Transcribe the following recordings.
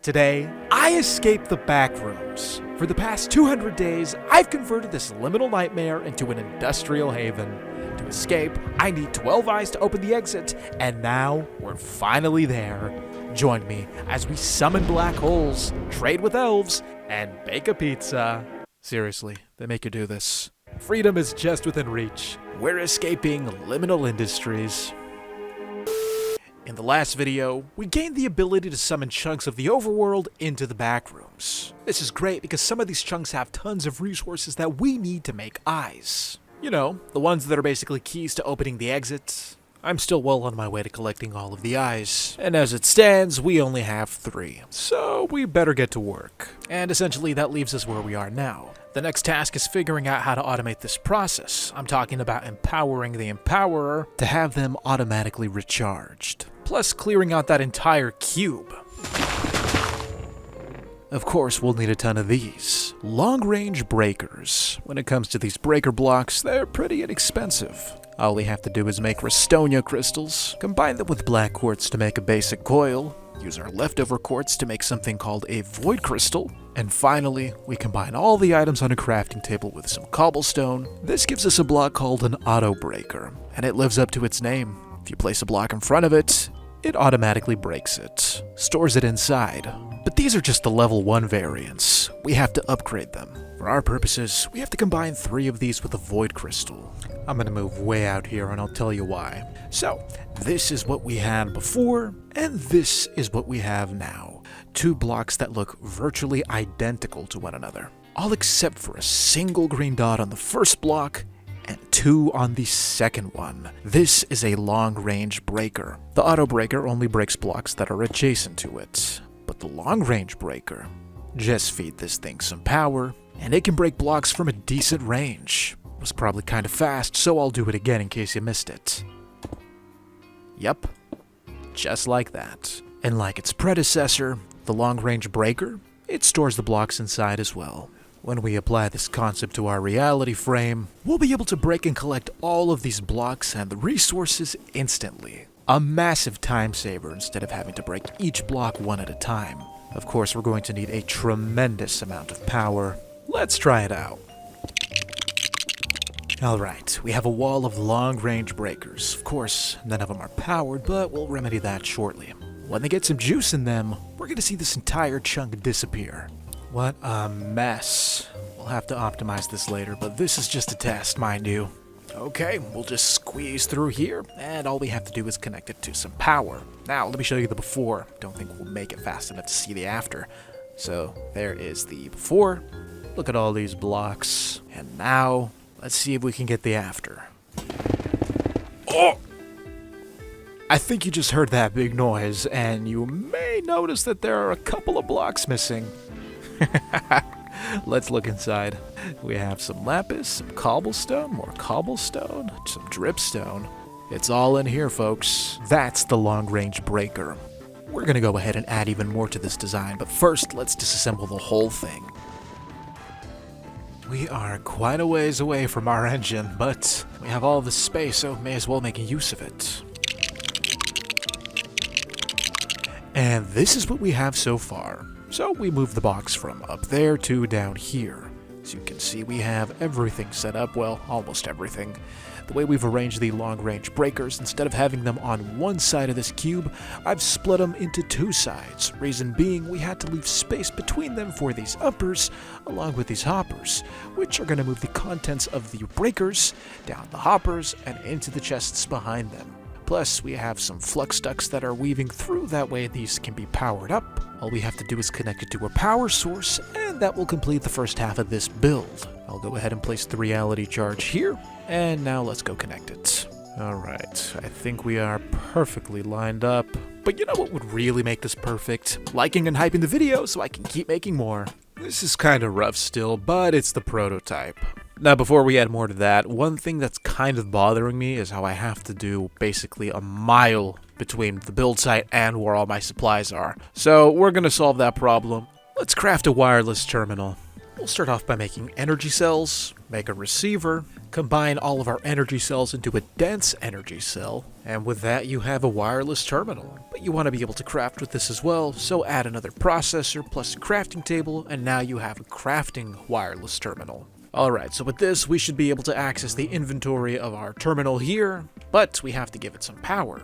Today, I escaped the backrooms. For the past 200 days, I've converted this liminal nightmare into an industrial haven. To escape, I need 12 eyes to open the exit, and now we're finally there. Join me as we summon black holes, trade with elves, and bake a pizza. Seriously, they make you do this. Freedom is just within reach. We're escaping liminal industries. In the last video, we gained the ability to summon chunks of the overworld into the backrooms. This is great because some of these chunks have tons of resources that we need to make eyes. You know, the ones that are basically keys to opening the exits. I'm still well on my way to collecting all of the eyes, and as it stands, we only have 3. So we better get to work. And essentially that leaves us where we are now. The next task is figuring out how to automate this process. I'm talking about empowering the empowerer to have them automatically recharged. Plus clearing out that entire cube. Of course, we'll need a ton of these. Long-range breakers. When it comes to these breaker blocks, they're pretty inexpensive. All we have to do is make Restonia crystals, combine them with black quartz to make a basic coil, use our leftover quartz to make something called a void crystal, and finally, we combine all the items on a crafting table with some cobblestone. This gives us a block called an auto breaker, and it lives up to its name. If you place a block in front of it, it automatically breaks it, stores it inside. But these are just the level 1 variants. We have to upgrade them. For our purposes, we have to combine 3 of these with a void crystal. I'm gonna move way out here and I'll tell you why. So, this is what we had before, and this is what we have now. 2 blocks that look virtually identical to one another. All except for a single green dot on the first block, and 2 on the second one. This is a long-range breaker. The auto breaker only breaks blocks that are adjacent to it. But the long-range breaker, just feed this thing some power, and it can break blocks from a decent range. It was probably kind of fast, so I'll do it again in case you missed it. Yep, just like that. And like its predecessor, the long-range breaker, it stores the blocks inside as well. When we apply this concept to our reality frame, we'll be able to break and collect all of these blocks and the resources instantly. A massive time saver instead of having to break each block one at a time. Of course, we're going to need a tremendous amount of power. Let's try it out. Alright, we have a wall of long-range breakers. Of course, none of them are powered, but we'll remedy that shortly. When they get some juice in them, we're going to see this entire chunk disappear. What a mess. We'll have to optimize this later, but this is just a test, mind you. Okay, we'll just squeeze through here, and all we have to do is connect it to some power. Now, let me show you the before. Don't think we'll make it fast enough to see the after. So, there is the before. Look at all these blocks. And now, let's see if we can get the after. Oh! I think you just heard that big noise, and you may notice that there are a couple of blocks missing. Let's look inside. We have some lapis, some cobblestone, more cobblestone, some dripstone. It's all in here, folks. That's the long-range breaker. We're gonna go ahead and add even more to this design, but first, let's disassemble the whole thing. We are quite a ways away from our engine, but we have all this space, so may as well make use of it. And this is what we have so far. So we move the box from up there to down here. As you can see, we have everything set up, well, almost everything. The way we've arranged the long-range breakers, instead of having them on one side of this cube, I've split them into 2 sides. Reason being, we had to leave space between them for these uppers, along with these hoppers, which are going to move the contents of the breakers down the hoppers and into the chests behind them. Plus, we have some flux ducts that are weaving through, that way these can be powered up. All we have to do is connect it to a power source, and that will complete the first half of this build. I'll go ahead and place the reality charge here, and now let's go connect it. Alright, I think we are perfectly lined up. But you know what would really make this perfect? Liking and hyping the video so I can keep making more. This is kinda rough still, but it's the prototype. Now, before we add more to that, one thing that's kind of bothering me is how I have to do basically a mile between the build site and where all my supplies are. So we're gonna solve that problem. Let's craft a wireless terminal. We'll start off by making energy cells, make a receiver, combine all of our energy cells into a dense energy cell, and with that you have a wireless terminal. But you want to be able to craft with this as well, so add another processor plus a crafting table, and now you have a crafting wireless terminal. Alright, so with this we should be able to access the inventory of our terminal here, but we have to give it some power.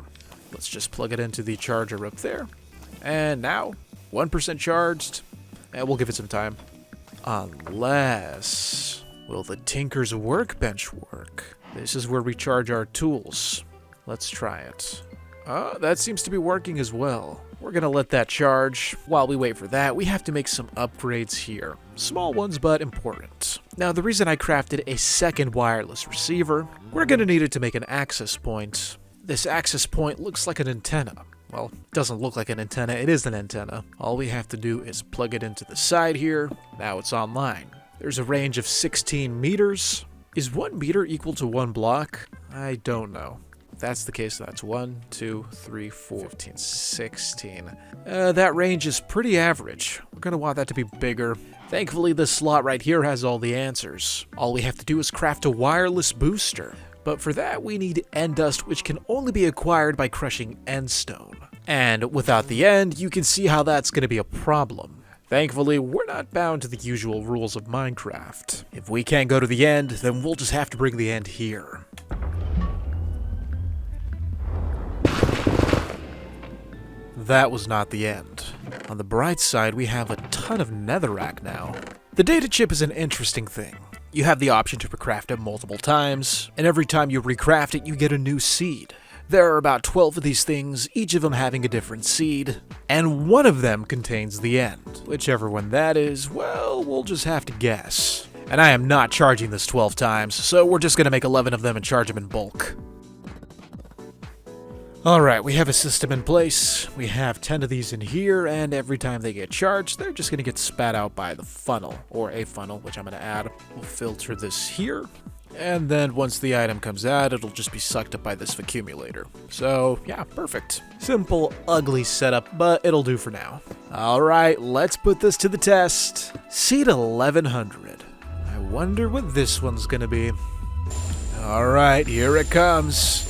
Let's just plug it into the charger up there, and now 1% charged, and we'll give it some time. Unless... will the Tinker's Workbench work? This is where we charge our tools. Let's try it. That seems to be working as well. We're gonna let that charge. While we wait for that, we have to make some upgrades here. Small ones, but important. Now, the reason I crafted a second wireless receiver, we're gonna need it to make an access point. This access point looks like an antenna. Well, it doesn't look like an antenna, it is an antenna. All we have to do is plug it into the side here. Now it's online. There's a range of 16 meters. Is 1 meter equal to 1 block? I don't know. If that's the case, that's 1, 2, 3, 4, 15, 16. That range is pretty average. We're gonna want that to be bigger. Thankfully, this slot right here has all the answers. All we have to do is craft a wireless booster. But for that, we need end dust, which can only be acquired by crushing end stone. And without the end, you can see how that's going to be a problem. Thankfully, we're not bound to the usual rules of Minecraft. If we can't go to the end, then we'll just have to bring the end here. That was not the end. On the bright side, we have a ton of netherrack now. The data chip is an interesting thing. You have the option to recraft it multiple times, and every time you recraft it, you get a new seed. There are about 12 of these things, each of them having a different seed, and one of them contains the end. Whichever one that is, well, we'll just have to guess. And I am not charging this 12 times, so we're just gonna make 11 of them and charge them in bulk. Alright, we have a system in place. We have 10 of these in here, and every time they get charged, they're just going to get spat out by the funnel, or a funnel, which I'm going to add. We'll filter this here, and then once the item comes out, it'll just be sucked up by this accumulator. So, yeah, perfect. Simple, ugly setup, but it'll do for now. Alright, let's put this to the test. Seed 1100. I wonder what this one's going to be. Alright, here it comes.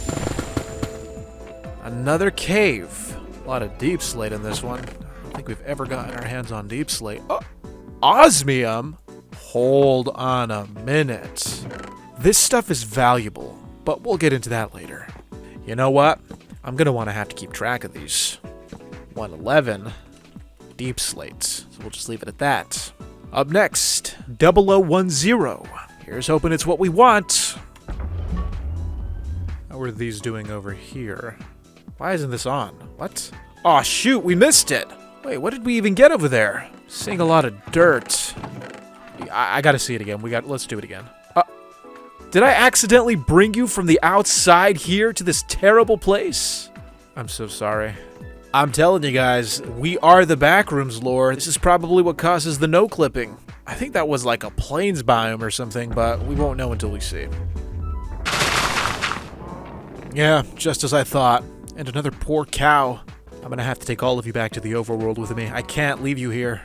Another cave. A lot of deep slate in this one. I don't think we've ever gotten our hands on deep slate. Oh, osmium? Hold on a minute. This stuff is valuable, but we'll get into that later. You know what? I'm gonna want to have to keep track of these. 111. Deep slate. So we'll just leave it at that. Up next, 0010. Here's hoping it's what we want. How are these doing over here? Why isn't this on? What? Aw, shoot, we missed it! Wait, what did we even get over there? Seeing a lot of dirt. I gotta see it again. Let's do it again. Did I accidentally bring you from the outside here to this terrible place? I'm so sorry. I'm telling you guys, we are the Backrooms lore. This is probably what causes the no-clipping. I think that was like a plains biome or something, but we won't know until we see. Yeah, just as I thought. And another poor cow. I'm gonna have to take all of you back to the overworld with me. I can't leave you here.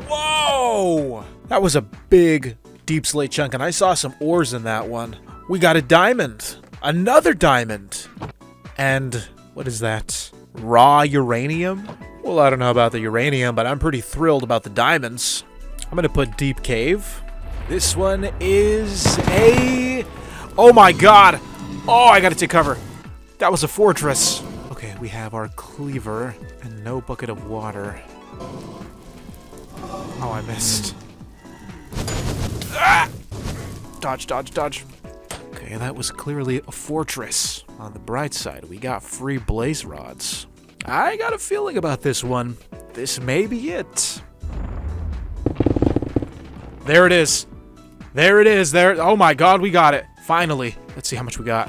Whoa! That was a big deep slate chunk, and I saw some ores in that one. We got a diamond. Another diamond. And what is that? Raw uranium? Well, I don't know about the uranium, but I'm pretty thrilled about the diamonds. I'm gonna put deep cave. This one is a... oh my god! Oh, I gotta take cover. That was a fortress. Okay, we have our cleaver and no bucket of water. Oh, I missed. Ah! Dodge, dodge, dodge. Okay, that was clearly a fortress. On the bright side, we got free blaze rods. I got a feeling about this one. This may be it. There it is. There it is. There. Oh my god, we got it. Finally. Let's see how much we got.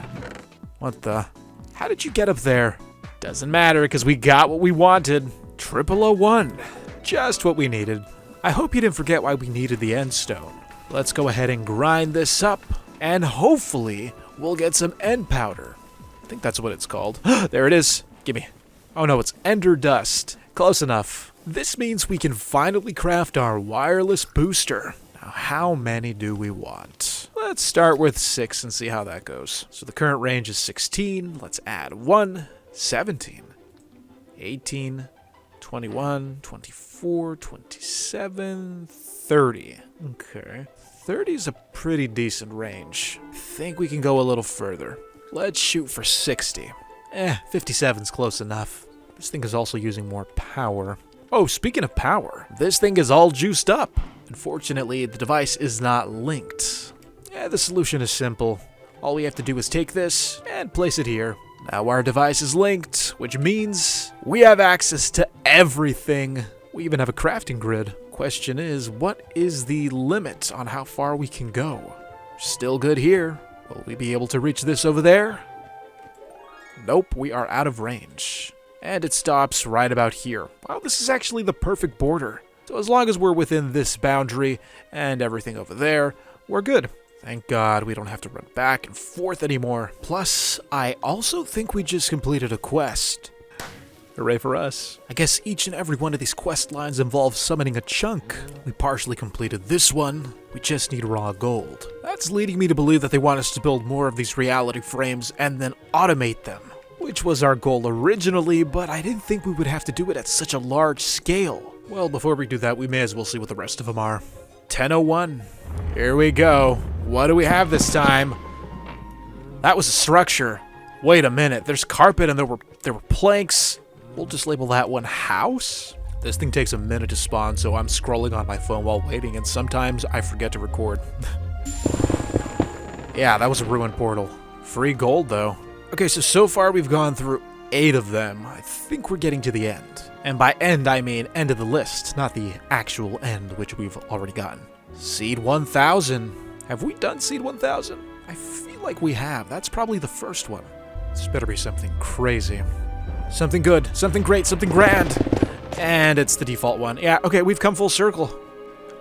What the? How did you get up there? Doesn't matter, because we got what we wanted. 0001. Just what we needed. I hope you didn't forget why we needed the end stone. Let's go ahead and grind this up, and hopefully we'll get some end powder. I think that's what it's called. There it is. Gimme. Oh no, it's ender dust. Close enough. This means we can finally craft our wireless booster. Now, how many do we want? Let's start with 6 and see how that goes. So the current range is 16. Let's add 1, 17, 18, 21, 24, 27, 30. Okay. 30 is a pretty decent range. I think we can go a little further. Let's shoot for 60. 57's close enough. This thing is also using more power. Oh, speaking of power, this thing is all juiced up. Unfortunately, the device is not linked. The solution is simple. All we have to do is take this and place it here. Now our device is linked, which means we have access to everything. We even have a crafting grid. Question is, what is the limit on how far we can go? Still good here. Will we be able to reach this over there? Nope, we are out of range. And it stops right about here. Wow, this is actually the perfect border. So as long as we're within this boundary and everything over there, we're good. Thank God we don't have to run back and forth anymore. Plus, I also think we just completed a quest. Hooray for us. I guess each and every one of these quest lines involves summoning a chunk. We partially completed this one. We just need raw gold. That's leading me to believe that they want us to build more of these reality frames and then automate them, which was our goal originally, but I didn't think we would have to do it at such a large scale. Well, before we do that, we may as well see what the rest of them are. 1001. Here we go. What do we have this time? That was a structure. Wait a minute. There's carpet and there were planks. We'll just label that one house. This thing takes a minute to spawn, so I'm scrolling on my phone while waiting, and sometimes I forget to record. Yeah, that was a ruined portal. Free gold, though. Okay, so far we've gone through 8 of them. I think we're getting to the end. And by end, I mean end of the list, not the actual end, which we've already gotten. Seed 1000. Have we done Seed 1000? I feel like we have. That's probably the first one. This better be something crazy. Something good, something great, something grand. And it's the default one. Yeah, okay, we've come full circle.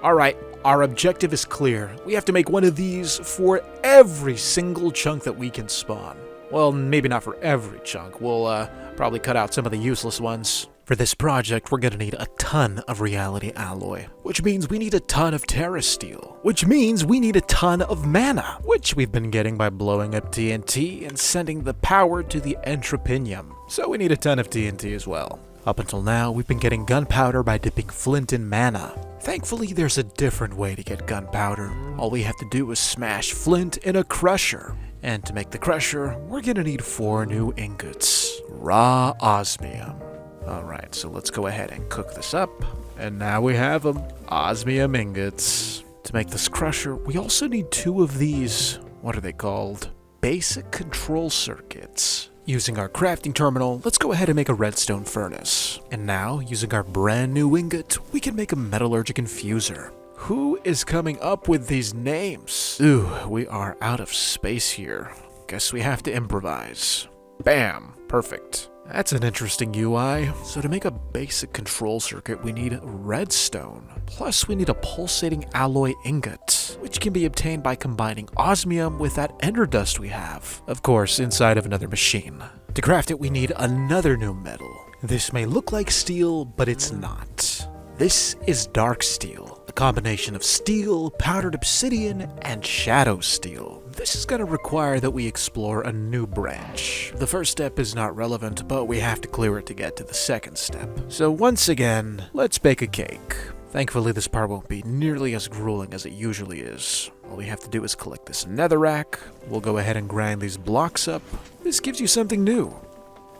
Alright, our objective is clear. We have to make one of these for every single chunk that we can spawn. Well, maybe not for every chunk. We'll probably cut out some of the useless ones. For this project, we're gonna need a ton of reality alloy, which means we need a ton of terra steel, which means we need a ton of mana, which we've been getting by blowing up TNT and sending the power to the entropinium. So we need a ton of TNT as well. Up until now, we've been getting gunpowder by dipping flint in mana. Thankfully, there's a different way to get gunpowder. All we have to do is smash flint in a crusher. And to make the crusher, we're gonna need 4 new ingots. Raw osmium. Alright, so let's go ahead and cook this up. And now we have them. Osmium ingots. To make this crusher, we also need 2 of these, what are they called? Basic control circuits. Using our crafting terminal, let's go ahead and make a redstone furnace. And now, using our brand new ingot, we can make a metallurgic infuser. Who is coming up with these names? Ooh, we are out of space here. Guess we have to improvise. Bam! Perfect. That's an interesting UI. So to make a basic control circuit, we need redstone. Plus, we need a pulsating alloy ingot, which can be obtained by combining osmium with that ender dust we have. Of course, inside of another machine. To craft it, we need another new metal. This may look like steel, but it's not. This is dark steel, a combination of steel, powdered obsidian, and shadow steel. This is going to require that we explore a new branch. The first step is not relevant, but we have to clear it to get to the second step. So once again, let's bake a cake. Thankfully, this part won't be nearly as grueling as it usually is. All we have to do is collect this netherrack. We'll go ahead and grind these blocks up. This gives you something new.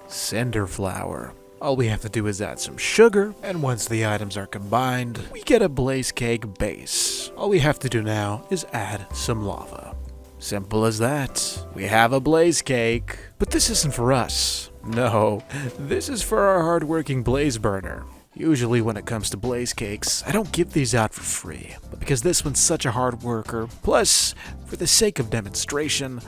Cinder flour. All we have to do is add some sugar, and once the items are combined, we get a blaze cake base. All we have to do now is add some lava. Simple as that. We have a blaze cake. But this isn't for us. No, this is for our hardworking blaze burner. Usually when it comes to blaze cakes, I don't give these out for free. But because this one's such a hard worker, plus, for the sake of demonstration,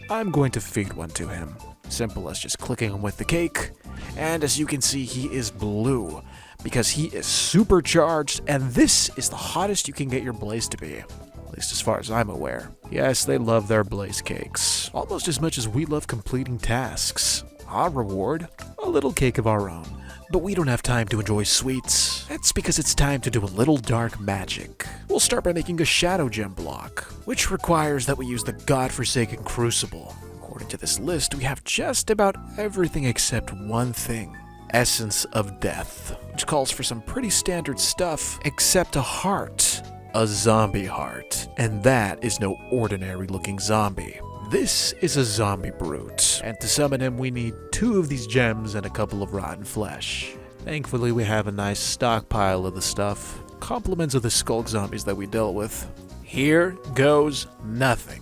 I'm going to feed one to him. Simple as just clicking him with the cake. And as you can see, he is blue. Because he is supercharged, and this is the hottest you can get your blaze to be. At least as far as I'm aware. Yes, they love their blaze cakes. Almost as much as we love completing tasks. Our reward? A little cake of our own. But we don't have time to enjoy sweets. That's because it's time to do a little dark magic. We'll start by making a shadow gem block, which requires that we use the godforsaken crucible. According to this list, we have just about everything except one thing. Essence of Death, which calls for some pretty standard stuff, except a heart. A zombie heart. And that is no ordinary looking zombie. This is a zombie brute, and to summon him we need 2 of these gems and a couple of rotten flesh. Thankfully we have a nice stockpile of the stuff, compliments of the skulk zombies that we dealt with. Here goes nothing.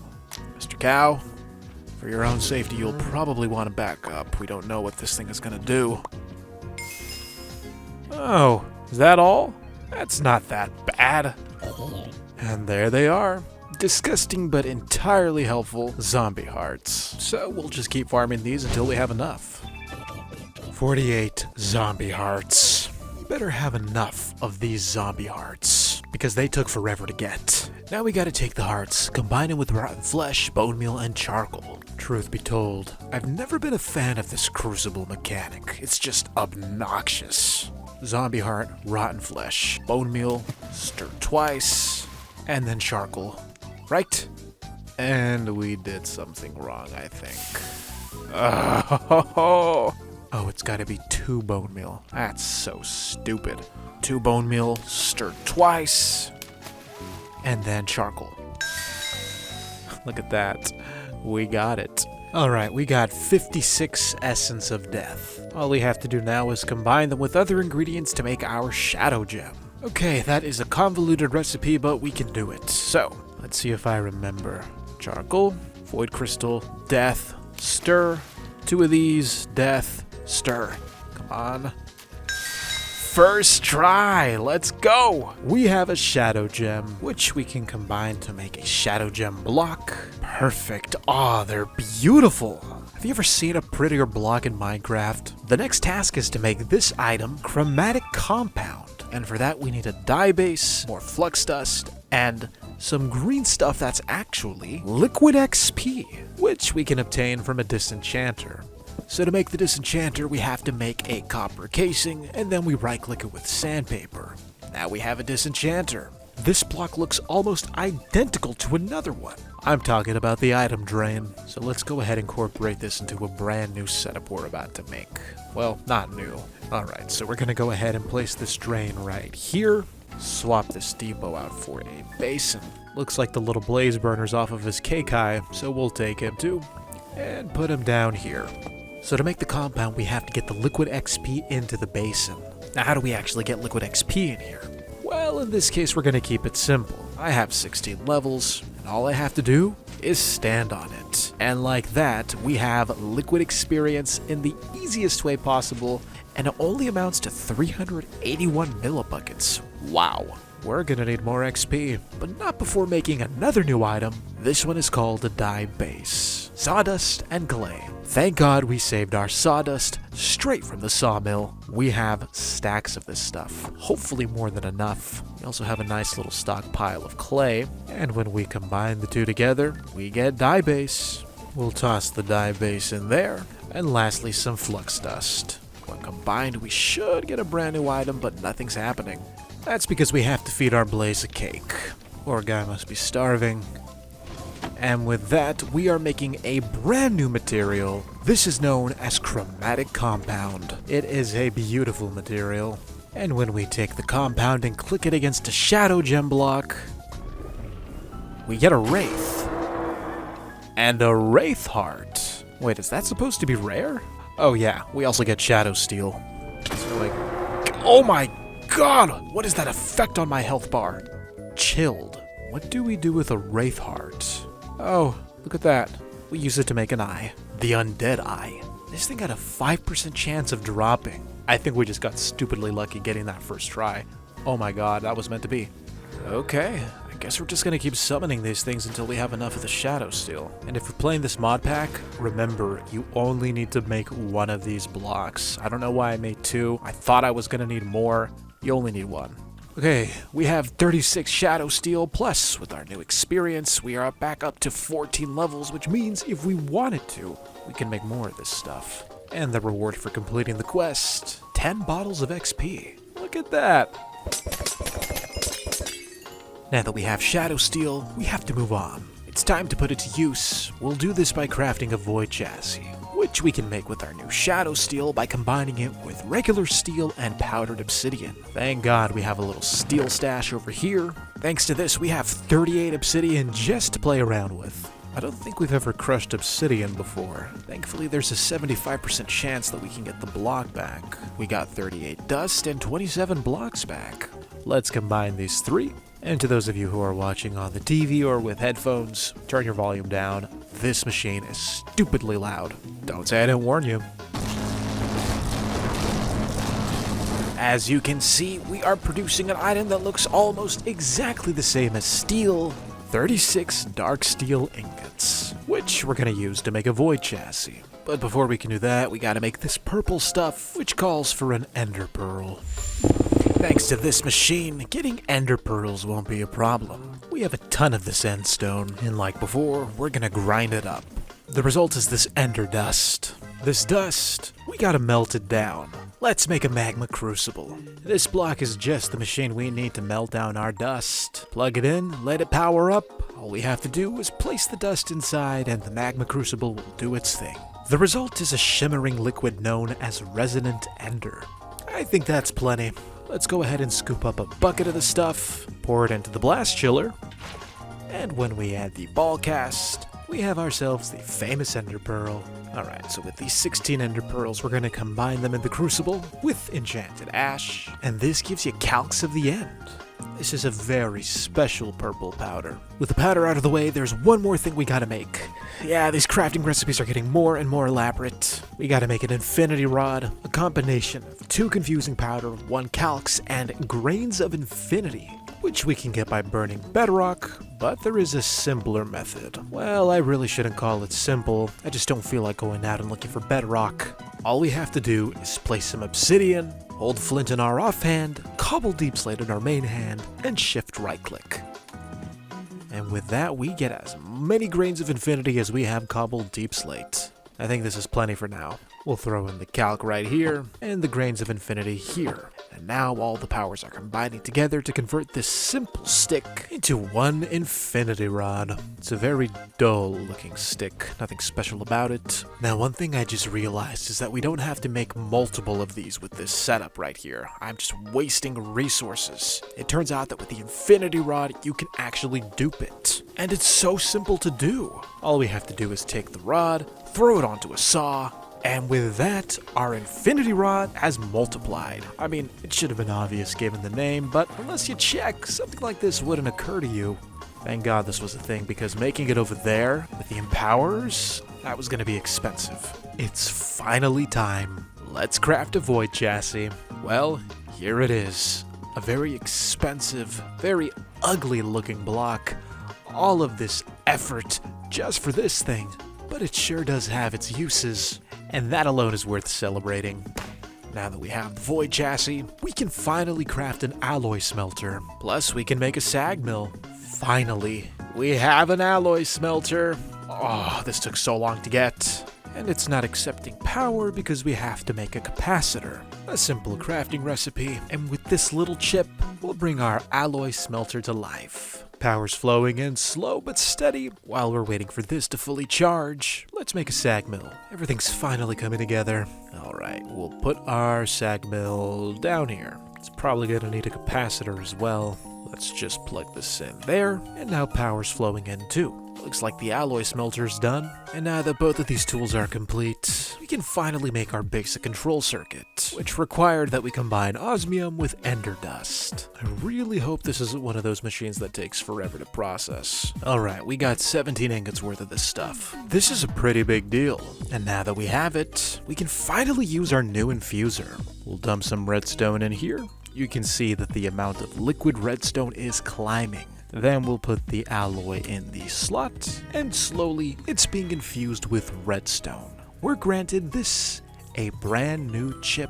Mr. Cow, for your own safety you'll probably want to back up. We don't know what this thing is gonna do. Oh, is that all? That's not that bad. And there they are. Disgusting but entirely helpful zombie hearts. So we'll just keep farming these until we have enough. 48 zombie hearts. We better have enough of these zombie hearts, because they took forever to get. Now we gotta take the hearts, combine them with rotten flesh, bone meal, and charcoal. Truth be told, I've never been a fan of this crucible mechanic. It's just obnoxious. Zombie heart, rotten flesh, bone meal, stir twice, and then charcoal. Right? And we did something wrong, I think. Oh, it's gotta be 2 bone meal. That's so stupid. 2 bone meal, stir twice, and then charcoal. Look at that. We got it. Alright, we got 56 Essence of Death. All we have to do now is combine them with other ingredients to make our shadow gem. Okay, that is a convoluted recipe, but we can do it. So, let's see if I remember. Charcoal, void crystal, death, stir. 2 of these, death, stir. Come on. First try, let's go! We have a shadow gem, which we can combine to make a shadow gem block. Perfect. Aw, they're beautiful. Have you ever seen a prettier block in Minecraft? The next task is to make this item chromatic compound. And for that we need a dye base, more flux dust, and some green stuff that's actually liquid XP, which we can obtain from a disenchanter. So to make the disenchanter, we have to make a copper casing, and then we right-click it with sandpaper. Now we have a disenchanter. This block looks almost identical to another one. I'm talking about the item drain. So let's go ahead and incorporate this into a brand new setup we're about to make. Well, not new. Alright, so we're gonna go ahead and place this drain right here. Swap this depot out for a basin. Looks like the little blaze burner's off of his Kekai, so we'll take him too. And put him down here. So to make the compound, we have to get the liquid XP into the basin. Now how do we actually get liquid XP in here? Well, in this case, we're gonna keep it simple. I have 16 levels, and all I have to do is stand on it. And like that, we have liquid experience in the easiest way possible, and it only amounts to 381 millibuckets. Wow. We're gonna need more XP, but not before making another new item. This one is called a dye base. Sawdust and clay. Thank God we saved our sawdust straight from the sawmill. We have stacks of this stuff, hopefully more than enough. We also have a nice little stockpile of clay, and when we combine the two together, we get dye base. We'll toss the dye base in there, and lastly some flux dust. When combined, we should get a brand new item, but nothing's happening. That's because we have to feed our blaze a cake. Poor guy must be starving. And with that, we are making a brand new material. This is known as chromatic compound. It is a beautiful material. And when we take the compound and click it against a shadow gem block, we get a wraith. And a wraith heart. Wait, is that supposed to be rare? Oh yeah, we also get shadow steel. So like, oh my God, what is that effect on my health bar? Chilled. What do we do with a wraith heart? Oh, look at that. We use it to make an eye. The undead eye. This thing had a 5% chance of dropping. I think we just got stupidly lucky getting that first try. Oh my God, that was meant to be. Okay, I guess we're just gonna keep summoning these things until we have enough of the shadow steel. And if you're playing this mod pack, remember, you only need to make one of these blocks. I don't know why I made 2. I thought I was gonna need more. You only need 1. Okay, we have 36 shadow steel, plus with our new experience, we are back up to 14 levels, which means if we wanted to, we can make more of this stuff. And the reward for completing the quest, 10 bottles of XP. Look at that. Now that we have shadow steel, we have to move on. It's time to put it to use. We'll do this by crafting a void chassis, which we can make with our new shadow steel by combining it with regular steel and powdered obsidian. Thank God we have a little steel stash over here. Thanks to this, we have 38 obsidian just to play around with. I don't think we've ever crushed obsidian before. Thankfully, there's a 75% chance that we can get the block back. We got 38 dust and 27 blocks back. Let's combine these three. And to those of you who are watching on the TV or with headphones, turn your volume down. This machine is stupidly loud. Don't say I didn't warn you. As you can see, we are producing an item that looks almost exactly the same as steel. 36 dark steel ingots, which we're going to use to make a void chassis. But before we can do that, we got to make this purple stuff, which calls for an ender pearl. Thanks to this machine, getting ender pearls won't be a problem. We have a ton of this end stone, and like before, we're gonna grind it up. The result is this ender dust. This dust, we gotta melt it down. Let's make a magma crucible. This block is just the machine we need to melt down our dust. Plug it in, let it power up. All we have to do is place the dust inside and the magma crucible will do its thing. The result is a shimmering liquid known as resonant ender. I think that's plenty. Let's go ahead and scoop up a bucket of the stuff, pour it into the blast chiller, and when we add the ball cast, we have ourselves the famous ender pearl. Alright, so with these 16 ender pearls, we're going to combine them in the crucible with enchanted ash, and this gives you calx of the end. This is a very special purple powder. With the powder out of the way, there's one more thing we gotta make. Yeah, these crafting recipes are getting more and more elaborate. We gotta make an infinity rod, a combination of 2 confusing powder, 1 calx, and grains of infinity, which we can get by burning bedrock, but there is a simpler method. Well, I really shouldn't call it simple. I just don't feel like going out and looking for bedrock. All we have to do is place some obsidian, hold flint in our offhand, cobble deep slate in our main hand, and shift right click. And with that, we get as many grains of infinity as we have cobbled deep slate. I think this is plenty for now. We'll throw in the calc right here, and the grains of infinity here. And now all the powers are combining together to convert this simple stick into one infinity rod. It's a very dull looking stick, nothing special about it. Now one thing I just realized is that we don't have to make multiple of these with this setup right here. I'm just wasting resources. It turns out that with the infinity rod, you can actually dupe it. And it's so simple to do. All we have to do is take the rod, throw it onto a saw, and with that, our infinity rod has multiplied. I mean, it should have been obvious given the name, but unless you check, something like this wouldn't occur to you. Thank God this was a thing, because making it over there with the empowers, that was going to be expensive. It's finally time. Let's craft a void chassis. Well, here it is. A very expensive, very ugly looking block. All of this effort just for this thing. But it sure does have its uses, and that alone is worth celebrating. Now that we have the void chassis, we can finally craft an alloy smelter. Plus, we can make a sag mill. Finally, we have an alloy smelter. Oh, this took so long to get. And it's not accepting power because we have to make a capacitor. A simple crafting recipe, and with this little chip, we'll bring our alloy smelter to life. Power's flowing in slow but steady. While we're waiting for this to fully charge, let's make a sag mill. Everything's finally coming together. Alright, we'll put our sag mill down here. It's probably gonna need a capacitor as well. Let's just plug this in there, and now power's flowing in too. Looks like the alloy smelter's done, and now that both of these tools are complete, we can finally make our basic control circuit, which required that we combine osmium with ender dust. I really hope this isn't one of those machines that takes forever to process. Alright, we got 17 ingots worth of this stuff. This is a pretty big deal, and now that we have it, we can finally use our new infuser. We'll dump some redstone in here. You can see that the amount of liquid redstone is climbing. Then we'll put the alloy in the slot, and slowly it's being infused with redstone. We're granted this, a brand new chip.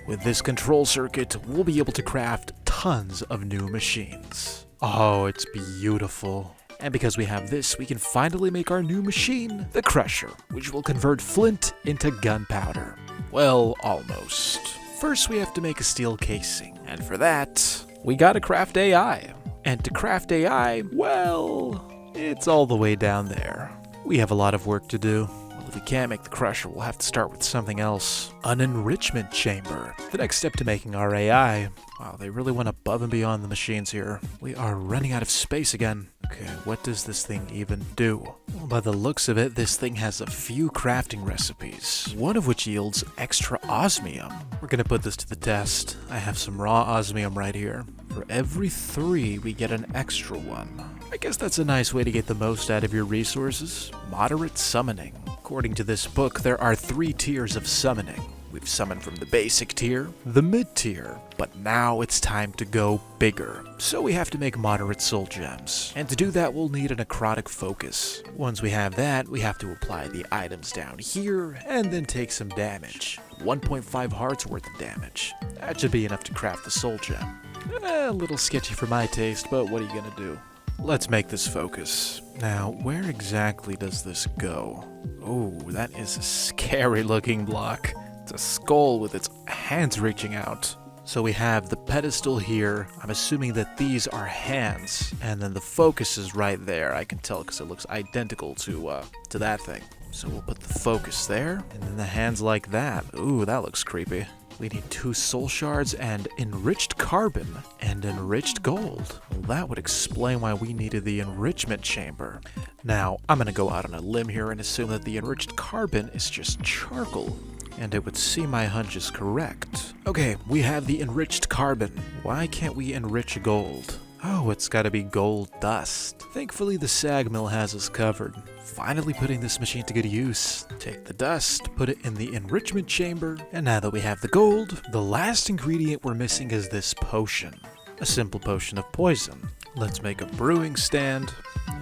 With this control circuit, we'll be able to craft tons of new machines. Oh, it's beautiful. And because we have this, we can finally make our new machine, the Crusher, which will convert flint into gunpowder. Well, almost. first we have to make a steel casing. And for that, we gotta craft AI. And to craft AI, well, it's all the way down there. We have a lot of work to do. Well, if we can't make the crusher, we'll have to start with something else. An enrichment chamber. The next step to making our AI. Wow, they really went above and beyond the machines here. We are running out of space again. Okay, what does this thing even do? Well, by the looks of it, this thing has a few crafting recipes, one of which yields extra osmium. We're gonna put this to the test. I have some raw osmium right here. For every 3, we get an extra one. I guess that's a nice way to get the most out of your resources. Moderate summoning. According to this book, there are 3 tiers of summoning. We've summoned from the basic tier, the mid tier, but now it's time to go bigger. So we have to make moderate soul gems. And to do that, we'll need a necrotic focus. Once we have that, we have to apply the items down here, and then take some damage. 1.5 hearts worth of damage. That should be enough to craft the soul gem. A little sketchy for my taste, but what are you gonna do? Let's make this focus. Now, where exactly does this go? Oh, that is a scary looking block. It's a skull with its hands reaching out. So we have the pedestal here. I'm assuming that these are hands, and then the focus is right there. I can tell because it looks identical to that thing. So we'll put the focus there, and then the hands like that. Ooh, that looks creepy. We need 2 soul shards and enriched carbon and enriched gold. Well, that would explain why we needed the enrichment chamber. Now, I'm gonna go out on a limb here and assume that the enriched carbon is just charcoal. And it would seem my hunch is correct. Okay, we have the enriched carbon. Why can't we enrich gold? Oh, it's gotta be gold dust. Thankfully, the sag mill has us covered. Finally putting this machine to good use. Take the dust, put it in the enrichment chamber, and now that we have the gold, the last ingredient we're missing is this potion. A simple potion of poison. Let's make a brewing stand.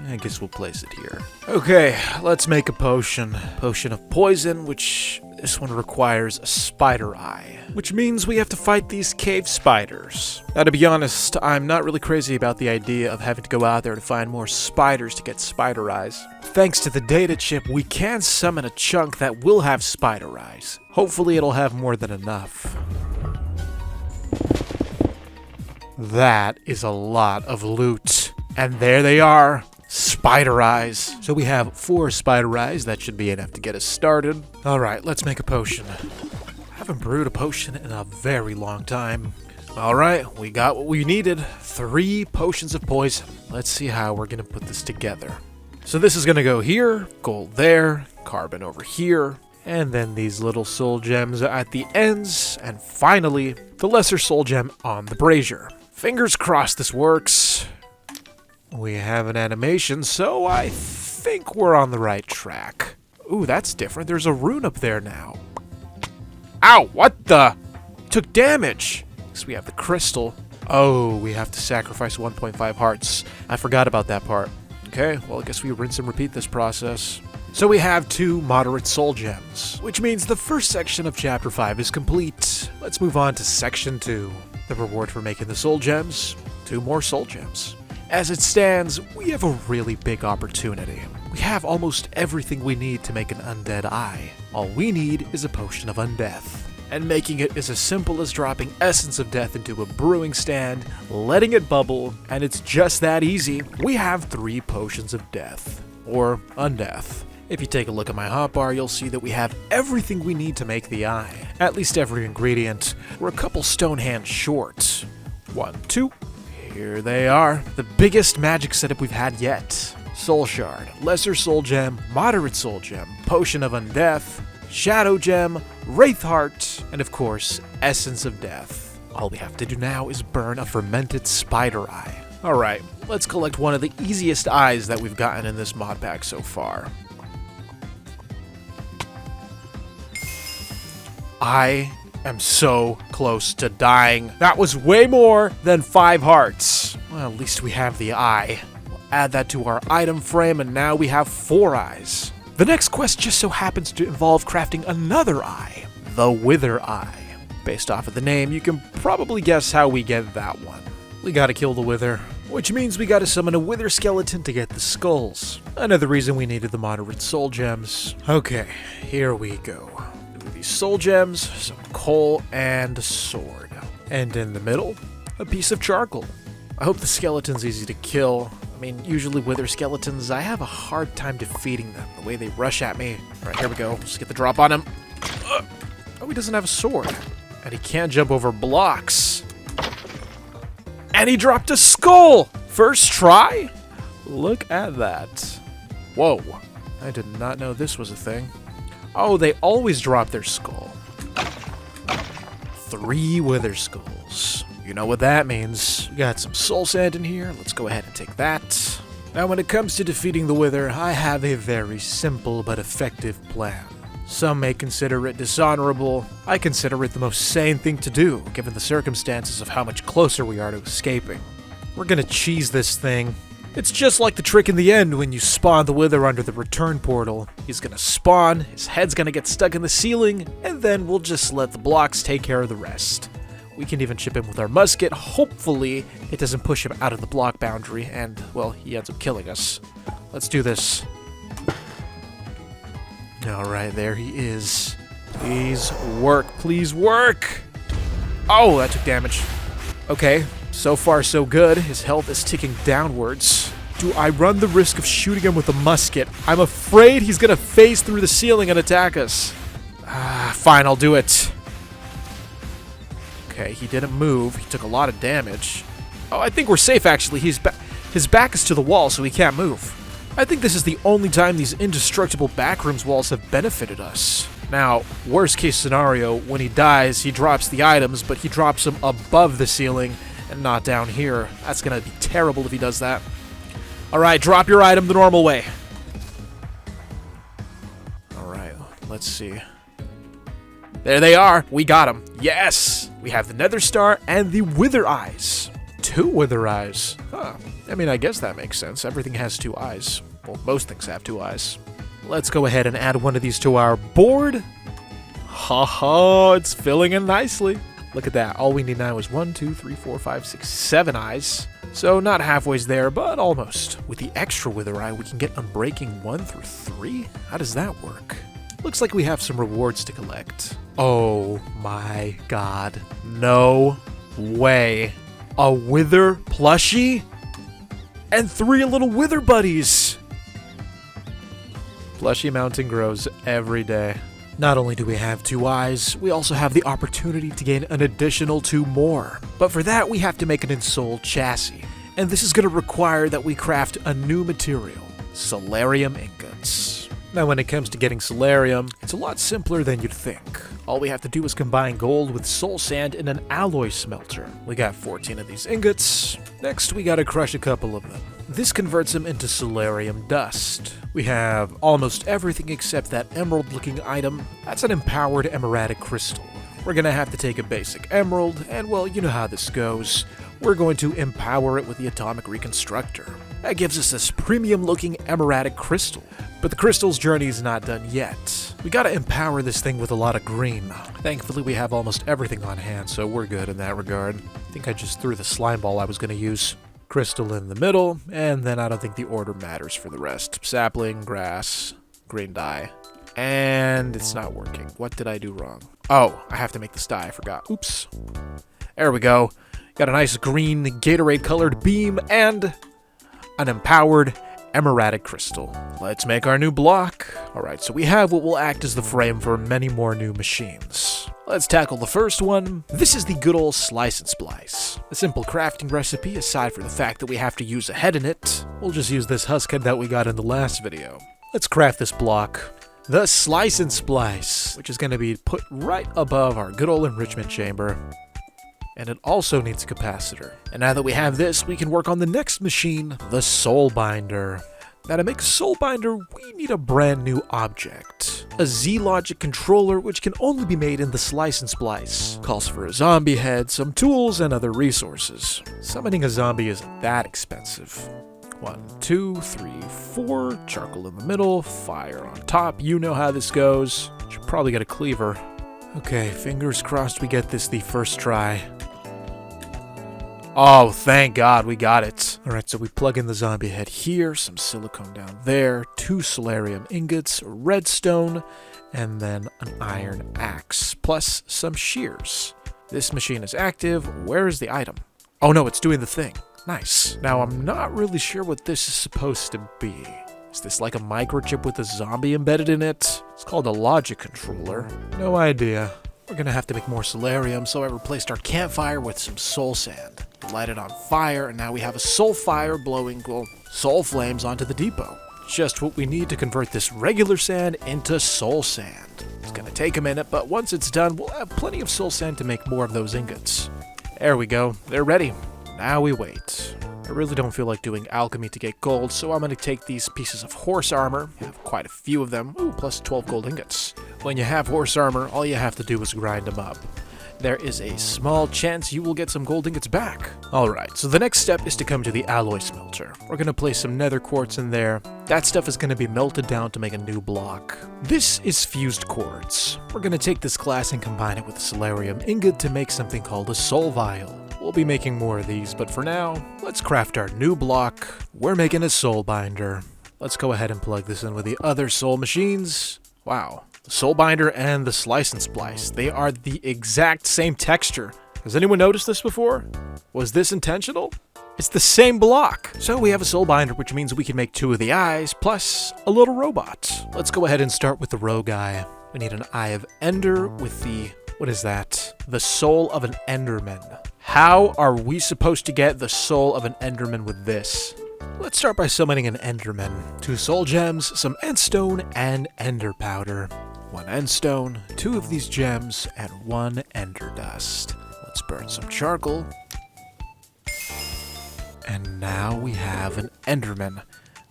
I guess we'll place it here. Okay, let's make a potion. Potion of poison, which this one requires a spider eye, which means we have to fight these cave spiders. Now, to be honest, I'm not really crazy about the idea of having to go out there to find more spiders to get spider eyes. Thanks to the data chip, we can summon a chunk that will have spider eyes. Hopefully it'll have more than enough. That is a lot of loot. And there they are. Spider eyes. So we have 4 spider eyes. That should be enough to get us started. Alright, let's make a potion. I haven't brewed a potion in a very long time. Alright, we got what we needed. 3 potions of poison. Let's see how we're gonna put this together. So this is gonna go here, gold there, carbon over here, and then these little soul gems at the ends, and finally, the lesser soul gem on the brazier. Fingers crossed this works. We have an animation, so I think we're on the right track. Ooh, that's different. There's a rune up there now. Ow, what the? Took damage. So we have the crystal. Oh, we have to sacrifice 1.5 hearts. I forgot about that part. Okay, well, I guess we rinse and repeat this process. So we have 2 moderate soul gems, which means the first section of Chapter 5 is complete. Let's move on to Section 2. The reward for making the soul gems, 2 more soul gems. As it stands, we have a really big opportunity. We have almost everything we need to make an undead eye. All we need is a potion of undeath. And making it is as simple as dropping essence of death into a brewing stand, letting it bubble, and it's just that easy. We have 3 potions of death, or undeath. If you take a look at my hotbar, you'll see that we have everything we need to make the eye. At least every ingredient. We're a couple stone hands short. 1, 2. Here they are. The biggest magic setup we've had yet. Soul Shard, Lesser Soul Gem, Moderate Soul Gem, Potion of Undeath, Shadow Gem, Wraith Heart, and of course, Essence of Death. All we have to do now is burn a fermented spider eye. Alright, let's collect one of the easiest eyes that we've gotten in this mod pack so far. I am so close to dying. That was way more than 5 hearts. Well, at least we have the eye. We'll add that to our item frame, and now we have 4 eyes. The next quest just so happens to involve crafting another eye, the Wither Eye. Based off of the name, you can probably guess how we get that one. We gotta kill the Wither, which means we gotta summon a Wither skeleton to get the skulls. Another reason we needed the moderate soul gems. Okay, here we go. We these soul gems, some coal, and a sword. And in the middle, a piece of charcoal. I hope the skeleton's easy to kill. I mean, usually wither skeletons, I have a hard time defeating them, the way they rush at me. Alright, here we go. Let's get the drop on him. Oh, he doesn't have a sword. And he can't jump over blocks. And he dropped a skull! First try? Look at that. Whoa. I did not know this was a thing. Oh, they always drop their skull. 3 wither skulls. You know what that means. We got some soul sand in here. Let's go ahead and take that. Now, when it comes to defeating the wither, I have a very simple but effective plan. Some may consider it dishonorable. I consider it the most sane thing to do, given the circumstances of how much closer we are to escaping. We're gonna cheese this thing. It's just like the trick in the end when you spawn the wither under the return portal. He's gonna spawn, his head's gonna get stuck in the ceiling, and then we'll just let the blocks take care of the rest. We can even chip him with our musket. Hopefully, it doesn't push him out of the block boundary, and, well, he ends up killing us. Let's do this. Alright, there he is. Please work, please work! Oh, that took damage. Okay, so far so good. His health is ticking downwards. Do I run the risk of shooting him with a musket? I'm afraid he's gonna phase through the ceiling and attack us. Fine, I'll do it. Okay, he didn't move. He took a lot of damage. Oh, I think we're safe, actually. His back is to the wall, so he can't move. I think this is the only time these indestructible backrooms walls have benefited us. Now, worst case scenario, when he dies, he drops the items, but he drops them above the ceiling and not down here. That's gonna be terrible if he does that. Alright, drop your item the normal way. Alright, let's see. There they are. We got them. Yes! We have the nether star and the wither eyes. 2 wither eyes. Huh. I mean, I guess that makes sense. Everything has 2 eyes. Well, most things have 2 eyes. Let's go ahead and add one of these to our board. Haha, it's filling in nicely. Look at that. All we need now is 1, 2, 3, 4, 5, 6, 7 eyes. So not halfway there, but almost. With the extra wither eye, we can get unbreaking 1 through 3? How does that work? Looks like we have some rewards to collect. Oh my god. No way. A wither plushie? And 3 little wither buddies! Plushie mounting grows every day. Not only do we have 2 eyes, we also have the opportunity to gain an additional 2 more. But for that, we have to make an ensouled chassis. And this is going to require that we craft a new material, solarium ingots. Now, when it comes to getting solarium, it's a lot simpler than you'd think. All we have to do is combine gold with soul sand in an alloy smelter. We got 14 of these ingots. Next, we gotta crush a couple of them. This converts them into solarium dust. We have almost everything except that emerald-looking item. That's an empowered emeradic crystal. We're gonna have to take a basic emerald, and well, you know how this goes. We're going to empower it with the atomic reconstructor. That gives us this premium-looking emeradic crystal. But the crystal's journey is not done yet. We gotta empower this thing with a lot of green. Thankfully, we have almost everything on hand, so we're good in that regard. I think I just threw the slime ball I was gonna use. Crystal in the middle, and then I don't think the order matters for the rest. Sapling, grass, green dye. And it's not working. What did I do wrong? Oh, I have to make this dye, I forgot. Oops. There we go. Got a nice green Gatorade-colored beam and an empowered emeradic crystal. Let's make our new block. Alright, so we have what will act as the frame for many more new machines. Let's tackle the first one. This is the good old slice and splice. A simple crafting recipe, aside from the fact that we have to use a head in it. We'll just use this husk head that we got in the last video. Let's craft this block. The slice and splice, which is going to be put right above our good old enrichment chamber. And it also needs a capacitor. And now that we have this, we can work on the next machine, the soul binder. Now to make a soul binder, we need a brand new object. A Z-Logic controller, which can only be made in the slice and splice. Calls for a zombie head, some tools, and other resources. Summoning a zombie isn't that expensive. 1, 2, 3, 4, charcoal in the middle, fire on top, you know how this goes. Should probably get a cleaver. Okay, fingers crossed we get this the first try. Oh, thank God we got it. Alright, so we plug in the zombie head here, some silicone down there, 2 solarium ingots, redstone, and then an iron axe, plus some shears. This machine is active. Where is the item? Oh no, it's doing the thing. Nice. Now, I'm not really sure what this is supposed to be. Is this like a microchip with a zombie embedded in it? It's called a logic controller. No idea. We're gonna have to make more solarium, so I replaced our campfire with some soul sand. Light it on fire, and now we have a soul fire blowing, well, soul flames onto the depot. Just what we need to convert this regular sand into soul sand. It's gonna take a minute, but once it's done, we'll have plenty of soul sand to make more of those ingots. There we go. They're ready. Now we wait. I really don't feel like doing alchemy to get gold, so I'm going to take these pieces of horse armor. I have quite a few of them. Ooh, plus 12 gold ingots. When you have horse armor, all you have to do is grind them up. There is a small chance you will get some gold ingots back. Alright, so the next step is to come to the alloy smelter. We're going to place some nether quartz in there. That stuff is going to be melted down to make a new block. This is fused quartz. We're going to take this glass and combine it with a solarium ingot to make something called a soul vial. We'll be making more of these, but for now, let's craft our new block. We're making a soul binder. Let's go ahead and plug this in with the other soul machines. Wow. The soul binder and the slice and splice, they are the exact same texture. Has anyone noticed this before? Was this intentional? It's the same block. So we have a soul binder, which means we can make 2 of the eyes, plus a little robot. Let's go ahead and start with the rogue eye. We need an eye of ender with the, what is that? The soul of an enderman. How are we supposed to get the soul of an enderman with this? Let's start by summoning an enderman. 2 soul gems, some endstone, and ender powder. 1 endstone, 2 of these gems, and 1 ender dust. Let's burn some charcoal. And now we have an enderman.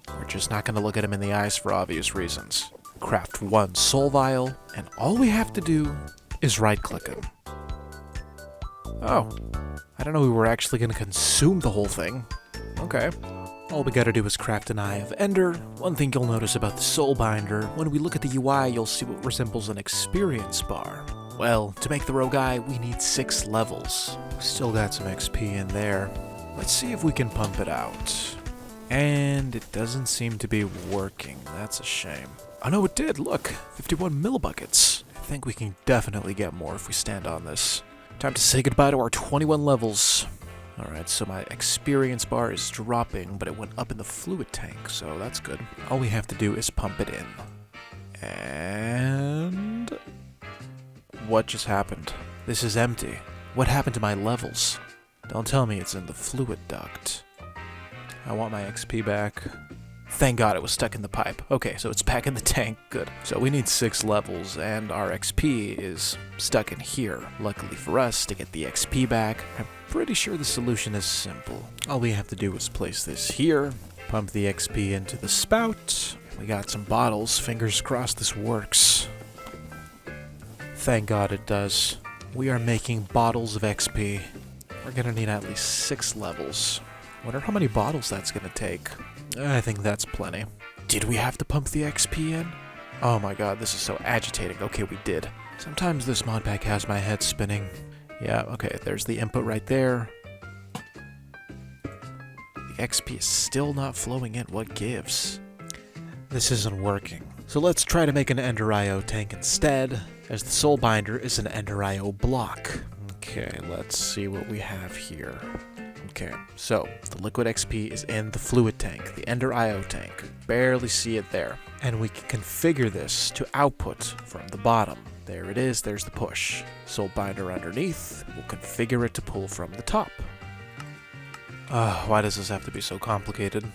We're just not going to look at him in the eyes for obvious reasons. Craft 1 soul vial, and all we have to do is right-click him. Oh, I don't know we were actually going to consume the whole thing. Okay. All we gotta do is craft an Eye of Ender. One thing you'll notice about the Soul Binder, when we look at the UI, you'll see what resembles an experience bar. Well, to make the rogue eye, we need 6 levels. Still got some XP in there. Let's see if we can pump it out. And it doesn't seem to be working. That's a shame. Oh no, it did! Look! 51 millibuckets. I think we can definitely get more if we stand on this. Time to say goodbye to our 21 levels. Alright, so my experience bar is dropping, but it went up in the fluid tank, so that's good. All we have to do is pump it in. And... what just happened? This is empty. What happened to my levels? Don't tell me it's in the fluid duct. I want my XP back. Thank God it was stuck in the pipe. Okay, so it's back in the tank. Good. So we need 6 levels, and our XP is stuck in here. Luckily for us, to get the XP back, I'm pretty sure the solution is simple. All we have to do is place this here, pump the XP into the spout. We got some bottles. Fingers crossed this works. Thank God it does. We are making bottles of XP. We're gonna need at least 6 levels. Wonder how many bottles that's gonna take. I think that's plenty. Did we have to pump the XP in? Oh my god, this is so agitating. Okay, we did. Sometimes this modpack has my head spinning. Yeah, okay, there's the input right there. The XP is still not flowing in. What gives? This isn't working. So let's try to make an Ender IO tank instead, as the Soul Binder is an Ender IO block. Okay, let's see what we have here. Okay, so the liquid XP is in the fluid tank, the Ender IO tank. Barely see it there. And we can configure this to output from the bottom. There it is, there's the push. Soul Binder underneath, we'll configure it to pull from the top. Why does this have to be so complicated?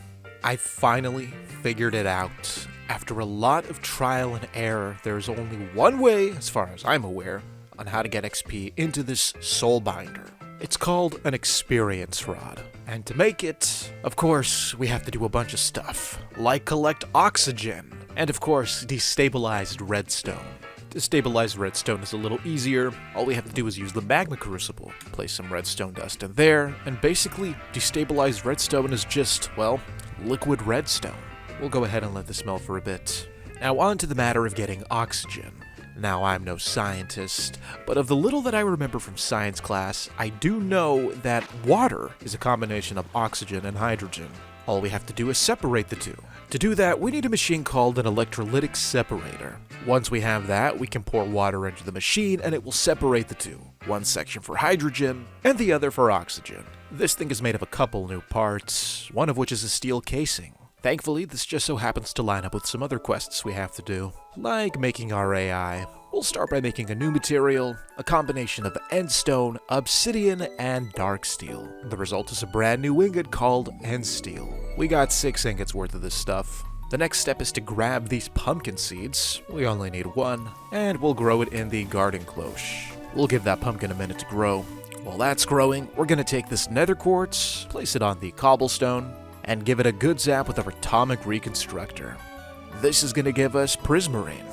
I finally figured it out. After a lot of trial and error, there's only one way, as far as I'm aware, on how to get XP into this Soul Binder. It's called an experience rod. And to make it, of course, we have to do a bunch of stuff, like collect oxygen, and of course, destabilized redstone. Destabilized redstone is a little easier. All we have to do is use the magma crucible, place some redstone dust in there, and basically, destabilized redstone is just, well, liquid redstone. We'll go ahead and let this melt for a bit. Now on to the matter of getting oxygen. Now, I'm no scientist, but of the little that I remember from science class, I do know that water is a combination of oxygen and hydrogen. All we have to do is separate the two. To do that, we need a machine called an electrolytic separator. Once we have that, we can pour water into the machine and it will separate the two. One section for hydrogen and the other for oxygen. This thing is made of a couple new parts, one of which is a steel casing. Thankfully, this just so happens to line up with some other quests we have to do, like making our AI. We'll start by making a new material, a combination of endstone, obsidian, and dark steel. The result is a brand new ingot called end steel. We got 6 ingots worth of this stuff. The next step is to grab these pumpkin seeds. We only need 1, and we'll grow it in the garden cloche. We'll give that pumpkin a minute to grow. While that's growing, we're gonna take this nether quartz, place it on the cobblestone, and give it a good zap with our atomic reconstructor. This is gonna give us prismarine.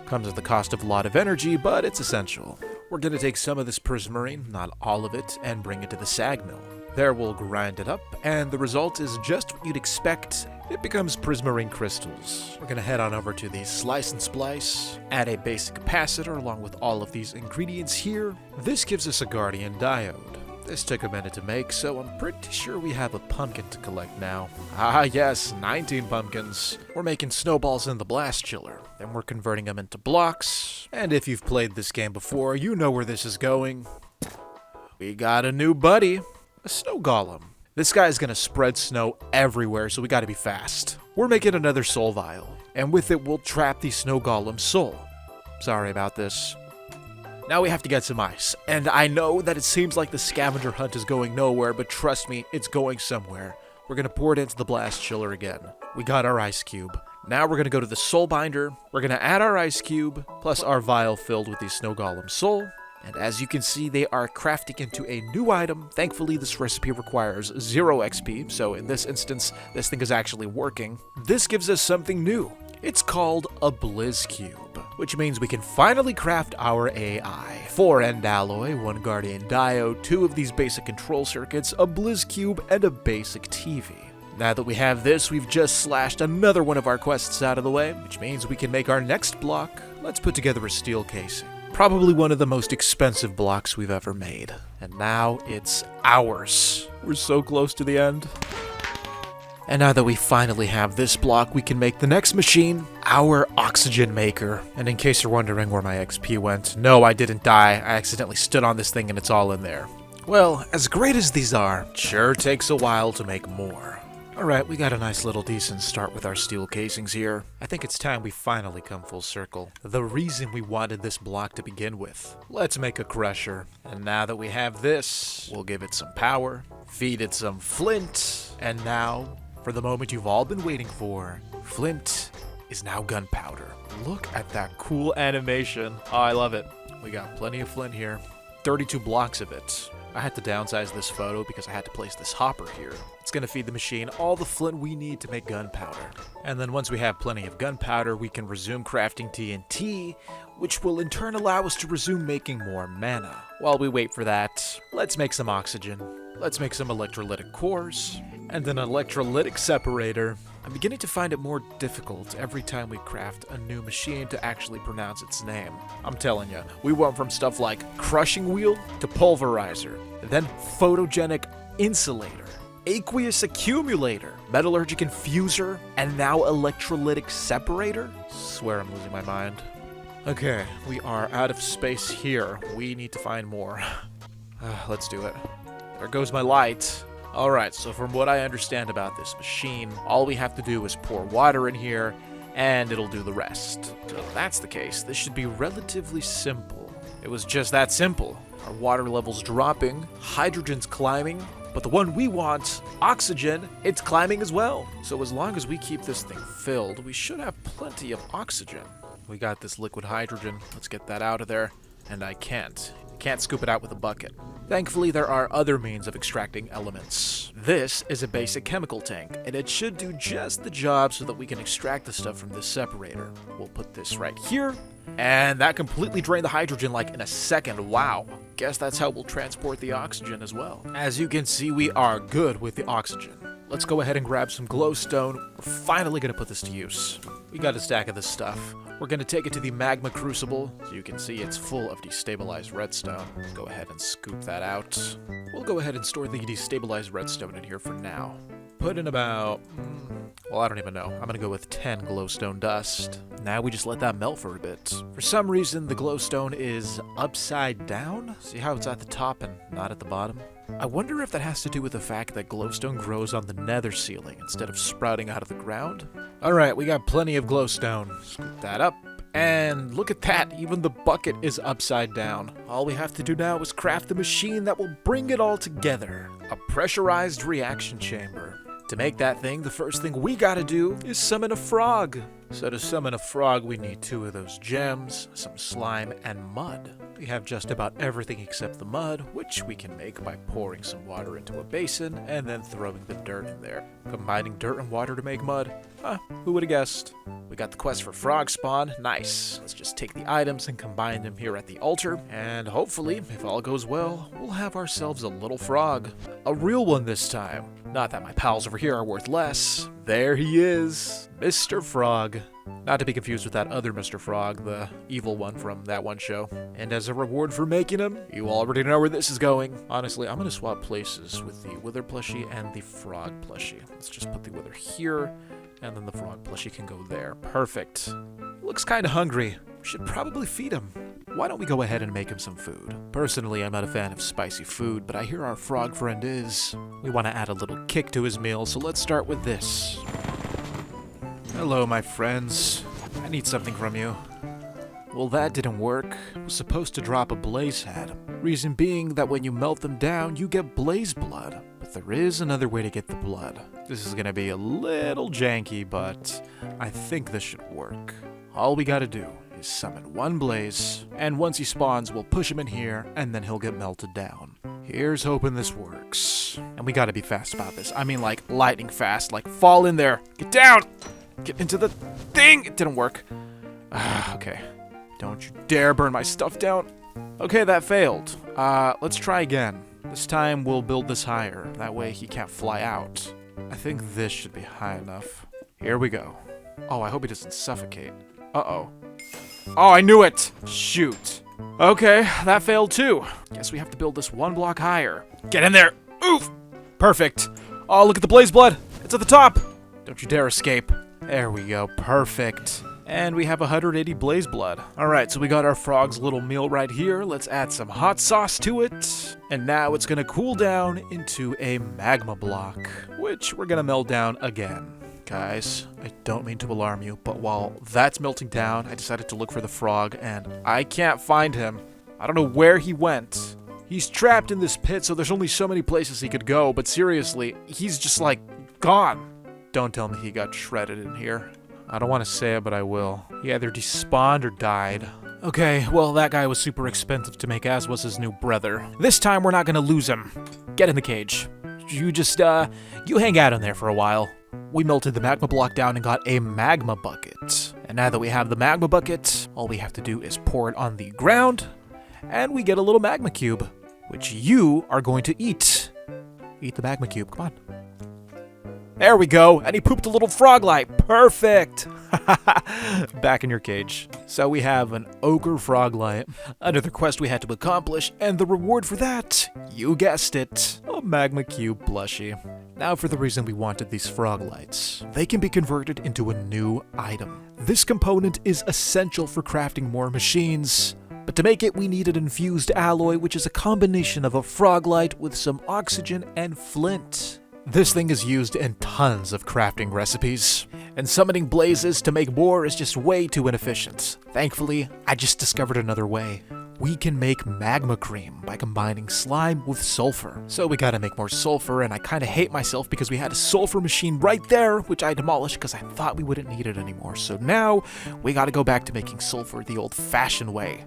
Comes at the cost of a lot of energy, but it's essential. We're gonna take some of this prismarine, not all of it, and bring it to the sag mill. There we'll grind it up, and the result is just what you'd expect. It becomes prismarine crystals. We're gonna head on over to the slice and splice, add a basic capacitor along with all of these ingredients here. This gives us a guardian diode. This took a minute to make, so I'm pretty sure we have a pumpkin to collect now. Ah yes, 19 pumpkins. We're making snowballs in the blast chiller, then we're converting them into blocks. And if you've played this game before, you know where this is going. We got a new buddy, a snow golem. This guy's gonna spread snow everywhere, so we gotta be fast. We're making another soul vial, and with it we'll trap the snow golem's soul. Sorry about this. Now we have to get some ice, and I know that it seems like the scavenger hunt is going nowhere, but trust me, it's going somewhere. We're gonna pour it into the blast chiller again. We got our ice cube. Now we're gonna go to the soul binder, we're gonna add our ice cube, plus our vial filled with the snow golem soul, and as you can see, they are crafting into a new item. Thankfully, this recipe requires 0 XP, so in this instance, this thing is actually working. This gives us something new. It's called a blizz cube, which means we can finally craft our AI. 4 end alloy, 1 guardian diode, 2 of these basic control circuits, a blizz cube, and a basic TV. Now that we have this, we've just slashed another one of our quests out of the way, which means we can make our next block. Let's put together a steel casing. Probably one of the most expensive blocks we've ever made. And now it's ours. We're so close to the end. And now that we finally have this block, we can make the next machine, our oxygen maker. And in case you're wondering where my XP went, no, I didn't die. I accidentally stood on this thing and it's all in there. Well, as great as these are, it sure takes a while to make more. Alright, we got a nice little decent start with our steel casings here. I think it's time we finally come full circle. The reason we wanted this block to begin with. Let's make a crusher. And now that we have this, we'll give it some power, feed it some flint, and now, for the moment you've all been waiting for, flint is now gunpowder. Look at that cool animation. Oh, I love it. We got plenty of flint here. 32 blocks of it. I had to downsize this photo because I had to place this hopper here. It's gonna feed the machine all the flint we need to make gunpowder. And then once we have plenty of gunpowder, we can resume crafting TNT, which will in turn allow us to resume making more mana. While we wait for that, let's make some oxygen. Let's make some electrolytic cores, and an electrolytic separator. I'm beginning to find it more difficult every time we craft a new machine to actually pronounce its name. I'm telling you, we went from stuff like crushing wheel to pulverizer, then photogenic insulator, aqueous accumulator, metallurgic infuser, and now electrolytic separator? Swear I'm losing my mind. Okay, we are out of space here. We need to find more. Let's do it. There goes my light. Alright, so from what I understand about this machine, all we have to do is pour water in here, and it'll do the rest. So if that's the case, this should be relatively simple. It was just that simple. Our water level's dropping, hydrogen's climbing, but the one we want, oxygen, it's climbing as well. So as long as we keep this thing filled, we should have plenty of oxygen. We got this liquid hydrogen. Let's get that out of there. And I can't scoop it out with a bucket. Thankfully, there are other means of extracting elements. This is a basic chemical tank, and it should do just the job so that we can extract the stuff from this separator. We'll put this right here, and that completely drained the hydrogen like in a second. Wow. Guess that's how we'll transport the oxygen as well. As you can see, we are good with the oxygen. Let's go ahead and grab some glowstone. We're finally gonna put this to use. we got a stack of this stuff. We're gonna take it to the magma crucible, so you can see it's full of destabilized redstone. Go ahead and scoop that out. We'll go ahead and store the destabilized redstone in here for now. Put in about, well, I don't even know. I'm gonna go with 10 glowstone dust. Now we just let that melt for a bit. For some reason, the glowstone is upside down. See how it's at the top and not at the bottom? I wonder if that has to do with the fact that glowstone grows on the nether ceiling instead of sprouting out of the ground. Alright, we got plenty of glowstone. Scoop that up. And look at that, even the bucket is upside down. All we have to do now is craft the machine that will bring it all together. A pressurized reaction chamber. To make that thing, the first thing we gotta do is summon a frog. So to summon a frog, we need 2 of those gems, some slime, and mud. We have just about everything except the mud, which we can make by pouring some water into a basin and then throwing the dirt in there. Combining dirt and water to make mud? Who would have guessed? We got the quest for frog spawn. Nice. Let's just take the items and combine them here at the altar. And hopefully, if all goes well, we'll have ourselves a little frog. A real one this time. Not that my pals over here are worth less. There he is, Mr. Frog. Not to be confused with that other Mr. Frog, the evil one from that one show. And as a reward for making him, you already know where this is going. Honestly, I'm gonna swap places with the Wither plushie and the Frog plushie. Let's just put the Wither here, and then the Frog plushie can go there. Perfect. Looks kinda hungry. We should probably feed him. Why don't we go ahead and make him some food? Personally, I'm not a fan of spicy food, but I hear our frog friend is. We want to add a little kick to his meal, so let's start with this. Hello, my friends. I need something from you. Well, that didn't work. I was supposed to drop a blaze head. Reason being that when you melt them down, you get blaze blood. But there is another way to get the blood. This is gonna be a little janky, but I think this should work. All we gotta do is summon one blaze, and once he spawns, we'll push him in here, and then he'll get melted down. Here's hoping this works. And we gotta be fast about this. I mean, like, lightning fast. Like, fall in there. Get down! Get into the thing! It didn't work. Okay. Don't you dare burn my stuff down. Okay, that failed. Let's try again. This time, we'll build this higher. That way, he can't fly out. I think this should be high enough. Here we go. Oh, I hope he doesn't suffocate. Uh-oh. Oh, I knew it! Shoot. Okay, that failed too. Guess we have to build this 1 block higher. Get in there! Oof! Perfect. Oh, look at the blaze blood! It's at the top! Don't you dare escape. There we go. Perfect. And we have 180 blaze blood. Alright, so we got our frog's little meal right here. Let's add some hot sauce to it. And now it's gonna cool down into a magma block, which we're gonna melt down again. Guys, I don't mean to alarm you, but while that's melting down, I decided to look for the frog, and I can't find him. I don't know where he went. He's trapped in this pit, so there's only so many places he could go, but seriously, he's just like, gone. Don't tell me he got shredded in here. I don't want to say it, but I will. He either despawned or died. Okay, well, that guy was super expensive to make, as was his new brother. This time, we're not gonna lose him. Get in the cage. You just, you hang out in there for a while. We melted the magma block down and got a magma bucket. And now that we have the magma bucket, all we have to do is pour it on the ground, and we get a little magma cube, which you are going to eat. Eat the magma cube, come on. There we go, and he pooped a little frog light. Perfect! Back in your cage. So we have an ogre frog light, another quest we had to accomplish, and the reward for that, you guessed it, a magma cube plushie. Now for the reason we wanted these frog lights. They can be converted into a new item. This component is essential for crafting more machines, but to make it we need an infused alloy, which is a combination of a frog light with some oxygen and flint. This thing is used in tons of crafting recipes, and summoning blazes to make more is just way too inefficient. Thankfully, I just discovered another way. We can make magma cream by combining slime with sulfur. So we gotta make more sulfur, and I kinda hate myself because we had a sulfur machine right there, which I demolished because I thought we wouldn't need it anymore. So now, we gotta go back to making sulfur the old-fashioned way.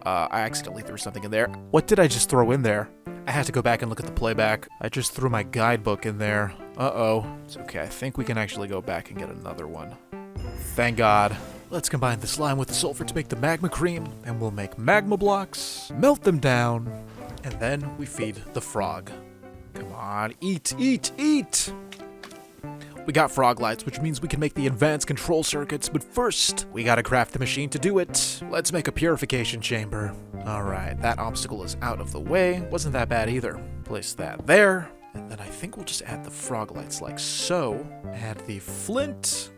I accidentally threw something in there. What did I just throw in there? I had to go back and look at the playback. I just threw my guidebook in there. Uh-oh. It's okay, I think we can actually go back and get another one. Thank God. Let's combine the slime with the sulfur to make the magma cream, and we'll make magma blocks, melt them down, and then we feed the frog. Come on, eat, eat, eat! We got frog lights, which means we can make the advanced control circuits, but first, we gotta craft the machine to do it. Let's make a purification chamber. Alright, that obstacle is out of the way. Wasn't that bad either. Place that there, and then I think we'll just add the frog lights like so. Add the flint.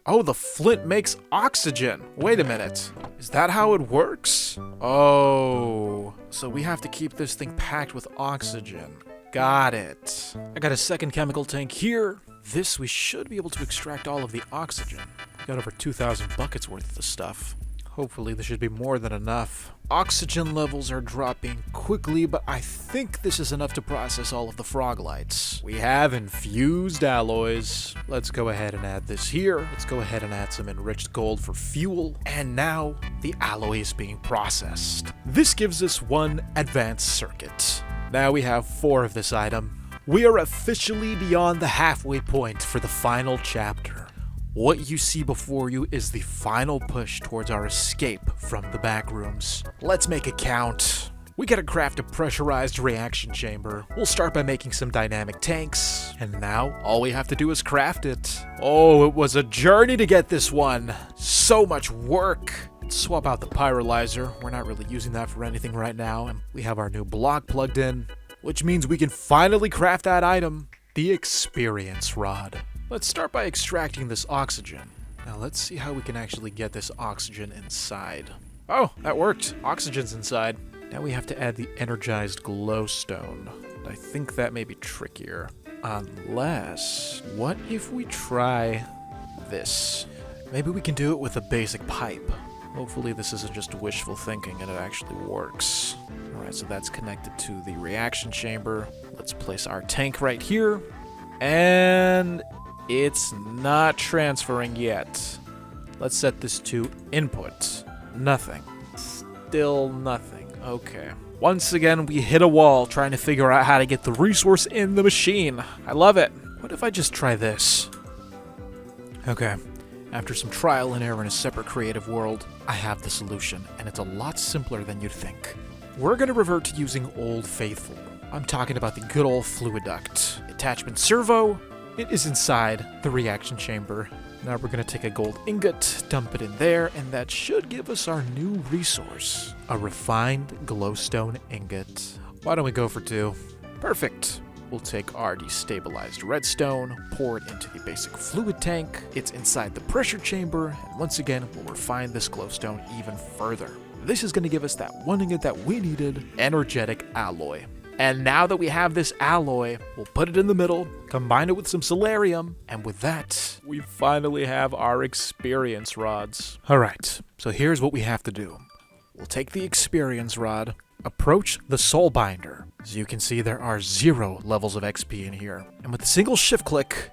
Oh, the flint makes oxygen. Wait a minute. Is that how it works? Oh, so we have to keep this thing packed with oxygen. Got it. I got a second chemical tank here. This, we should be able to extract all of the oxygen. Got over 2,000 buckets worth of the stuff. Hopefully this should be more than enough. Oxygen levels are dropping quickly, but I think this is enough to process all of the frog lights. We have infused alloys. Let's go ahead and add this here. Let's go ahead and add some enriched gold for fuel. And now the alloy is being processed. This gives us one advanced circuit. Now we have 4 of this item. We are officially beyond the halfway point for the final chapter. What you see before you is the final push towards our escape from the backrooms. Let's make it count. We gotta craft a pressurized reaction chamber. We'll start by making some dynamic tanks, and now all we have to do is craft it. Oh, it was a journey to get this one. So much work. Let's swap out the pyrolyzer. We're not really using that for anything right now, and we have our new block plugged in, which means we can finally craft that item, the experience rod. Let's start by extracting this oxygen. Now let's see how we can actually get this oxygen inside. Oh, that worked. Oxygen's inside. Now we have to add the energized glowstone. I think that may be trickier. Unless, what if we try this? Maybe we can do it with a basic pipe. Hopefully this isn't just wishful thinking and it actually works. Alright, so that's connected to the reaction chamber. Let's place our tank right here. And it's not transferring yet. Let's set this to input. Nothing. Still nothing. Okay. Once again, we hit a wall trying to figure out how to get the resource in the machine. I love it. What if I just try this? Okay. After some trial and error in a separate creative world, I have the solution, and it's a lot simpler than you'd think. We're going to revert to using Old Faithful. I'm talking about the good old fluid duct. Attachment servo. It is inside the reaction chamber. Now we're going to take a gold ingot, dump it in there, and that should give us our new resource. A refined glowstone ingot. Why don't we go for 2? Perfect. We'll take our destabilized redstone, pour it into the basic fluid tank. It's inside the pressure chamber, and once again, we'll refine this glowstone even further. This is going to give us that one ingot that we needed, energetic alloy. And now that we have this alloy, we'll put it in the middle, combine it with some solarium, and with that, we finally have our experience rods. Alright, so here's what we have to do. We'll take the experience rod, approach the soul binder. As you can see, there are 0 levels of XP in here. And with a single shift click,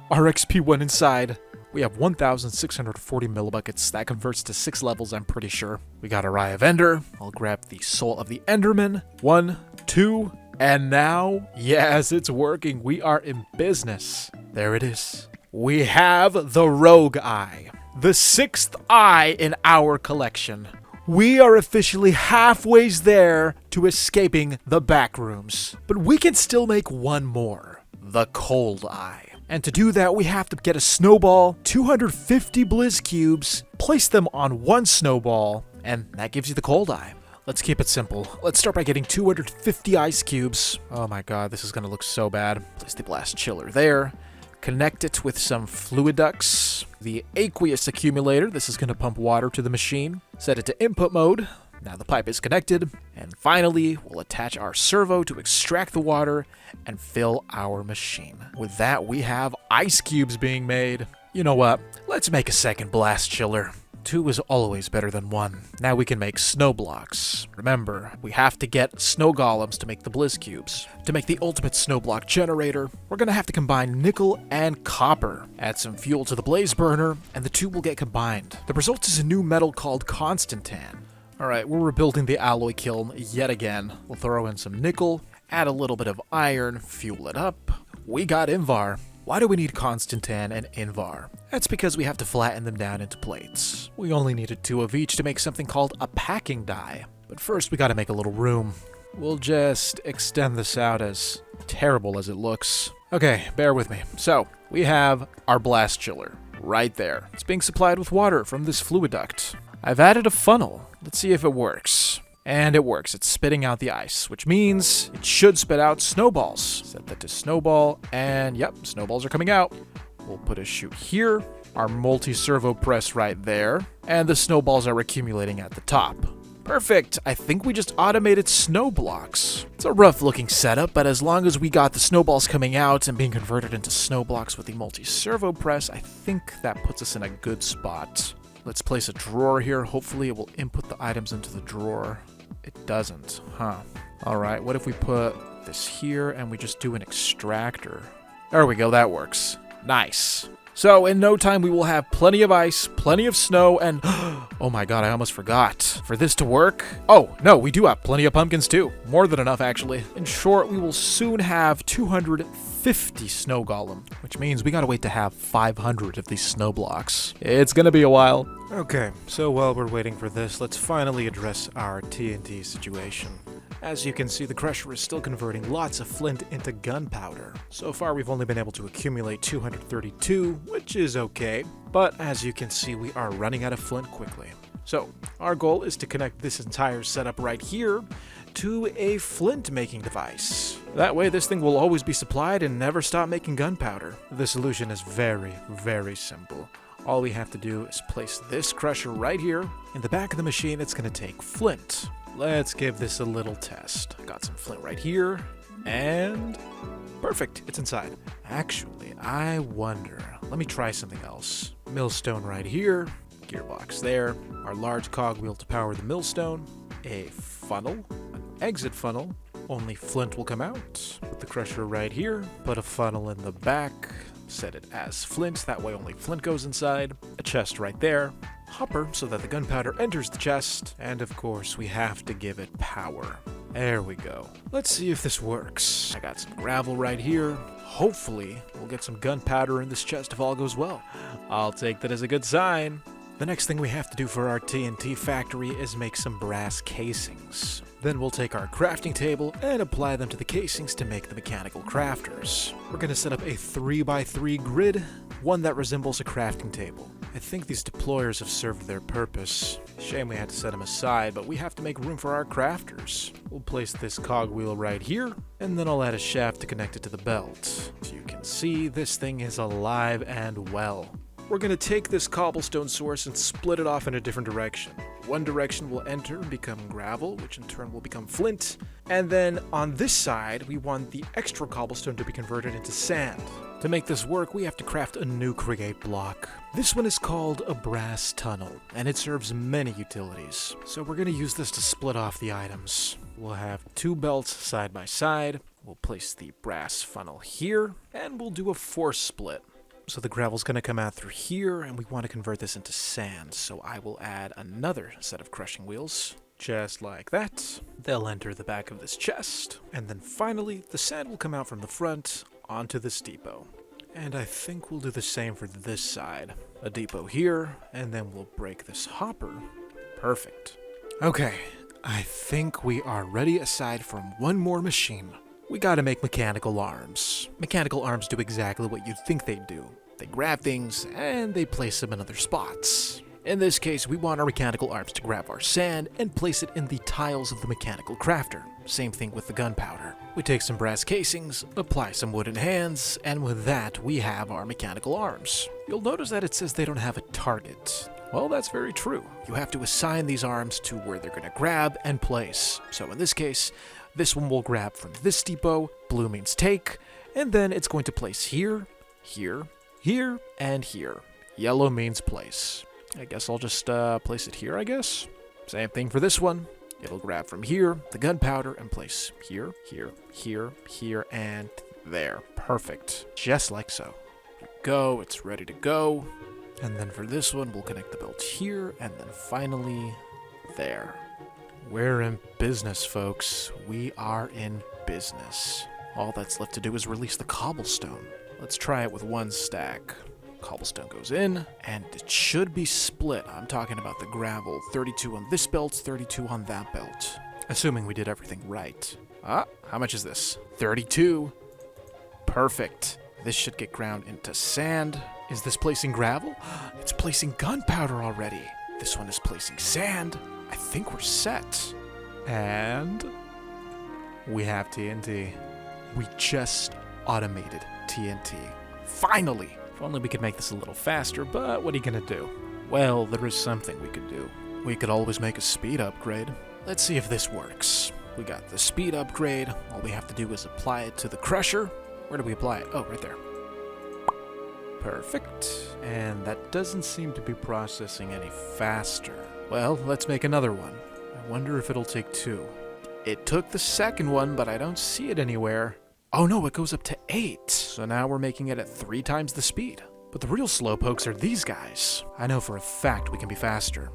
our XP went inside. We have 1,640 millibuckets. That converts to 6 levels, I'm pretty sure. We got our Eye of Ender. I'll grab the Soul of the Enderman. 1, 2, and now, yes, it's working. We are in business. There it is. We have the Rogue Eye. The 6th eye in our collection. We are officially halfway there to escaping the backrooms. But we can still make one more. The Cold Eye. And to do that, we have to get a snowball, 250 blizz cubes, place them on one snowball, and that gives you the cold eye. Let's keep it simple. Let's start by getting 250 ice cubes. Oh my god, this is gonna look so bad. Place the blast chiller there. Connect it with some fluid ducts. The aqueous accumulator, this is gonna pump water to the machine. Set it to input mode. Now the pipe is connected, and finally, we'll attach our servo to extract the water and fill our machine. With that, we have ice cubes being made. You know what? Let's make a second blast chiller. 2 is always better than 1. Now we can make snow blocks. Remember, we have to get snow golems to make the blizz cubes. To make the ultimate snow block generator, we're gonna have to combine nickel and copper. Add some fuel to the blaze burner, and the 2 will get combined. The result is a new metal called constantan. Alright, we're rebuilding the alloy kiln yet again. We'll throw in some nickel, add a little bit of iron, fuel it up. We got Invar. Why do we need Constantan and Invar? That's because we have to flatten them down into plates. We only needed 2 of each to make something called a packing die. But first we gotta make a little room. We'll just extend this out as terrible as it looks. Okay, bear with me. So, we have our blast chiller right there. It's being supplied with water from this fluid duct. I've added a funnel. Let's see if it works. And it works. It's spitting out the ice, which means it should spit out snowballs. Set that to snowball, and yep, snowballs are coming out. We'll put a chute here, our multi-servo press right there, and the snowballs are accumulating at the top. Perfect! I think we just automated snow blocks. It's a rough looking setup, but as long as we got the snowballs coming out and being converted into snow blocks with the multi-servo press, I think that puts us in a good spot. Let's place a drawer here. Hopefully it will input the items into the drawer. It doesn't, huh? Alright, what if we put this here and we just do an extractor? There we go, that works. Nice. So, in no time we will have plenty of ice, plenty of snow, and oh my god, I almost forgot. For this to work... Oh, no, we do have plenty of pumpkins too. More than enough, actually. In short, we will soon have 250 snow golem, which means we gotta wait to have 500 of these snow blocks. It's gonna be a while. Okay, so while we're waiting for this, let's finally address our TNT situation. As you can see, the crusher is still converting lots of flint into gunpowder. So far, we've only been able to accumulate 232, which is okay. But as you can see, we are running out of flint quickly. So, our goal is to connect this entire setup right here to a flint making device. That way, this thing will always be supplied and never stop making gunpowder. The solution is very, very simple. All we have to do is place this crusher right here. In the back of the machine, it's going to take flint. Let's give this a little test. Got some flint right here, and perfect, it's inside. Actually, I wonder, let me try something else. Millstone right here, gearbox there, our large cogwheel to power the millstone, a funnel, an exit funnel, only flint will come out. Put the crusher right here, put a funnel in the back, set it as flint, that way only flint goes inside, a chest right there, hopper so that the gunpowder enters the chest, and of course we have to give it power. There we go. Let's see if this works. I got some gravel right here. Hopefully we'll get some gunpowder in this chest if all goes well. I'll take that as a good sign. The next thing we have to do for our TNT factory is make some brass casings. Then we'll take our crafting table and apply them to the casings to make the mechanical crafters. We're going to set up a 3x3 grid, one that resembles a crafting table. I think these deployers have served their purpose. Shame we had to set them aside, but we have to make room for our crafters. We'll place this cogwheel right here, and then I'll add a shaft to connect it to the belt. As you can see, this thing is alive and well. We're going to take this cobblestone source and split it off in a different direction. One direction will enter and become gravel, which in turn will become flint. And then on this side, we want the extra cobblestone to be converted into sand. To make this work, we have to craft a new create block. This one is called a brass tunnel, and it serves many utilities. So we're going to use this to split off the items. We'll have two belts side by side. We'll place the brass funnel here, and we'll do a force split. So the gravel's going to come out through here, and we want to convert this into sand. So I will add another set of crushing wheels, just like that. They'll enter the back of this chest. And then finally, the sand will come out from the front onto this depot. And I think we'll do the same for this side. A depot here, and then we'll break this hopper. Perfect. Okay, I think we are ready aside from one more machine. We gotta make mechanical arms. Mechanical arms do exactly what you'd think they'd do. They grab things, and they place them in other spots. In this case, we want our mechanical arms to grab our sand and place it in the tiles of the mechanical crafter. Same thing with the gunpowder. We take some brass casings, apply some wooden hands, and with that, we have our mechanical arms. You'll notice that it says they don't have a target. Well, that's very true. You have to assign these arms to where they're gonna grab and place. So in this case, this one will grab from this depot, blue means take, and then it's going to place here, here, here, and here. Yellow means place. I guess I'll just place it here, I guess. Same thing for this one. It'll grab from here, the gunpowder, and place here, here, here, here, and there. Perfect. Just like so. Here we go, it's ready to go. And then for this one, we'll connect the belt here, and then finally, there. We're in business, folks. We are in business. All that's left to do is release the cobblestone. Let's try it with one stack. Cobblestone goes in, and it should be split. I'm talking about the gravel. 32 on this belt, 32 on that belt. Assuming we did everything right. How much is this? 32. Perfect. This should get ground into sand. Is this placing gravel? It's placing gunpowder already. This one is placing sand. I think we're set. And we have TNT. We just automated TNT. Finally! If only we could make this a little faster, but what are you gonna do? Well, there is something we could do. We could always make a speed upgrade. Let's see if this works. We got the speed upgrade. All we have to do is apply it to the crusher. Where do we apply it? Oh, right there. Perfect. And that doesn't seem to be processing any faster. Well, let's make another one. I wonder if it'll take 2. It took the second one, but I don't see it anywhere. Oh no, it goes up to 8. So now we're making it at 3 times the speed. But the real slowpokes are these guys. I know for a fact we can be faster.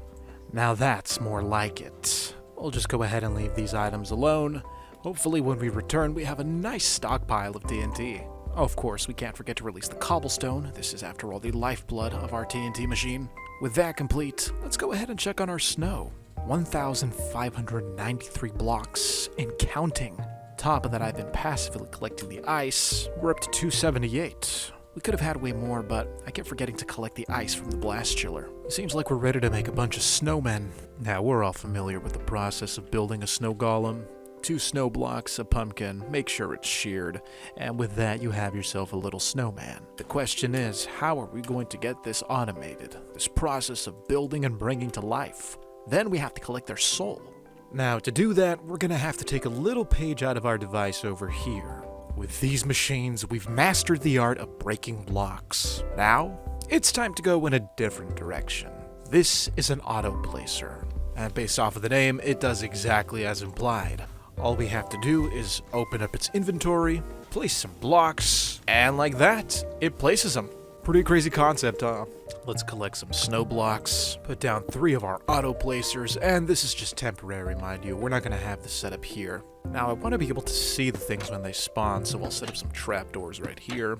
Now that's more like it. We'll just go ahead and leave these items alone. Hopefully when we return, we have a nice stockpile of TNT. Oh, of course, we can't forget to release the cobblestone. This is, after all, the lifeblood of our TNT machine. With that complete, let's go ahead and check on our snow. 1,593 blocks and counting. Top of that, I've been passively collecting the ice. We're up to 278. We could have had way more, but I kept forgetting to collect the ice from the blast chiller. It seems like we're ready to make a bunch of snowmen. Now, we're all familiar with the process of building a snow golem. 2 snow blocks, a pumpkin, make sure it's sheared, and with that you have yourself a little snowman. The question is, how are we going to get this automated? This process of building and bringing to life. Then we have to collect their soul. Now, to do that, we're gonna have to take a little page out of our device over here. With these machines, we've mastered the art of breaking blocks. Now, it's time to go in a different direction. This is an auto placer, and based off of the name, it does exactly as implied. All we have to do is open up its inventory, place some blocks, and like that, it places them. Pretty crazy concept, huh? Let's collect some snow blocks, put down 3 of our auto placers, and this is just temporary, mind you. We're not gonna have this set up here. Now, I want to be able to see the things when they spawn, so I'll set up some trapdoors right here.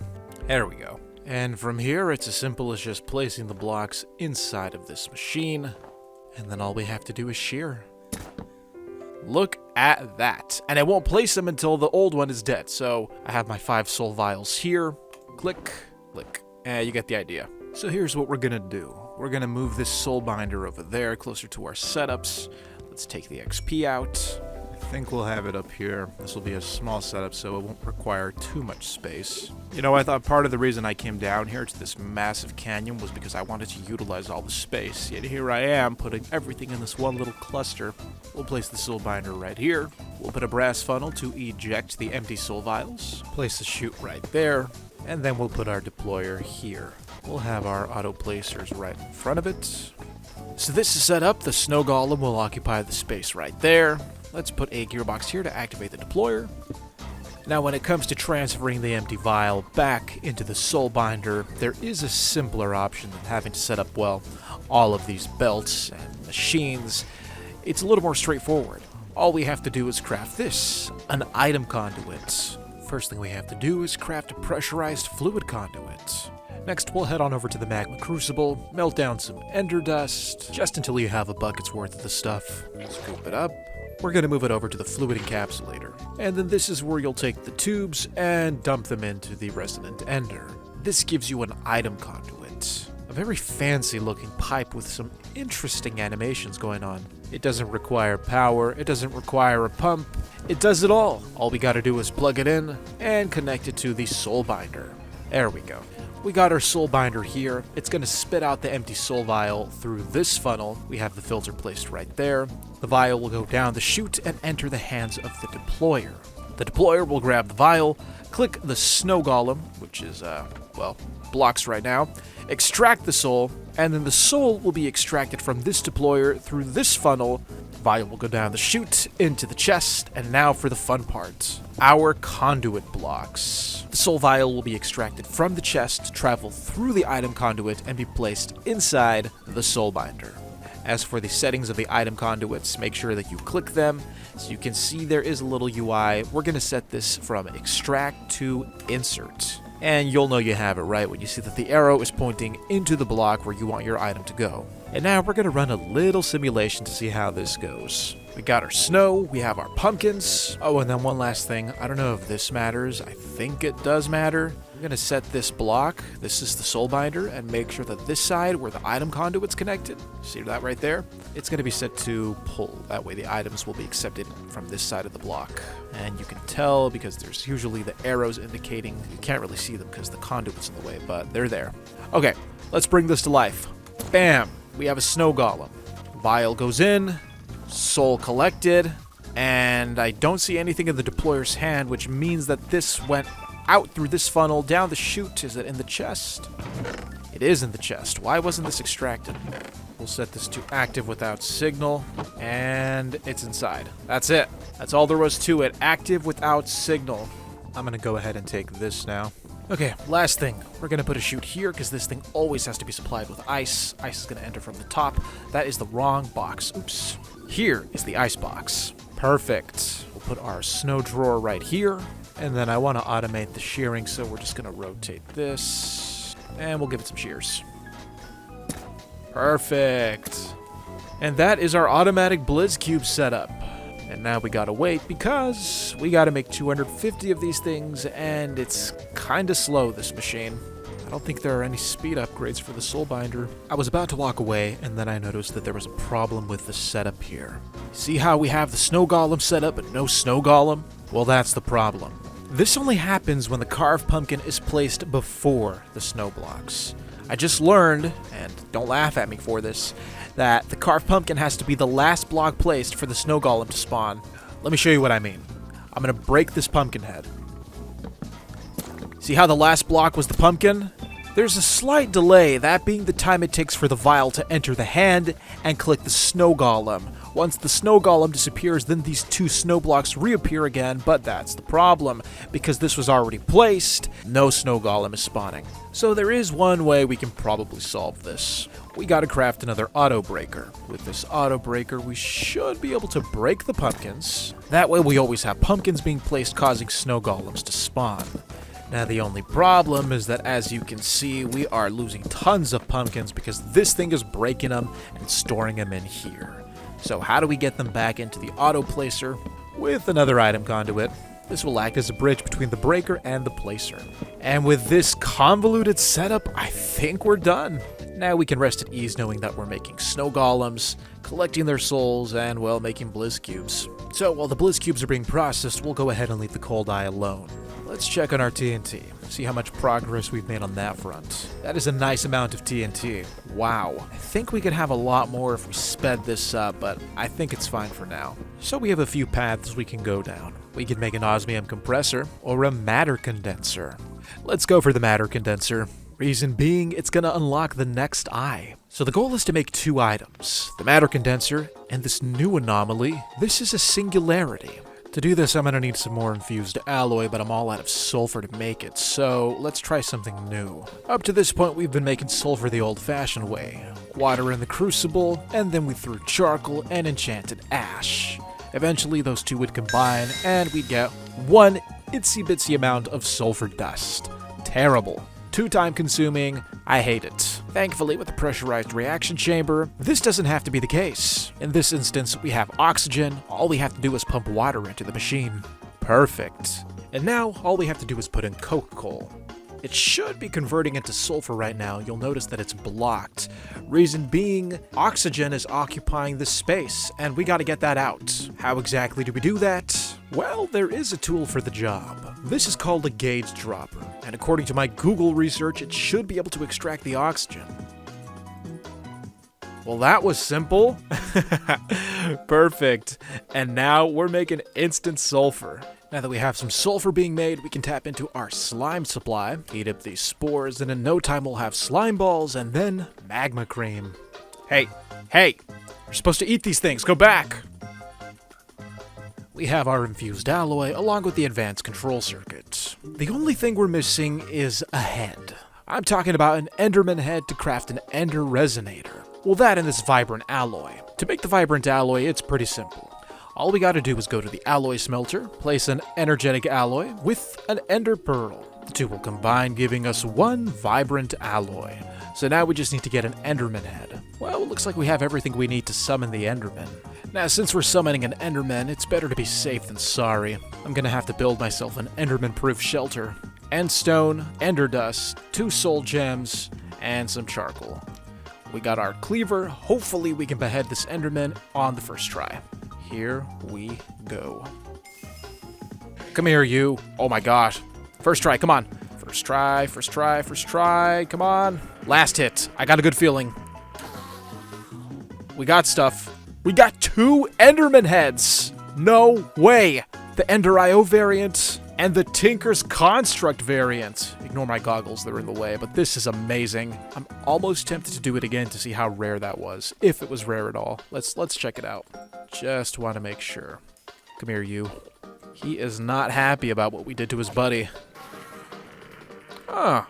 There we go. And from here, it's as simple as just placing the blocks inside of this machine, and then all we have to do is shear. Look at that. And I won't place them until the old one is dead. So I have my 5 soul vials here. Click, click. You get the idea. So here's what we're gonna do. We're gonna move this soul binder over there, closer to our setups. Let's take the XP out. I think we'll have it up here. This will be a small setup, so it won't require too much space. You know, I thought part of the reason I came down here to this massive canyon was because I wanted to utilize all the space. Yet here I am, putting everything in this one little cluster. We'll place the soul binder right here. We'll put a brass funnel to eject the empty soul vials. Place the chute right there. And then we'll put our deployer here. We'll have our auto placers right in front of it. So this is set up. The snow golem will occupy the space right there. Let's put a gearbox here to activate the deployer. Now when it comes to transferring the empty vial back into the soul binder, there is a simpler option than having to set up, well, all of these belts and machines. It's a little more straightforward. All we have to do is craft this, an item conduit. First thing we have to do is craft a pressurized fluid conduit. Next, we'll head on over to the magma crucible, melt down some ender dust, just until you have a bucket's worth of the stuff. Scoop it up. We're going to move it over to the fluid encapsulator. And then this is where you'll take the tubes and dump them into the resonant ender. This gives you an item conduit. A very fancy looking pipe with some interesting animations going on. It doesn't require power, it doesn't require a pump, it does it all. All we gotta do is plug it in and connect it to the soul binder. There we go. We got our soul binder here. It's gonna spit out the empty soul vial through this funnel. We have the filter placed right there. The vial will go down the chute and enter the hands of the deployer. The deployer will grab the vial, click the snow golem, which is, well, blocks right now, extract the soul, and then the soul will be extracted from this deployer through this funnel. The vial will go down the chute into the chest, and now for the fun part. Our conduit blocks. The soul vial will be extracted from the chest, travel through the item conduit, and be placed inside the soul binder. As for the settings of the item conduits, make sure that you click them. So you can see there is a little UI. We're going to set this from extract to insert. And you'll know you have it right when you see that the arrow is pointing into the block where you want your item to go. And now we're going to run a little simulation to see how this goes. We got our snow, we have our pumpkins. Oh, and then one last thing. I don't know if this matters. I think it does matter. I'm gonna set this block, this is the soul binder, and make sure that this side where the item conduit's connected, see that right there? It's gonna be set to pull. That way the items will be accepted from this side of the block. And you can tell because there's usually the arrows indicating, you can't really see them because the conduit's in the way, but they're there. Okay, let's bring this to life. Bam! We have a snow golem. Vial goes in, soul collected, and I don't see anything in the deployer's hand, which means that this went out through this funnel, down the chute. Is it in the chest? It is in the chest. Why wasn't this extracted? We'll set this to active without signal, and it's inside. That's it. That's all there was to it. Active without signal. I'm gonna go ahead and take this now. Okay, last thing. We're gonna put a chute here because this thing always has to be supplied with ice. Ice is gonna enter from the top. That is the wrong box. Oops. Here is the ice box. Perfect. We'll put our snow drawer right here. And then I want to automate the shearing, so we're just going to rotate this. And we'll give it some shears. Perfect. And that is our automatic blizz cube setup. And now we gotta wait because we gotta make 250 of these things, and it's kinda slow, this machine. I don't think there are any speed upgrades for the soul binder. I was about to walk away, and then I noticed that there was a problem with the setup here. See how we have the snow golem set up but no snow golem? Well, that's the problem. This only happens when the carved pumpkin is placed before the snow blocks. I just learned, and don't laugh at me for this, that the carved pumpkin has to be the last block placed for the snow golem to spawn. Let me show you what I mean. I'm gonna break this pumpkin head. See how the last block was the pumpkin? There's a slight delay, that being the time it takes for the vial to enter the hand and click the snow golem. Once the snow golem disappears, then these two snow blocks reappear again, but that's the problem. Because this was already placed, no snow golem is spawning. So there is one way we can probably solve this. We gotta craft another auto breaker. With this auto breaker, we should be able to break the pumpkins. That way we always have pumpkins being placed, causing snow golems to spawn. Now the only problem is that, as you can see, we are losing tons of pumpkins because this thing is breaking them and storing them in here. So how do we get them back into the auto placer? With another item conduit. This will act as a bridge between the breaker and the placer. And with this convoluted setup, I think we're done. Now we can rest at ease knowing that we're making snow golems, collecting their souls, and, well, making blizz cubes. So while the blizz cubes are being processed, we'll go ahead and leave the cold eye alone. Let's check on our TNT, see how much progress we've made on that front. That is a nice amount of TNT. Wow. I think we could have a lot more if we sped this up, but I think it's fine for now. So we have a few paths we can go down. We can make an osmium compressor or a matter condenser. Let's go for the matter condenser. Reason being, it's gonna unlock the next eye. So the goal is to make two items, the matter condenser and this new anomaly. This is a singularity. To do this, I'm gonna need some more infused alloy, but I'm all out of sulfur to make it, so let's try something new. Up to this point, we've been making sulfur the old-fashioned way. Water in the crucible, and then we threw charcoal and enchanted ash. Eventually, those two would combine, and we'd get one itsy-bitsy amount of sulfur dust. Terrible. Too time-consuming. I hate it. Thankfully, with the pressurized reaction chamber, this doesn't have to be the case. In this instance, we have oxygen. All we have to do is pump water into the machine. Perfect. And now, all we have to do is put in coke coal. It should be converting into sulfur right now. You'll notice that it's blocked. Reason being, oxygen is occupying this space, and we gotta get that out. How exactly do we do that? Well, there is a tool for the job. This is called a gauge dropper, and according to my Google research, it should be able to extract the oxygen. Well, that was simple. Perfect. And now we're making instant sulfur. Now that we have some sulfur being made, we can tap into our slime supply, heat up these spores, and in no time we'll have slime balls and then magma cream. Hey, you're supposed to eat these things, go back! We have our infused alloy along with the advanced control circuit. The only thing we're missing is a head. I'm talking about an Enderman head to craft an Ender resonator. Well, that and this vibrant alloy. To make the vibrant alloy, it's pretty simple. All we gotta do is go to the alloy smelter, place an energetic alloy with an ender pearl. The two will combine, giving us one vibrant alloy. So now we just need to get an Enderman head. Well, it looks like we have everything we need to summon the Enderman. Now, since we're summoning an Enderman, it's better to be safe than sorry. I'm gonna have to build myself an Enderman-proof shelter. Endstone, ender dust, 2 soul gems, and some charcoal. We got our cleaver. Hopefully we can behead this Enderman on the first try. Here we go. Come here, you. Oh my gosh. First try, come on. First try, first try, first try. Come on. Last hit. I got a good feeling. We got stuff. We got 2 Enderman heads. No way. The Ender IO variant and the Tinker's Construct variant. Ignore my goggles, they're in the way, but this is amazing. I'm almost tempted to do it again to see how rare that was, if it was rare at all. Let's check it out. Just want to make sure. Come here, you. He is not happy about what we did to his buddy. Huh.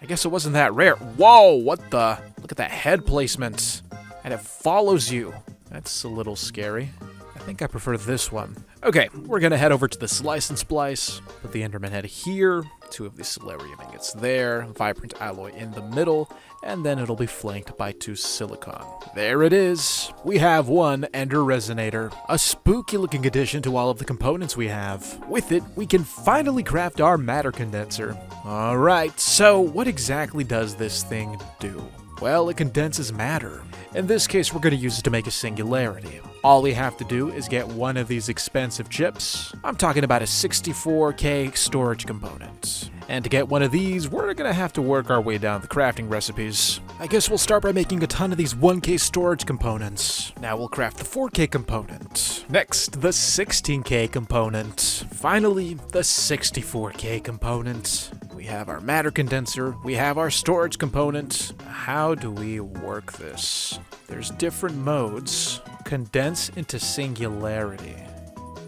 I guess it wasn't that rare. Whoa, what the? Look at that head placement. And it follows you. That's a little scary. I think I prefer this one. Okay, we're gonna head over to the Slice and Splice. Put the Enderman head here, 2 of the Celerium ingots there, Vibrant Alloy in the middle, and then it'll be flanked by 2 Silicon. There it is! We have 1 Ender Resonator, a spooky looking addition to all of the components we have. With it, we can finally craft our matter condenser. Alright, so what exactly does this thing do? Well, it condenses matter. In this case, we're going to use it to make a singularity. All we have to do is get 1 of these expensive chips. I'm talking about a 64K storage component. And to get 1 of these, we're going to have to work our way down the crafting recipes. I guess we'll start by making a ton of these 1K storage components. Now we'll craft the 4K component. Next, the 16K component. Finally, the 64K component. We have our matter condenser, we have our storage component. How do we work this? There's different modes. Condense into singularity.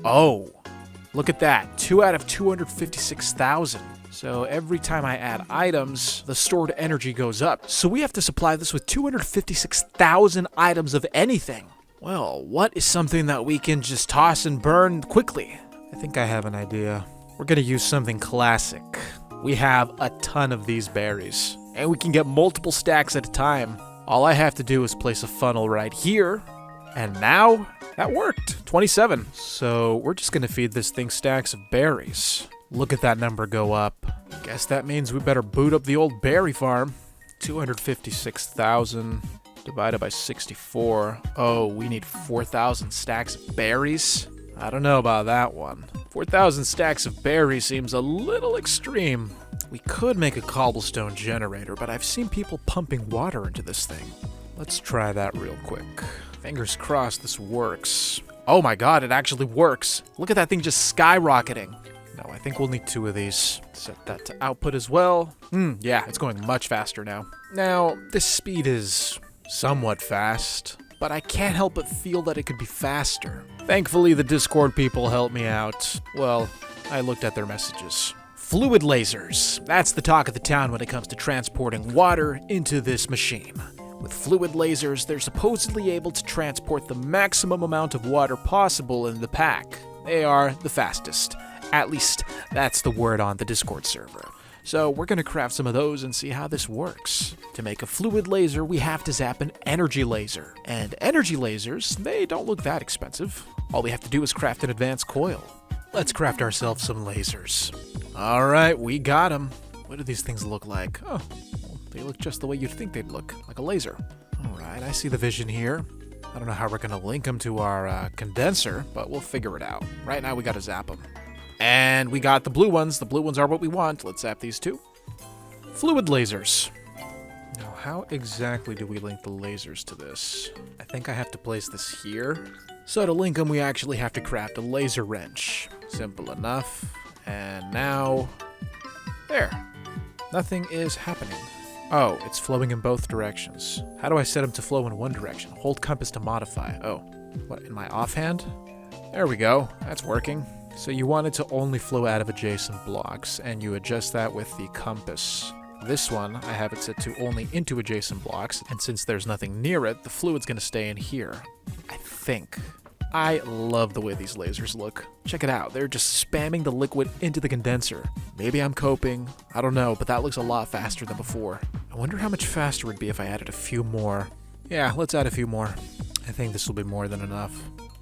Oh, look at that. 2 out of 256,000. So every time I add items, the stored energy goes up. So we have to supply this with 256,000 items of anything. Well, what is something that we can just toss and burn quickly? I think I have an idea. We're gonna use something classic. We have a ton of these berries, and we can get multiple stacks at a time. All I have to do is place a funnel right here, and now that worked. 27. So we're just gonna feed this thing stacks of berries. Look at that number go up. Guess that means we better boot up the old berry farm. 256,000 divided by 64. Oh, we need 4,000 stacks of berries? I don't know about that one. 4,000 stacks of berries seems a little extreme. We could make a cobblestone generator, but I've seen people pumping water into this thing. Let's try that real quick. Fingers crossed this works. Oh my god, it actually works. Look at that thing just skyrocketing. No, I think we'll need 2 of these. Set that to output as well. Yeah, it's going much faster now. Now, this speed is somewhat fast, but I can't help but feel that it could be faster. Thankfully, the Discord people helped me out. Well, I looked at their messages. Fluid lasers. That's the talk of the town when it comes to transporting water into this machine. With fluid lasers, they're supposedly able to transport the maximum amount of water possible in the pack. They are the fastest. At least, that's the word on the Discord server. So we're going to craft some of those and see how this works. To make a fluid laser, we have to zap an energy laser. And energy lasers, they don't look that expensive. All we have to do is craft an advanced coil. Let's craft ourselves some lasers. Alright, we got them. What do these things look like? Oh, well, they look just the way you'd think they'd look, like a laser. Alright, I see the vision here. I don't know how we're going to link them to our condenser, but we'll figure it out. Right now we got to zap them. And we got the blue ones. The blue ones are what we want. Let's zap these 2. Fluid lasers. Now, how exactly do we link the lasers to this? I think I have to place this here. So to link them, we actually have to craft a laser wrench. Simple enough. And now... there. Nothing is happening. Oh, it's flowing in both directions. How do I set them to flow in one direction? Hold compass to modify. Oh, what, in my offhand? There we go. That's working. So you want it to only flow out of adjacent blocks, and you adjust that with the compass. This one, I have it set to only into adjacent blocks, and since there's nothing near it, the fluid's gonna stay in here. I think. I love the way these lasers look. Check it out, they're just spamming the liquid into the condenser. Maybe I'm coping, I don't know, but that looks a lot faster than before. I wonder how much faster it would be if I added a few more. Yeah, let's add a few more. I think this will be more than enough.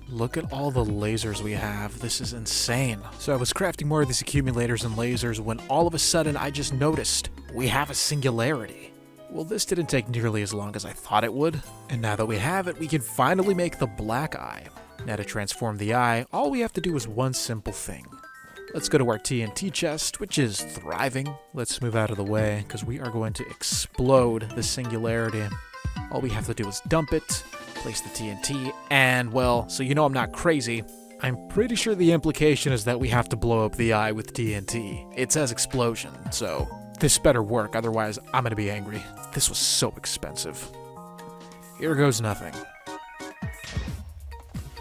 Look at all the lasers we have. This is insane. So I was crafting more of these accumulators and lasers when all of a sudden I just noticed we have a singularity. Well, this didn't take nearly as long as I thought it would. And now that we have it, we can finally make the black eye. Now to transform the eye, all we have to do is one simple thing. Let's go to our TNT chest, which is thriving. Let's move out of the way, because we are going to explode the singularity. All we have to do is dump it, place the TNT, and, well, so you know I'm not crazy, I'm pretty sure the implication is that we have to blow up the eye with TNT. It says explosion, so this better work, otherwise I'm gonna be angry. This was so expensive. Here goes nothing.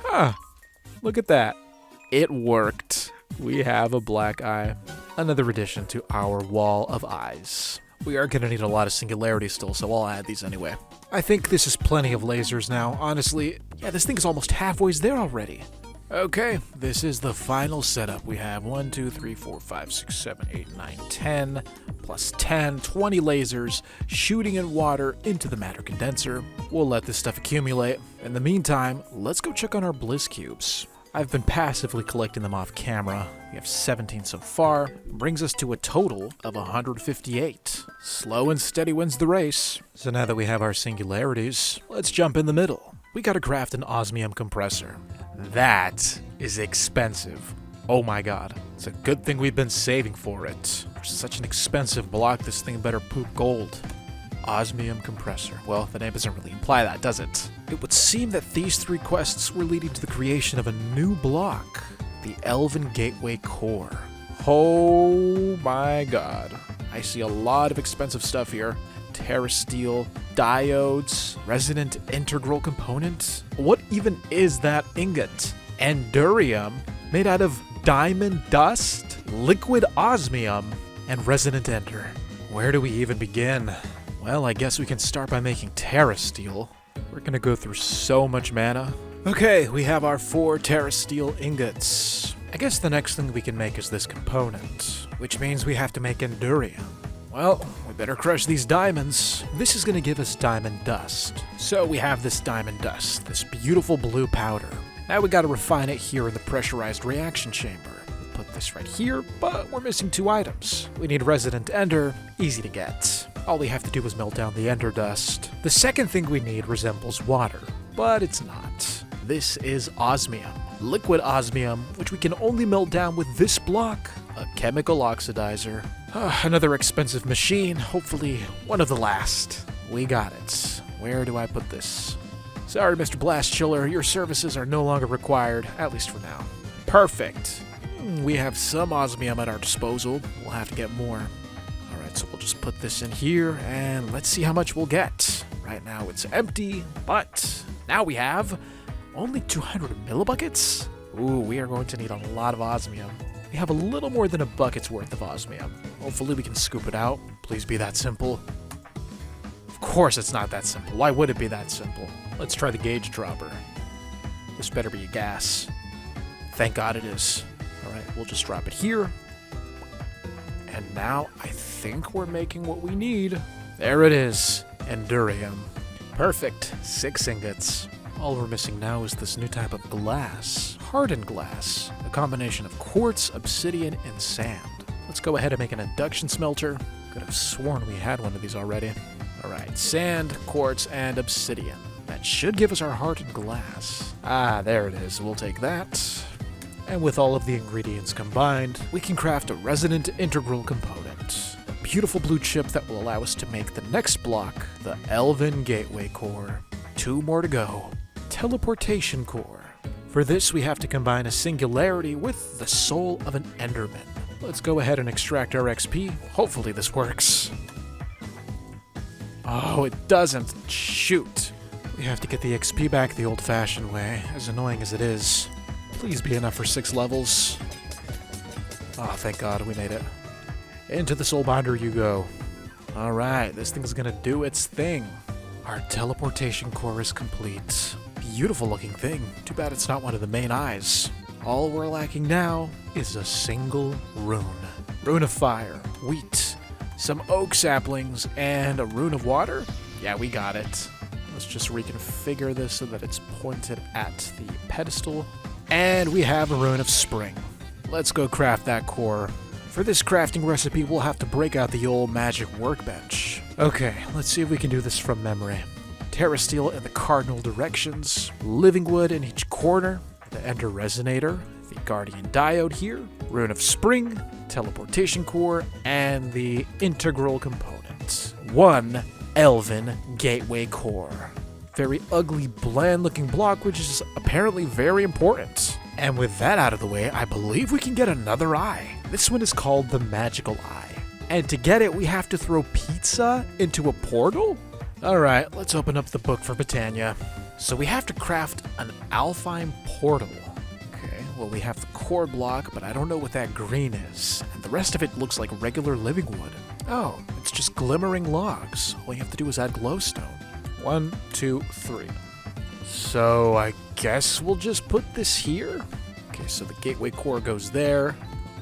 Huh, look at that. It worked. We have a black eye. Another addition to our wall of eyes. We are gonna need a lot of singularity still, so I'll add these anyway. I think this is plenty of lasers now, honestly. Yeah, this thing is almost halfway there already. Okay, this is the final setup. We have 1, 2, 3, 4, 5, 6, 7, 8, 9, 10, plus 10, 20 lasers shooting in water into the matter condenser. We'll let this stuff accumulate. In the meantime, let's go check on our blizz cubes. I've been passively collecting them off camera. We have 17 so far, brings us to a total of 158. Slow and steady wins the race. So now that we have our singularities, let's jump in the middle. We gotta craft an osmium compressor. That is expensive. Oh my god. It's a good thing we've been saving for it. For such an expensive block, this thing better poop gold. Osmium compressor. Well, the name doesn't really imply that, does it? It would seem that these 3 quests were leading to the creation of a new block, the Elven Gateway Core. Oh my god. I see a lot of expensive stuff here. Terrasteel, diodes, resonant integral component. What even is that ingot? Endurium, made out of diamond dust, liquid osmium, and resonant ender. Where do we even begin? Well, I guess we can start by making terrasteel. We're gonna go through so much mana. Okay, we have our 4 terrasteel ingots. I guess the next thing we can make is this component, which means we have to make endurium. Well, we better crush these diamonds. This is gonna give us diamond dust. So we have this diamond dust, this beautiful blue powder. Now we gotta refine it here in the pressurized reaction chamber. We'll put this right here, but we're missing 2 items. We need resonant ender, easy to get. All we have to do is melt down the ender dust. The second thing we need resembles water, but it's not. This is osmium, liquid osmium, which we can only melt down with this block, a chemical oxidizer. Another expensive machine, hopefully one of the last. We got it. Where do I put this? Sorry, Mr. Blast Chiller, your services are no longer required, at least for now. Perfect. We have some osmium at our disposal. We'll have to get more. Alright, so we'll just put this in here, and let's see how much we'll get. Right now it's empty, but now we have only 200 millibuckets? Ooh, we are going to need a lot of osmium. We have a little more than a bucket's worth of osmium. Hopefully we can scoop it out. Please be that simple. Of course it's not that simple. Why would it be that simple? Let's try the gauge dropper. This better be a gas. Thank God it is. Alright, we'll just drop it here. And now I think we're making what we need. There it is. Endurium. Perfect. 6 ingots. All we're missing now is this new type of glass. Hardened glass. A combination of quartz, obsidian, and sand. Let's go ahead and make an induction smelter. Could have sworn we had one of these already. Alright, sand, quartz, and obsidian. That should give us our hardened glass. Ah, there it is. We'll take that. And with all of the ingredients combined, we can craft a resonant integral component. A beautiful blue chip that will allow us to make the next block, the Elven Gateway Core. 2 more to go. Teleportation Core. For this, we have to combine a singularity with the soul of an Enderman. Let's go ahead and extract our XP. Hopefully this works. Oh, it doesn't. Shoot. We have to get the XP back the old-fashioned way, as annoying as it is. Please be enough for 6 levels. Oh, thank God we made it. Into the soul binder you go. Alright, this thing's gonna do its thing. Our teleportation core is complete. Beautiful looking thing. Too bad it's not one of the main eyes. All we're lacking now is a single rune. Rune of fire, wheat, some oak saplings, and a rune of water? Yeah, we got it. Let's just reconfigure this so that it's pointed at the pedestal. And we have a Rune of Spring. Let's go craft that core. For this crafting recipe, we'll have to break out the old magic workbench. Okay, let's see if we can do this from memory. Terra steel in the cardinal directions, living wood in each corner, the ender resonator, the guardian diode here, Rune of Spring, teleportation core, and the integral component. One elven gateway core. Very ugly, bland-looking block, which is apparently very important. And with that out of the way, I believe we can get another eye. This one is called the Magical Eye. And to get it, we have to throw pizza into a portal? Alright, let's open up the book for Britannia. So we have to craft an Alfheim portal. Okay, well we have the core block, but I don't know what that green is. And the rest of it looks like regular living wood. Oh, it's just glimmering logs. All you have to do is add glowstone. 1, 2, 3. So I guess we'll just put this here. Okay, so the gateway core goes there.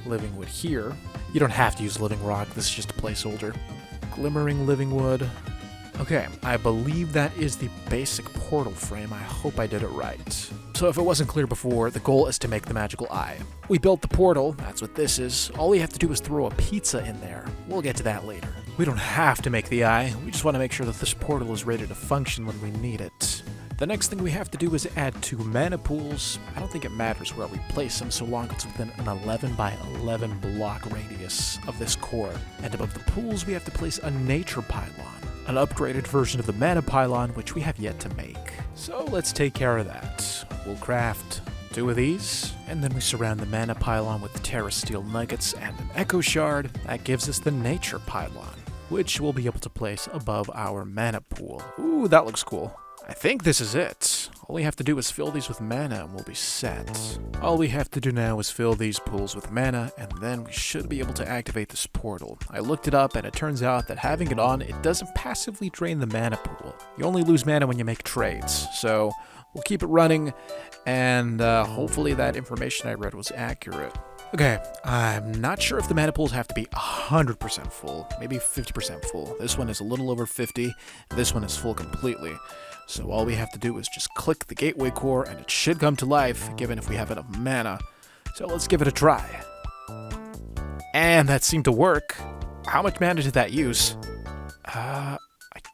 Living wood here. You don't have to use living rock, this is just a placeholder. Glimmering living wood. Okay, I believe that is the basic portal frame. I hope I did it right. So if it wasn't clear before, the goal is to make the magical eye. We built the portal, that's what this is. All we have to do is throw a pizza in there. We'll get to that later. We don't have to make the eye, we just want to make sure that this portal is ready to function when we need it. The next thing we have to do is add 2 mana pools. I don't think it matters where we place them so long as it's within an 11 by 11 block radius of this core. And above the pools we have to place a nature pylon. An upgraded version of the mana pylon, which we have yet to make. So let's take care of that. We'll craft 2 of these, and then we surround the mana pylon with Terra Steel nuggets and an echo shard. That gives us the nature pylon, which we'll be able to place above our mana pool. Ooh, that looks cool. I think this is it. All we have to do is fill these with mana and we'll be set. All we have to do now is fill these pools with mana, and then we should be able to activate this portal. I looked it up and it turns out that having it on, it doesn't passively drain the mana pool. You only lose mana when you make trades, so we'll keep it running, and hopefully that information I read was accurate. Okay, I'm not sure if the mana pools have to be 100% full, maybe 50% full. This one is a little over 50, this one is full completely. So all we have to do is just click the gateway core and it should come to life, given if we have enough mana. So let's give it a try. And that seemed to work. How much mana did that use? I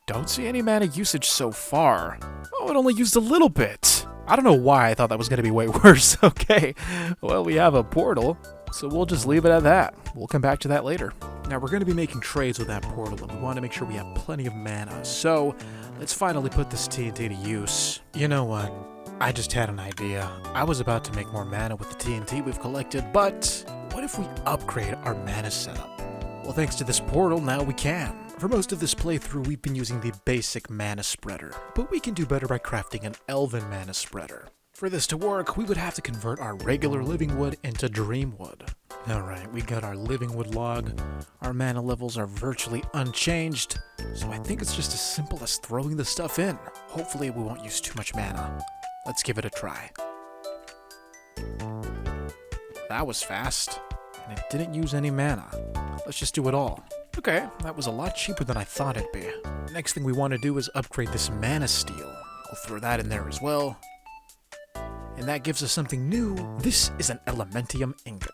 don't see any mana usage so far. Oh, it only used a little bit. I don't know why I thought that was going to be way worse. Okay, well, we have a portal, so we'll just leave it at that. We'll come back to that later. Now, we're going to be making trades with that portal, and we want to make sure we have plenty of mana. So, let's finally put this TNT to use. You know what? I just had an idea. I was about to make more mana with the TNT we've collected, but what if we upgrade our mana setup? Well, thanks to this portal, now we can. For most of this playthrough, we've been using the basic mana spreader, but we can do better by crafting an elven mana spreader. For this to work, we would have to convert our regular living wood into dream wood. Alright, we got our living wood log. Our mana levels are virtually unchanged, so I think it's just as simple as throwing the stuff in. Hopefully we won't use too much mana. Let's give it a try. That was fast, and it didn't use any mana. Let's just do it all. Okay, that was a lot cheaper than I thought it'd be. Next thing we want to do is upgrade this mana steel. We'll throw that in there as well. And that gives us something new. This is an elementium ingot.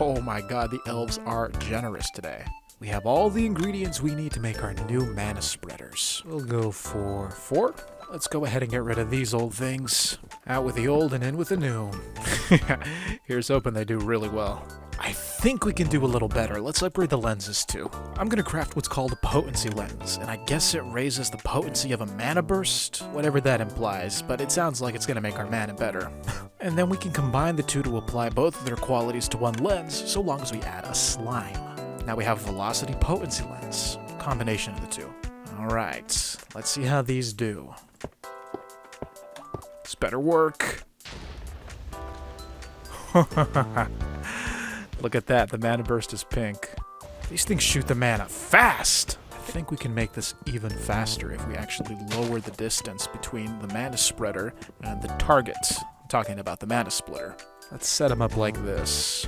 Oh my god, the elves are generous today. We have all the ingredients we need to make our new mana spreaders. We'll go for 4. Let's go ahead and get rid of these old things. Out with the old and in with the new. Here's hoping they do really well. I think we can do a little better. Let's upgrade the lenses too. I'm gonna craft what's called a potency lens, and I guess it raises the potency of a mana burst, whatever that implies, but it sounds like it's gonna make our mana better. And then we can combine the two to apply both of their qualities to one lens, so long as we add a slime. Now we have velocity potency lens, combination of the two. Alright, let's see how these do. This better work. Look at that, the mana burst is pink. These things shoot the mana fast! I think we can make this even faster if we actually lower the distance between the mana spreader and the target. I'm talking about the mana splitter. Let's set them up like this.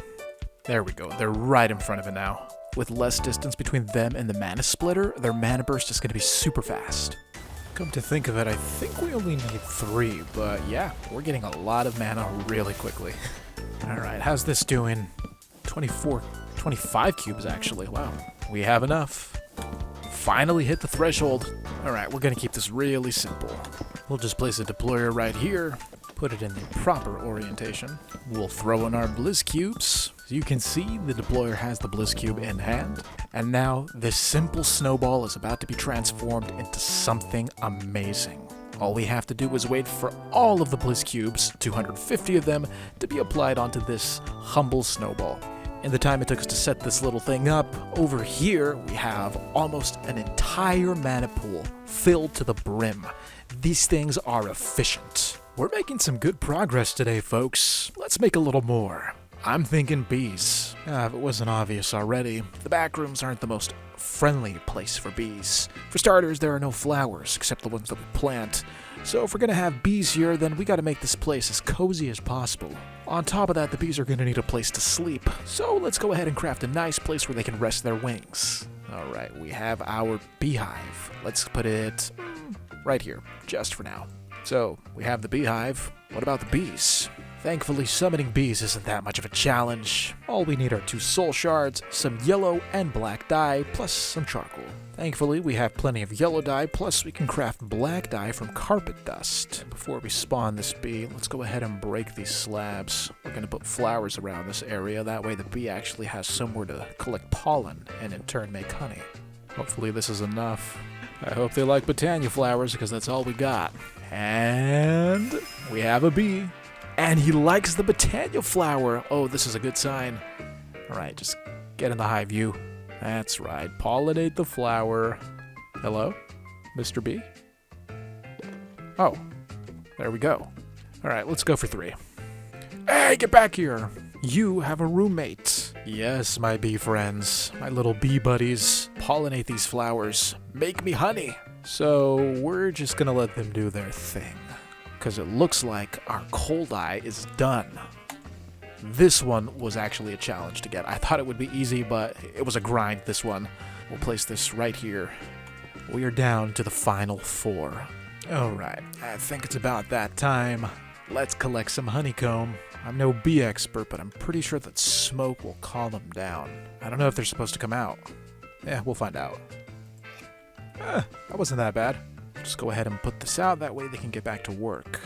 There we go, they're right in front of it now. With less distance between them and the mana splitter, their mana burst is going to be super fast. Come to think of it, I think we only need 3, but yeah, we're getting a lot of mana really quickly. Alright, how's this doing? 25 cubes actually, wow. We have enough. Finally hit the threshold. Alright, we're gonna keep this really simple. We'll just place a deployer right here, put it in the proper orientation. We'll throw in our blizz cubes. As you can see, the deployer has the blizz cube in hand. And now, this simple snowball is about to be transformed into something amazing. All we have to do is wait for all of the blizz cubes, 250 of them, to be applied onto this humble snowball. In the time it took us to set this little thing up, over here we have almost an entire mana pool filled to the brim. These things are efficient. We're making some good progress today, folks. Let's make a little more. I'm thinking bees. If it wasn't obvious already, the backrooms aren't the most friendly place for bees. For starters, there are no flowers except the ones that we plant. So if we're gonna have bees here, then we gotta make this place as cozy as possible. On top of that, the bees are gonna need a place to sleep. So let's go ahead and craft a nice place where they can rest their wings. Alright, we have our beehive. Let's put it right here, just for now. So, we have the beehive. What about the bees? Thankfully, summoning bees isn't that much of a challenge. All we need are 2 soul shards, some yellow and black dye, plus some charcoal. Thankfully, we have plenty of yellow dye, plus we can craft black dye from carpet dust. Before we spawn this bee, let's go ahead and break these slabs. We're going to put flowers around this area, that way the bee actually has somewhere to collect pollen, and in turn make honey. Hopefully this is enough. I hope they like botania flowers, because that's all we got. And we have a bee. And he likes the botania flower. Oh, this is a good sign. Alright, just get in the high view. That's right. Pollinate the flower. Hello? Mr. Bee? Oh. There we go. Alright, let's go for 3. Hey, get back here! You have a roommate. Yes, my bee friends. My little bee buddies. Pollinate these flowers. Make me honey. So, we're just gonna let them do their thing. Because it looks like our coal dye is done. This one was actually a challenge to get. I thought it would be easy, but it was a grind, this one. We'll place this right here. We are down to the final 4. Alright, I think it's about that time. Let's collect some honeycomb. I'm no bee expert, but I'm pretty sure that smoke will calm them down. I don't know if they're supposed to come out. Yeah, we'll find out. That wasn't that bad. Just go ahead and put this out, that way they can get back to work.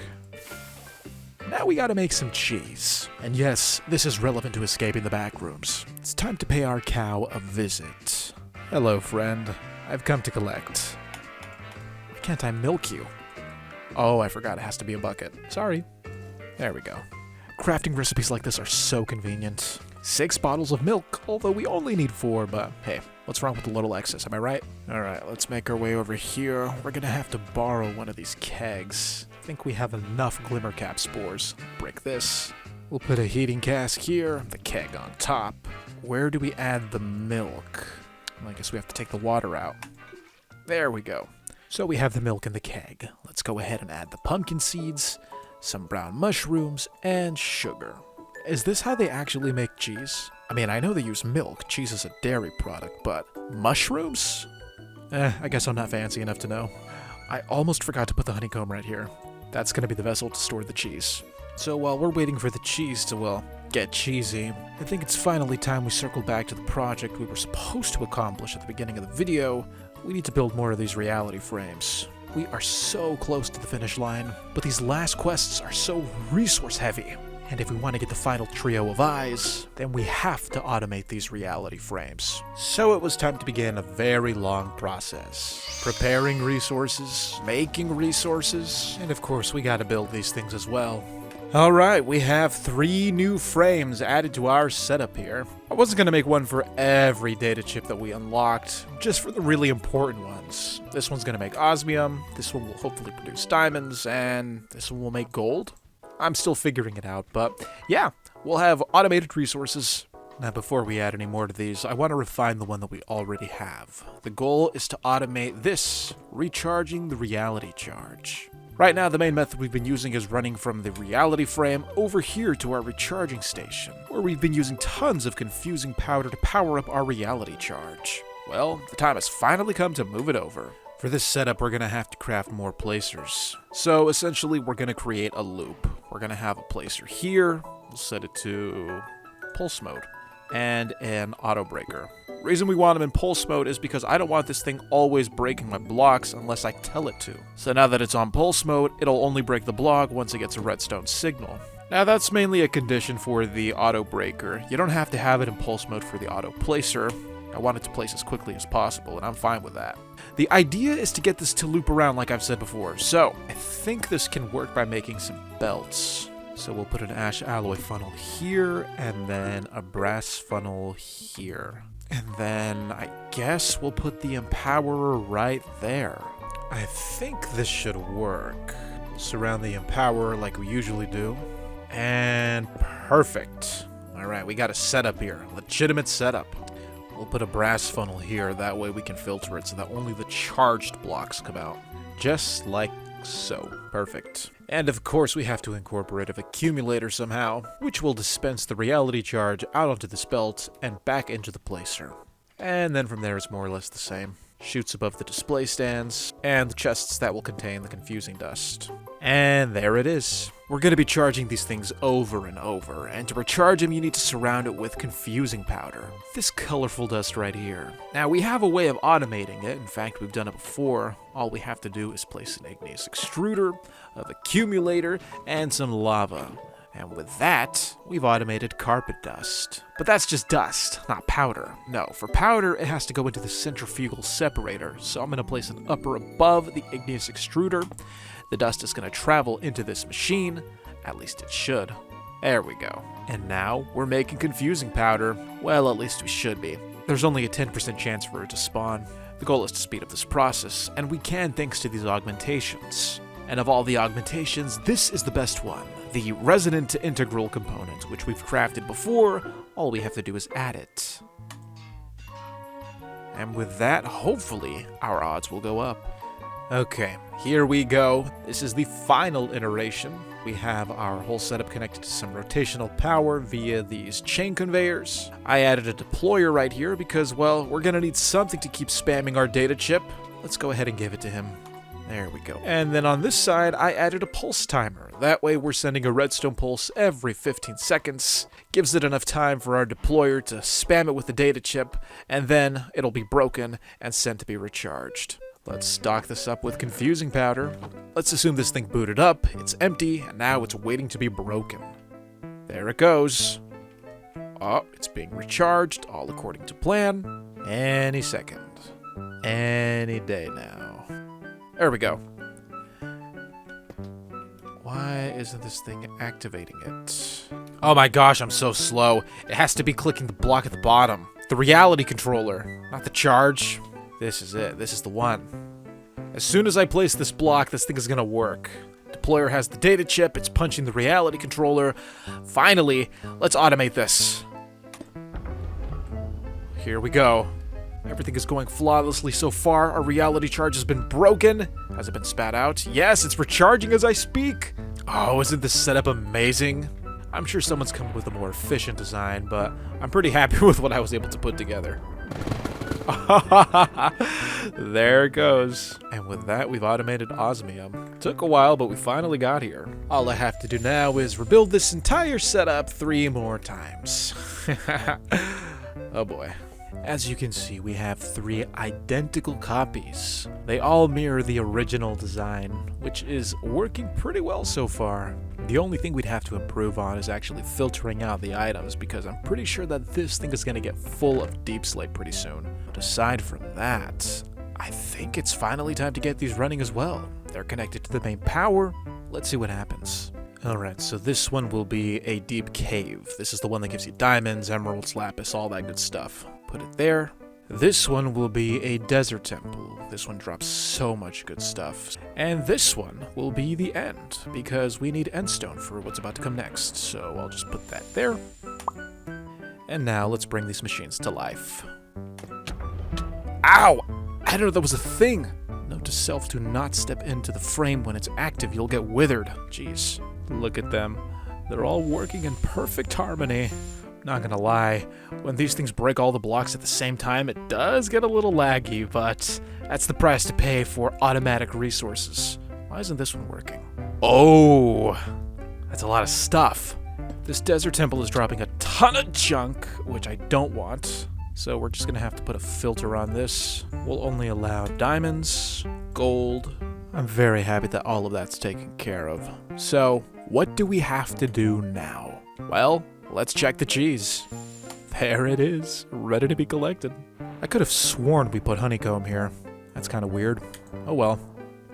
Now we gotta make some cheese. And yes, this is relevant to escaping the backrooms. It's time to pay our cow a visit. Hello, friend. I've come to collect. Why can't I milk you? Oh, I forgot, it has to be a bucket. Sorry. There we go. Crafting recipes like this are so convenient. 6 bottles of milk, although we only need 4, but hey, what's wrong with a little excess, am I right? Alright, let's make our way over here. We're gonna have to borrow one of these kegs. I think we have enough glimmercap spores. Break this. We'll put a heating cask here, the keg on top. Where do we add the milk? Well, I guess we have to take the water out. There we go. So we have the milk in the keg. Let's go ahead and add the pumpkin seeds, some brown mushrooms, and sugar. Is this how they actually make cheese? I mean, I know they use milk. Cheese is a dairy product, but mushrooms? I guess I'm not fancy enough to know. I almost forgot to put the honeycomb right here. That's gonna be the vessel to store the cheese. So while we're waiting for the cheese to, well, get cheesy, I think it's finally time we circle back to the project we were supposed to accomplish at the beginning of the video. We need to build more of these reality frames. We are so close to the finish line, but these last quests are so resource heavy. And if we want to get the final trio of eyes, then we have to automate these reality frames. So it was time to begin a very long process. Preparing resources, making resources, and of course we gotta build these things as well. Alright, we have 3 new frames added to our setup here. I wasn't gonna make one for every data chip that we unlocked, just for the really important ones. This one's gonna make osmium, this one will hopefully produce diamonds, and this one will make gold. I'm still figuring it out, but yeah, we'll have automated resources. Now, before we add any more to these, I want to refine the one that we already have. The goal is to automate this, recharging the reality charge. Right now, the main method we've been using is running from the reality frame over here to our recharging station, where we've been using tons of confusing powder to power up our reality charge. Well, the time has finally come to move it over. For For this setup, we're going to have to craft more placers. So essentially, we're going to create a loop. We're going to have a placer here. We'll set it to pulse mode. And an auto breaker. Reason we want them in pulse mode is because I don't want this thing always breaking my blocks unless I tell it to. So now that it's on pulse mode, it'll only break the block once it gets a redstone signal. Now that's mainly a condition for the auto breaker. You don't have to have it in pulse mode for the auto placer. I want it to place as quickly as possible, and I'm fine with that. The idea is to get this to loop around like I've said before, so I think this can work by making some belts. So we'll put an ash alloy funnel here, and then a brass funnel here. And then I guess we'll put the empowerer right there. I think this should work. We'll surround the empowerer like we usually do. And perfect. Alright, we got a setup here. Legitimate setup. We'll put a brass funnel here, that way we can filter it so that only the charged blocks come out. Just like so. Perfect. And of course we have to incorporate an accumulator somehow, which will dispense the reality charge out onto this belt and back into the placer. And then from there it's more or less the same. Shoots above the display stands, and the chests that will contain the confusing dust. And there it is. We're going to be charging these things over and over, and to recharge them you need to surround it with confusing powder. This colorful dust right here. Now we have a way of automating it, in fact we've done it before. All we have to do is place an igneous extruder, an accumulator, and some lava. And with that, we've automated carpet dust. But that's just dust, not powder. No, for powder, it has to go into the centrifugal separator. So I'm going to place an upper above the igneous extruder. The dust is going to travel into this machine. At least it should. There we go. And now we're making confusing powder. Well, at least we should be. There's only a 10% chance for it to spawn. The goal is to speed up this process, and we can thanks to these augmentations. And of all the augmentations, this is the best one. The resonant to integral component, which we've crafted before. All we have to do is add it. And with that, hopefully, our odds will go up. Okay, here we go. This is the final iteration. We have our whole setup connected to some rotational power via these chain conveyors. I added a deployer right here because, well, we're gonna need something to keep spamming our data chip. Let's go ahead and give it to him. There we go. And then on this side, I added a pulse timer. That way we're sending a redstone pulse every 15 seconds. Gives it enough time for our deployer to spam it with the data chip, and then it'll be broken and sent to be recharged. Let's stock this up with confusing powder. Let's assume this thing booted up, it's empty, and now it's waiting to be broken. There it goes. Oh, it's being recharged, all according to plan. Any second. Any day now. There we go. Why isn't this thing activating it? Oh my gosh, I'm so slow. It has to be clicking the block at the bottom. The reality controller, not the charge. This is it. This is the one. As soon as I place this block, this thing is gonna work. Deployer has the data chip. It's punching the reality controller. Finally, let's automate this. Here we go. Everything is going flawlessly so far. Our reality charge has been broken. Has it been spat out? Yes, it's recharging as I speak. Oh, isn't this setup amazing? I'm sure someone's come up with a more efficient design, but I'm pretty happy with what I was able to put together. There it goes. And with that, we've automated osmium. Took a while, but we finally got here. All I have to do now is rebuild this entire setup 3 more times. Oh boy. As you can see, we have 3 identical copies. They all mirror the original design, which is working pretty well so far. The only thing we'd have to improve on is actually filtering out the items, because I'm pretty sure that this thing is going to get full of deep slate pretty soon. But aside from that, I think it's finally time to get these running as well. They're connected to the main power. Let's see what happens. Alright, so this one will be a deep cave. This is the one that gives you diamonds, emeralds, lapis, all that good stuff. Put it there. This one will be a desert temple. This one drops so much good stuff. And this one will be the end, because we need endstone for what's about to come next. So I'll just put that there. And now let's bring these machines to life. Ow! I didn't know that was a thing! Note to self, do not step into the frame when it's active. You'll get withered. Jeez. Look at them. They're all working in perfect harmony. Not gonna lie, when these things break all the blocks at the same time, it does get a little laggy, but that's the price to pay for automatic resources. Why isn't this one working? Oh, that's a lot of stuff. This desert temple is dropping a ton of junk, which I don't want. So we're just gonna have to put a filter on this. We'll only allow diamonds, gold. I'm very happy that all of that's taken care of. So, what do we have to do now? Well, let's check the cheese. There it is, ready to be collected. I could have sworn we put honeycomb here. That's kind of weird. Oh well.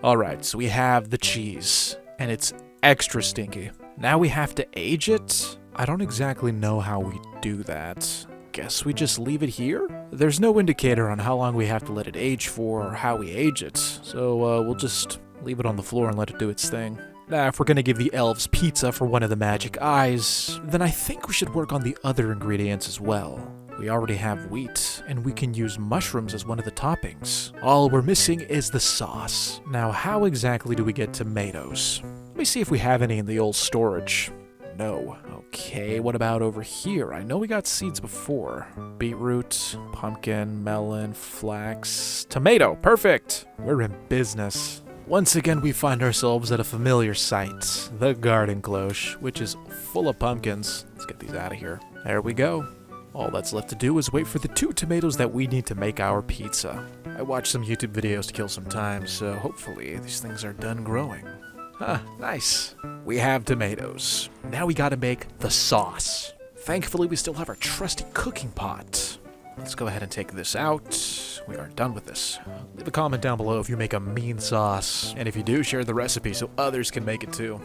Alright, so we have the cheese, and it's extra stinky. Now we have to age it? I don't exactly know how we do that. Guess we just leave it here? There's no indicator on how long we have to let it age for or how we age it, so we'll just leave it on the floor and let it do its thing. Now, if we're gonna give the elves pizza for one of the magic eyes, then I think we should work on the other ingredients as well. We already have wheat, and we can use mushrooms as one of the toppings. All we're missing is the sauce. Now, how exactly do we get tomatoes? Let me see if we have any in the old storage. No. Okay, what about over here? I know we got seeds before. Beetroot, pumpkin, melon, flax, tomato. Perfect! We're in business. Once again, we find ourselves at a familiar sight, the garden cloche, which is full of pumpkins. Let's get these out of here. There we go. All that's left to do is wait for the 2 tomatoes that we need to make our pizza. I watched some YouTube videos to kill some time, so hopefully these things are done growing. Nice. We have tomatoes. Now we gotta make the sauce. Thankfully, we still have our trusty cooking pot. Let's go ahead and take this out. We are done with this. Leave a comment down below if you make a mean sauce. And if you do, share the recipe so others can make it too.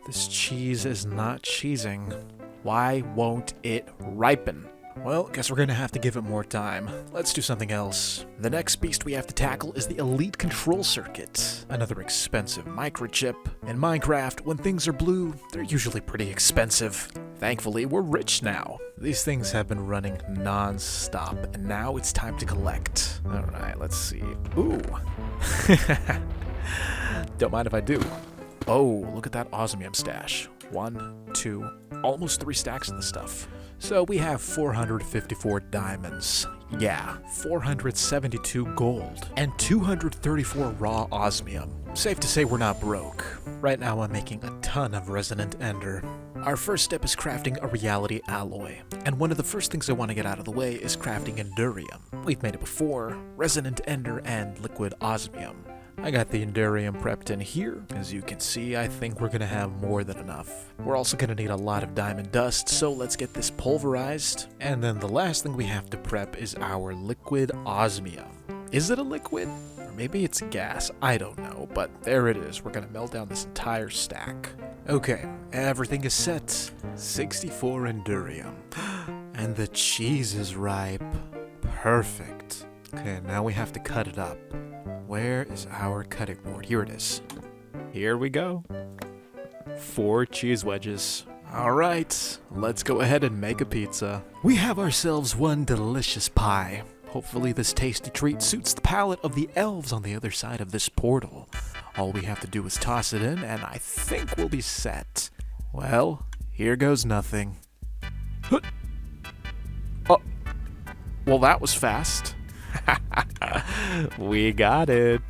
This cheese is not cheesing. Why won't it ripen? Well, guess we're gonna have to give it more time. Let's do something else. The next beast we have to tackle is the Elite Control Circuit. Another expensive microchip. In Minecraft, when things are blue, they're usually pretty expensive. Thankfully, we're rich now. These things have been running non-stop, and now it's time to collect. Alright, let's see. Ooh. Don't mind if I do. Oh, look at that osmium stash. 1, 2, almost 3 stacks of the stuff. So we have 454 diamonds. Yeah, 472 gold, and 234 raw osmium. Safe to say we're not broke. Right now I'm making a ton of resonant ender. Our first step is crafting a reality alloy, and one of the first things I want to get out of the way is crafting endurium. We've made it before, resonant ender and liquid osmium. I got the endurium prepped in here. As you can see, I think we're gonna have more than enough. We're also gonna need a lot of diamond dust, so let's get this pulverized. And then the last thing we have to prep is our liquid osmium. Is it a liquid? Or maybe it's gas, I don't know, but there it is. We're gonna melt down this entire stack. Okay, everything is set. 64 endurium. And the cheese is ripe. Perfect. Okay, now we have to cut it up. Where is our cutting board? Here it is. Here we go. 4 cheese wedges. Alright, let's go ahead and make a pizza. We have ourselves one delicious pie. Hopefully this tasty treat suits the palate of the elves on the other side of this portal. All we have to do is toss it in, and I think we'll be set. Well, here goes nothing. Oh, well that was fast. We got it.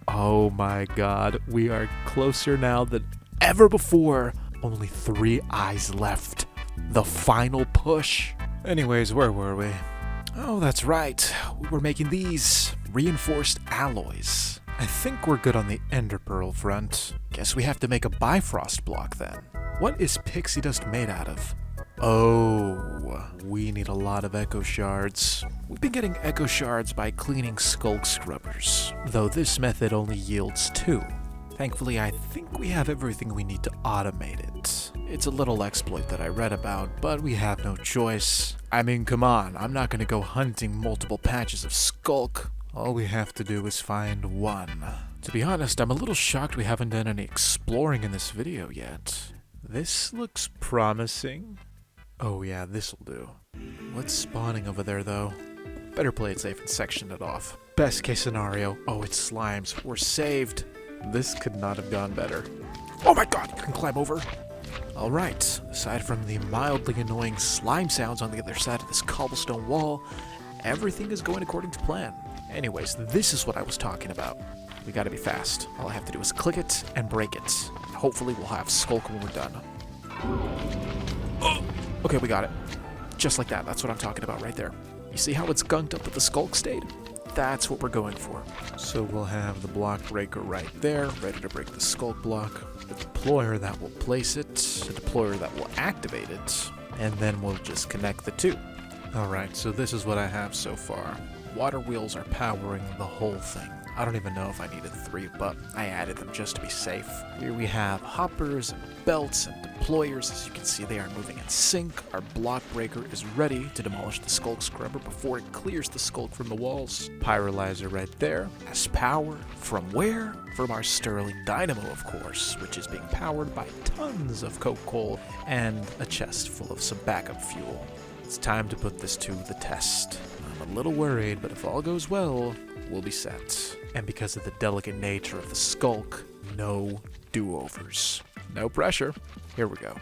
Oh my god, we are closer now than ever before. Only 3 eyes left. The final push. Anyways, where were we? Oh, that's right. We were making these reinforced alloys. I think we're good on the ender pearl front. Guess we have to make a bifrost block then. What is pixie dust made out of? Oh, we need a lot of echo shards. We've been getting echo shards by cleaning skulk scrubbers, though this method only yields 2. Thankfully, I think we have everything we need to automate it. It's a little exploit that I read about, but we have no choice. I mean, come on, I'm not gonna go hunting multiple patches of skulk. All we have to do is find one. To be honest, I'm a little shocked we haven't done any exploring in this video yet. This looks promising. Oh yeah, this'll do. What's spawning over there though? Better play it safe and section it off. Best case scenario, oh it's slimes, we're saved. This could not have gone better. Oh my god, you can climb over. Alright, aside from the mildly annoying slime sounds on the other side of this cobblestone wall, everything is going according to plan. Anyways, this is what I was talking about. We gotta be fast. All I have to do is click it and break it. Hopefully we'll have Skulk when we're done. Oh! Okay, we got it. Just like that, that's what I'm talking about right there. You see how it's gunked up with the Skulk state? That's what we're going for. So we'll have the block breaker right there, ready to break the Skulk block. The deployer that will place it, the deployer that will activate it, and then we'll just connect the two. Alright, so this is what I have so far. Water wheels are powering the whole thing. I don't even know if I needed 3, but I added them just to be safe. Here we have hoppers and belts and deployers. As you can see, they are moving in sync. Our block breaker is ready to demolish the Skulk scrubber before it clears the Skulk from the walls. Pyrolyzer right there has power. From where? From our Sterling Dynamo, of course, which is being powered by tons of coke coal and a chest full of some backup fuel. It's time to put this to the test. I'm a little worried, but if all goes well, we'll be set. And because of the delicate nature of the Skulk, no do-overs. No pressure. Here we go.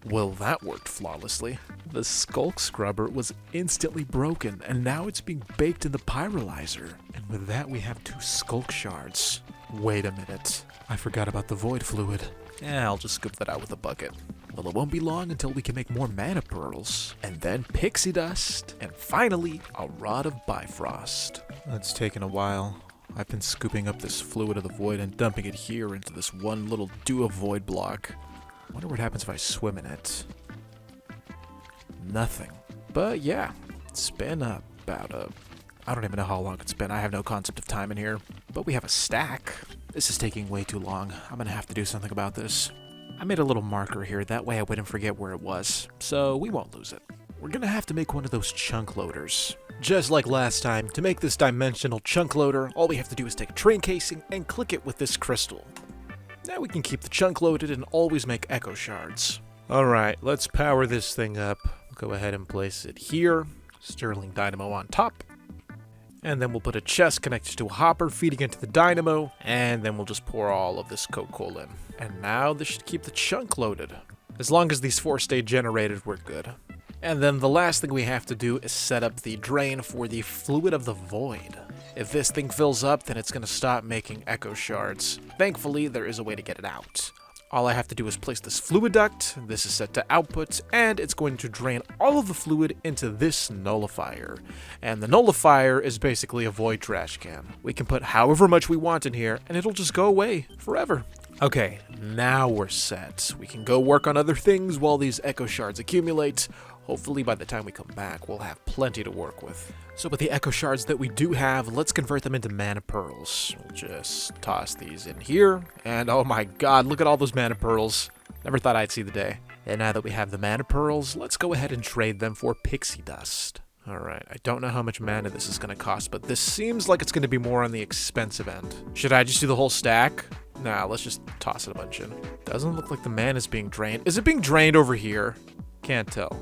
Well, that worked flawlessly. The Skulk scrubber was instantly broken, and now it's being baked in the pyrolyzer. And with that, we have 2 Skulk shards. Wait a minute. I forgot about the void fluid. Yeah, I'll just scoop that out with a bucket. Well, it won't be long until we can make more mana pearls, and then pixie dust, and finally, a rod of bifrost. It's taken a while. I've been scooping up this fluid of the void and dumping it here into this one little dew of void block. Wonder what happens if I swim in it. Nothing. But yeah, it's been about I don't even know how long it's been. I have no concept of time in here. But we have a stack. This is taking way too long. I'm gonna have to do something about this. I made a little marker here, that way I wouldn't forget where it was, so we won't lose it. We're gonna have to make one of those chunk loaders. Just like last time, to make this dimensional chunk loader, all we have to do is take a train casing and click it with this crystal. Now we can keep the chunk loaded and always make echo shards. Alright, let's power this thing up. Go ahead and place it here. Sterling Dynamo on top. And then we'll put a chest connected to a hopper feeding into the dynamo, and then we'll just pour all of this coke coal in. And now this should keep the chunk loaded. As long as these 4 stay generated, we're good. And then the last thing we have to do is set up the drain for the fluid of the void. If this thing fills up, then it's going to stop making echo shards. Thankfully, there is a way to get it out. All I have to do is place this fluid duct, this is set to output, and it's going to drain all of the fluid into this nullifier. And the nullifier is basically a void trash can. We can put however much we want in here, and it'll just go away forever. Okay, now we're set. We can go work on other things while these echo shards accumulate. Hopefully by the time we come back, we'll have plenty to work with. So with the echo shards that we do have, let's convert them into mana pearls. We'll just toss these in here, and oh my god, look at all those mana pearls. Never thought I'd see the day. And now that we have the mana pearls, let's go ahead and trade them for pixie dust. Alright, I don't know how much mana this is going to cost, but this seems like it's going to be more on the expensive end. Should I just do the whole stack? Nah, let's just toss it a bunch in. Doesn't look like the mana is being drained. Is it being drained over here? Can't tell.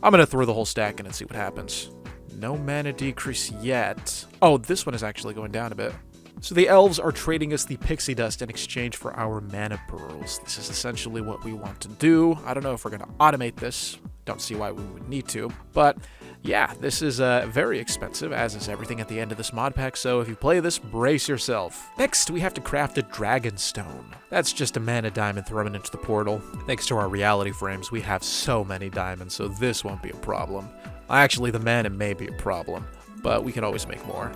I'm going to throw the whole stack in and see what happens. No mana decrease yet. Oh, this one is actually going down a bit. So the elves are trading us the pixie dust in exchange for our mana pearls. This is essentially what we want to do. I don't know if we're going to automate this. Don't see why we would need to. But yeah, this is very expensive, as is everything at the end of this mod pack, so if you play this, brace yourself. Next, we have to craft a dragon stone. That's just a mana diamond thrown into the portal. Thanks to our reality frames, we have so many diamonds, so this won't be a problem. Actually, the mana may be a problem, but we can always make more.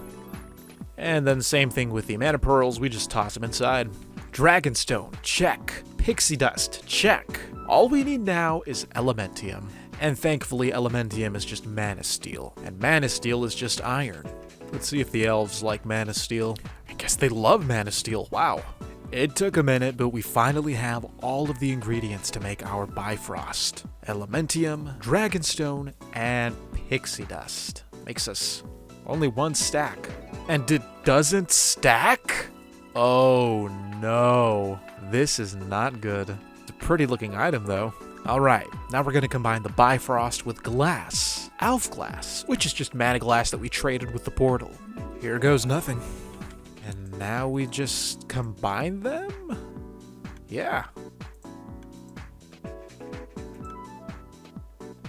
And then same thing with the mana pearls, we just toss them inside. Dragonstone, check. Pixie dust, check. All we need now is elementium. And thankfully, elementium is just mana steel, and mana steel is just iron. Let's see if the elves like mana steel. I guess they love mana steel, wow. It took a minute, but we finally have all of the ingredients to make our bifrost. Elementium, dragonstone, and pixie dust. Makes us only 1 stack. And it doesn't stack? Oh no, this is not good. It's a pretty looking item though. Alright, now we're going to combine the bifrost with glass. Elf glass, which is just mana glass that we traded with the portal. Here goes nothing. And now we just combine them? Yeah,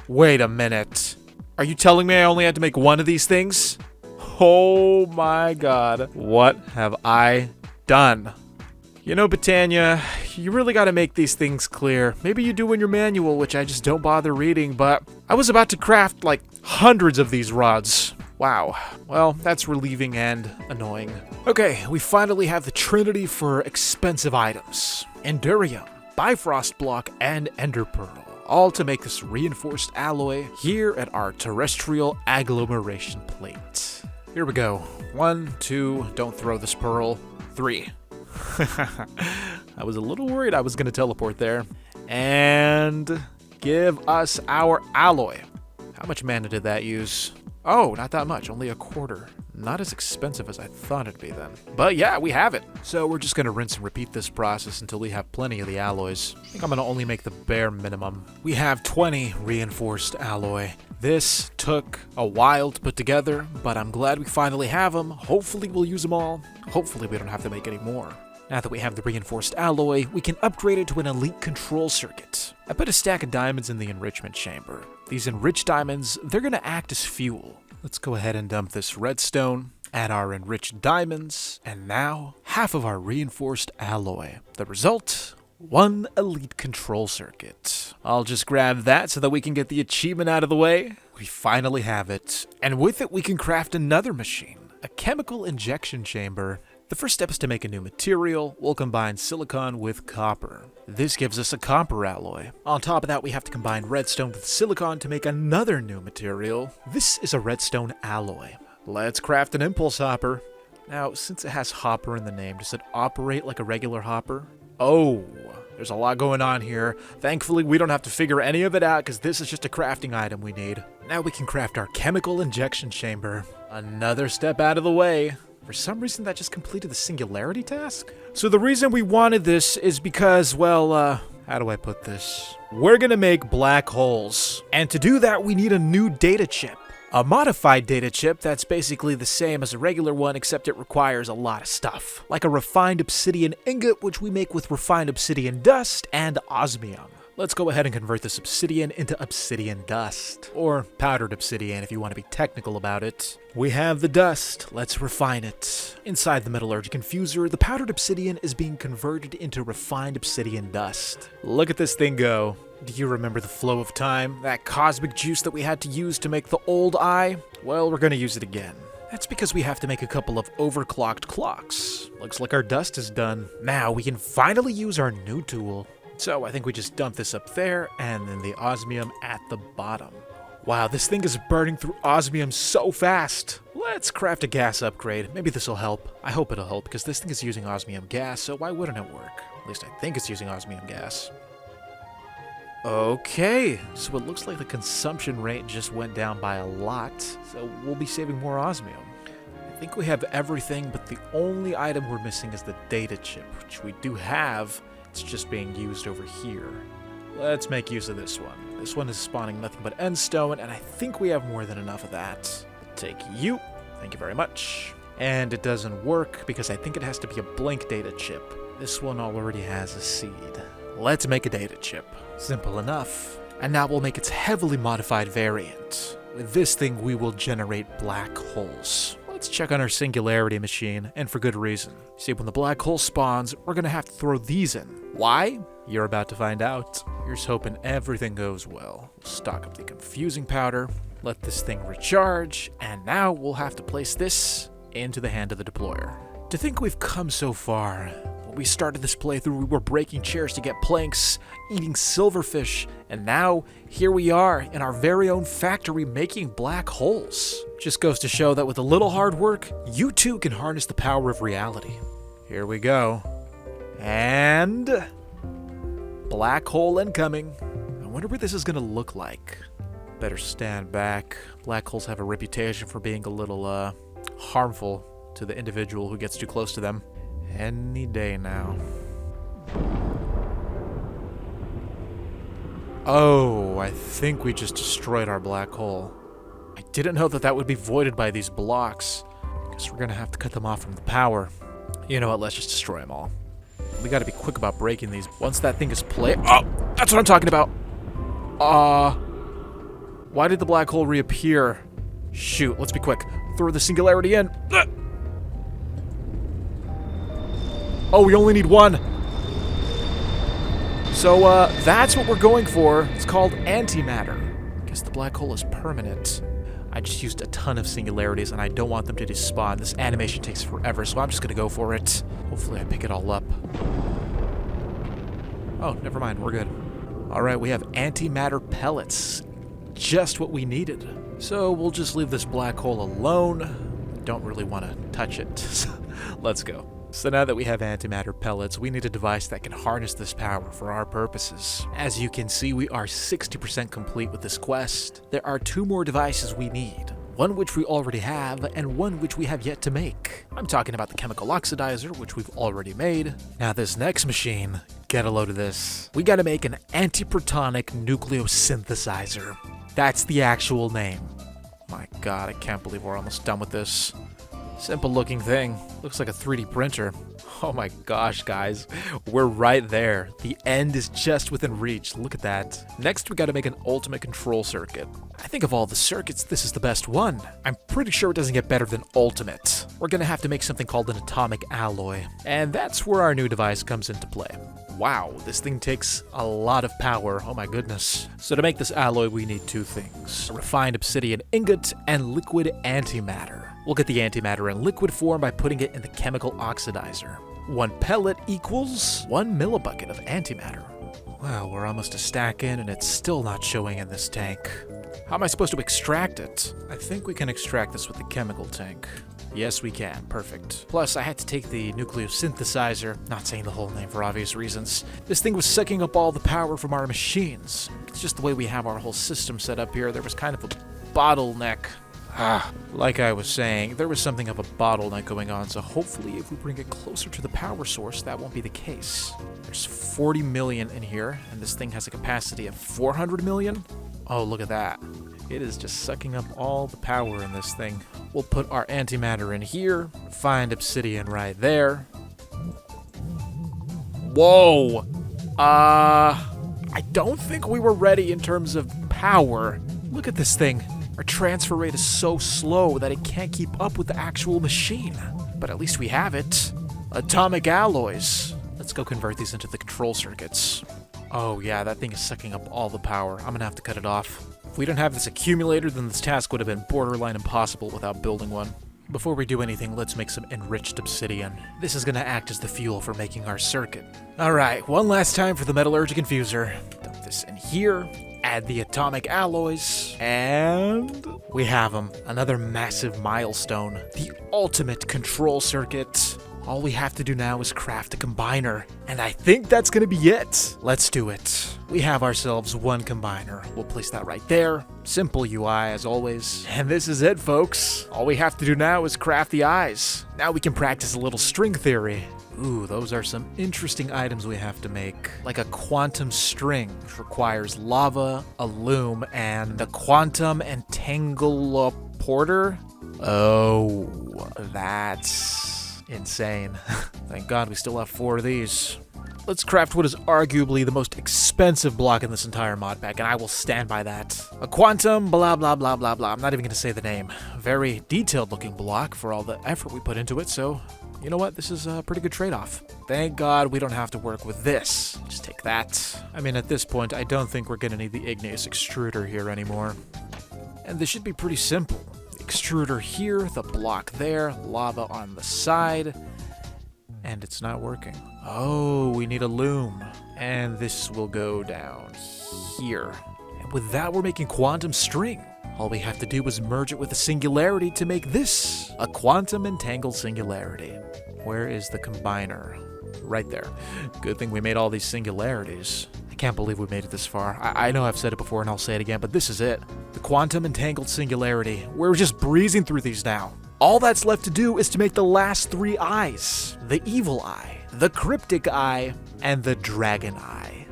Wait a minute. Are you telling me I only had to make one of these things? Oh my god. What have I done? You know, Britannia, you really gotta make these things clear. Maybe you do in your manual, which I just don't bother reading, but I was about to craft like hundreds of these rods. Wow. Well, that's relieving and annoying. Okay, we finally have the trinity for expensive items. Endurium, bifrost block, and ender pearl. All to make this reinforced alloy here at our terrestrial agglomeration plate. Here we go. 1, 2, don't throw this pearl. 3. I was a little worried I was going to teleport there. And give us our alloy. How much mana did that use? Oh, not that much, only a quarter. Not as expensive as I thought it'd be then. But yeah, we have it. So we're just gonna rinse and repeat this process until we have plenty of the alloys. I think I'm gonna only make the bare minimum. We have 20 reinforced alloy. This took a while to put together, but I'm glad we finally have them. Hopefully we'll use them all. Hopefully we don't have to make any more. Now that we have the reinforced alloy, we can upgrade it to an elite control circuit. I put a stack of diamonds in the enrichment chamber. These enriched diamonds, they're gonna act as fuel. Let's go ahead and dump this redstone, add our enriched diamonds, and now half of our reinforced alloy. The result? 1 elite control circuit. I'll just grab that so that we can get the achievement out of the way. We finally have it. And with it, we can craft another machine, a chemical injection chamber. The first step is to make a new material. We'll combine silicon with copper. This gives us a copper alloy. On top of that, we have to combine redstone with silicon to make another new material. This is a redstone alloy. Let's craft an impulse hopper. Now, since it has hopper in the name, does it operate like a regular hopper? Oh, there's a lot going on here. Thankfully, we don't have to figure any of it out because this is just a crafting item we need. Now we can craft our chemical injection chamber. Another step out of the way. For some reason, that just completed the singularity task? So the reason we wanted this is because, well, how do I put this? We're gonna make black holes. And to do that, we need a new data chip. A modified data chip that's basically the same as a regular one, except it requires a lot of stuff. Like a refined obsidian ingot, which we make with refined obsidian dust and osmium. Let's go ahead and convert this obsidian into obsidian dust. Or powdered obsidian if you want to be technical about it. We have the dust, let's refine it. Inside the metallurgic infuser, the powdered obsidian is being converted into refined obsidian dust. Look at this thing go. Do you remember the flow of time? That cosmic juice that we had to use to make the old eye? Well, we're gonna use it again. That's because we have to make a couple of overclocked clocks. Looks like our dust is done. Now we can finally use our new tool. So I think we just dump this up there, and then the osmium at the bottom. Wow, this thing is burning through osmium so fast. Let's craft a gas upgrade. Maybe this will help. I hope it'll help, because this thing is using osmium gas, so why wouldn't it work? At least I think it's using osmium gas. Okay, so it looks like the consumption rate just went down by a lot, so we'll be saving more osmium. I think we have everything, but the only item we're missing is the data chip, which we do have. It's just being used over here. Let's make use of this one. This one is spawning nothing but endstone, and I think we have more than enough of that. Take you. Thank you very much. And it doesn't work because I think it has to be a blank data chip. This one already has a seed. Let's make a data chip. Simple enough. And now we'll make its heavily modified variant. With this thing, we will generate black holes. Let's check on our singularity machine, and for good reason. See, when the black hole spawns, we're gonna have to throw these in. Why? You're about to find out. Here's hoping everything goes well. We'll stock up the confusing powder, let this thing recharge, and now we'll have to place this into the hand of the deployer. To think we've come so far. When we started this playthrough, we were breaking chairs to get planks, eating silverfish, and now here we are in our very own factory making black holes. Just goes to show that with a little hard work, you too can harness the power of reality. Here we go. And black hole incoming. I wonder what this is gonna look like. Better stand back. Black holes have a reputation for being a little harmful to the individual who gets too close to them. Any day now. Oh, I think we just destroyed our black hole. I didn't know that that would be voided by these blocks. Guess we're gonna have to cut them off from the power. You know what, let's just destroy them all. We gotta be quick about breaking these. Once that thing is played— oh! That's what I'm talking about! Why did the black hole reappear? Shoot, let's be quick. Throw the singularity in. Oh, we only need one. So, that's what we're going for. It's called antimatter. I guess the black hole is permanent. I just used a ton of singularities, and I don't want them to despawn. This animation takes forever, so I'm just gonna go for it. Hopefully I pick it all up. Oh, never mind, we're good. Alright, we have antimatter pellets. Just what we needed. So we'll just leave this black hole alone. Don't really want to touch it, so let's go. So now that we have antimatter pellets, we need a device that can harness this power for our purposes. As you can see, we are 60% complete with this quest. There are 2 more devices we need. One which we already have, and one which we have yet to make. I'm talking about the chemical oxidizer, which we've already made. Now this next machine, get a load of this. We gotta make an antiprotonic nucleosynthesizer. That's the actual name. My god, I can't believe we're almost done with this. Simple looking thing. Looks like a 3D printer. Oh my gosh, guys. We're right there. The end is just within reach. Look at that. Next, we gotta make an ultimate control circuit. I think of all the circuits, this is the best one. I'm pretty sure it doesn't get better than ultimate. We're gonna have to make something called an atomic alloy. And that's where our new device comes into play. Wow, this thing takes a lot of power. Oh my goodness. So to make this alloy, we need 2 things. A refined obsidian ingot and liquid antimatter. We'll get the antimatter in liquid form by putting it in the chemical oxidizer. 1 pellet equals 1 millibucket of antimatter. Wow, we're almost a stack in and it's still not showing in this tank. How am I supposed to extract it? I think we can extract this with the chemical tank. Yes, we can. Perfect. Plus, I had to take the nucleosynthesizer, not saying the whole name for obvious reasons. This thing was sucking up all the power from our machines. It's just the way we have our whole system set up here. There was kind of a bottleneck. Like I was saying, there was something of a bottleneck going on, so hopefully if we bring it closer to the power source, that won't be the case. There's 40 million in here, and this thing has a capacity of 400 million? Oh, look at that. It is just sucking up all the power in this thing. We'll put our antimatter in here, find obsidian right there. Whoa! I don't think we were ready in terms of power. Look at this thing. Our transfer rate is so slow that it can't keep up with the actual machine. But at least we have it. Atomic alloys. Let's go convert these into the control circuits. Oh yeah, that thing is sucking up all the power. I'm gonna have to cut it off. If we don't have this accumulator, then this task would have been borderline impossible without building one. Before we do anything, let's make some enriched obsidian. This is gonna act as the fuel for making our circuit. Alright, one last time for the metallurgic infuser. Dump this in here. Add the atomic alloys, and we have them. Another massive milestone. The ultimate control circuit. All we have to do now is craft a combiner, and I think that's gonna be it. Let's do it. We have ourselves 1 combiner. We'll place that right there. Simple UI as always. And this is it, folks. All we have to do now is craft the eyes. Now we can practice a little string theory. Ooh, those are some interesting items we have to make. Like a quantum string, which requires lava, a loom, and the quantum entangled. Oh, that's insane. Thank God we still have 4 of these. Let's craft what is arguably the most expensive block in this entire mod pack, and I will stand by that. A quantum blah blah blah blah blah. I'm not even going to say the name. Very detailed looking block for all the effort we put into it, so you know what? This is a pretty good trade-off. Thank God we don't have to work with this. Just take that. I mean, at this point, I don't think we're going to need the igneous extruder here anymore. And this should be pretty simple. Extruder here, the block there, lava on the side, and it's not working. Oh, we need a loom. And this will go down here. And with that, we're making quantum string. All we have to do is merge it with a singularity to make this, a quantum entangled singularity. Where is the combiner? Right there. Good thing we made all these singularities. I can't believe we made it this far. I know I've said it before and I'll say it again, but this is it. The quantum entangled singularity. We're just breezing through these now. All that's left to do is to make the last 3 eyes. The evil eye, the cryptic eye, and the dragon eye.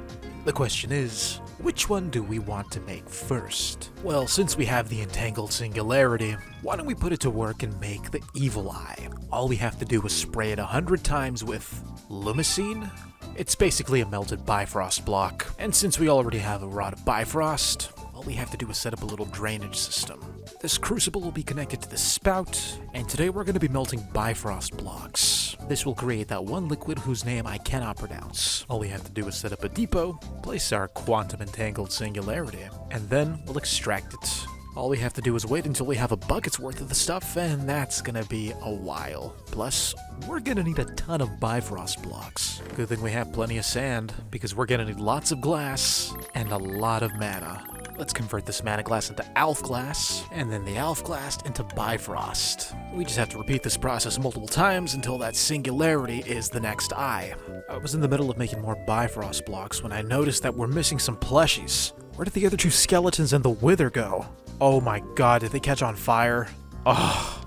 The question is, which one do we want to make first? Well, since we have the entangled singularity, why don't we put it to work and make the evil eye? All we have to do is spray it 100 times with lumicine. It's basically a melted bifrost block. And since we already have a rod of bifrost, all we have to do is set up a little drainage system. This crucible will be connected to the spout, and today we're going to be melting bifrost blocks. This will create that one liquid whose name I cannot pronounce. All we have to do is set up a depot, place our quantum entangled singularity, and then we'll extract it. All we have to do is wait until we have a bucket's worth of the stuff, and that's gonna be a while. Plus, we're gonna need a ton of bifrost blocks. Good thing we have plenty of sand, because we're gonna need lots of glass and a lot of mana. Let's convert this mana glass into alf glass, and then the alf glass into bifrost. We just have to repeat this process multiple times until that singularity is the next eye. I was in the middle of making more bifrost blocks when I noticed that we're missing some plushies. Where did the other two skeletons and the wither go? Oh my god, did they catch on fire? Oh,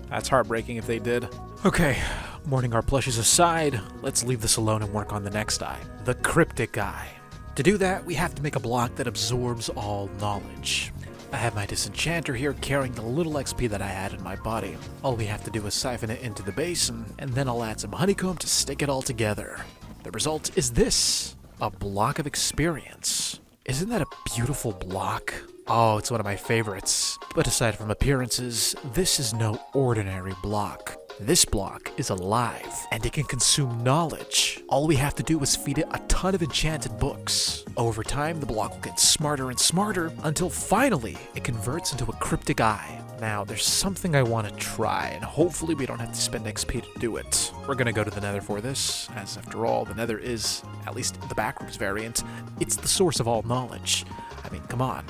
that's heartbreaking if they did. Okay, mourning our plushies aside, let's leave this alone and work on the next eye, the cryptic eye. To do that, we have to make a block that absorbs all knowledge. I have my disenchanter here carrying the little XP that I had in my body. All we have to do is siphon it into the basin, and then I'll add some honeycomb to stick it all together. The result is this, a block of experience. Isn't that a beautiful block? Oh, it's one of my favorites. But aside from appearances, this is no ordinary block. This block is alive, and it can consume knowledge. All we have to do is feed it a ton of enchanted books. Over time, the block will get smarter and smarter, until finally, it converts into a cryptic eye. Now, there's something I want to try, and hopefully we don't have to spend XP to do it. We're gonna go to the Nether for this, as after all, the Nether is, at least the Backrooms variant, it's the source of all knowledge. I mean, come on.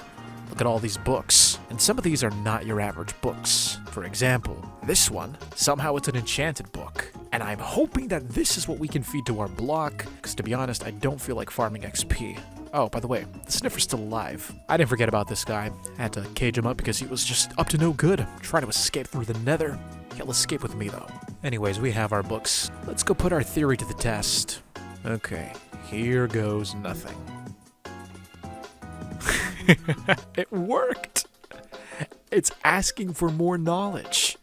Look at all these books, and some of these are not your average books. For example, this one, somehow it's an enchanted book. And I'm hoping that this is what we can feed to our block, because to be honest, I don't feel like farming XP. Oh, by the way, the sniffer's still alive. I didn't forget about this guy. I had to cage him up because he was just up to no good, trying to escape through the Nether. He'll escape with me though. Anyways, we have our books. Let's go put our theory to the test. Okay, here goes nothing. It worked! It's asking for more knowledge.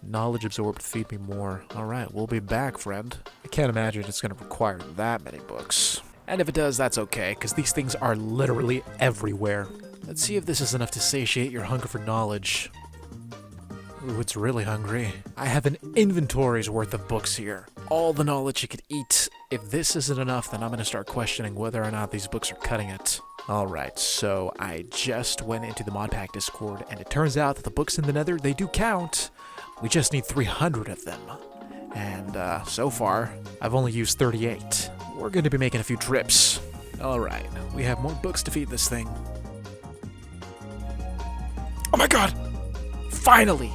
Knowledge absorbed, feed me more. Alright, we'll be back, friend. I can't imagine it's gonna require that many books. And if it does, that's okay, because these things are literally everywhere. Let's see if this is enough to satiate your hunger for knowledge. Ooh, it's really hungry. I have an inventory's worth of books here. All the knowledge it could eat. If this isn't enough, then I'm gonna start questioning whether or not these books are cutting it. Alright, so I just went into the Modpack Discord, and it turns out that the books in the Nether, they do count. We just need 300 of them. And so far, I've only used 38. We're going to be making a few trips. Alright, we have more books to feed this thing. Oh my god! Finally!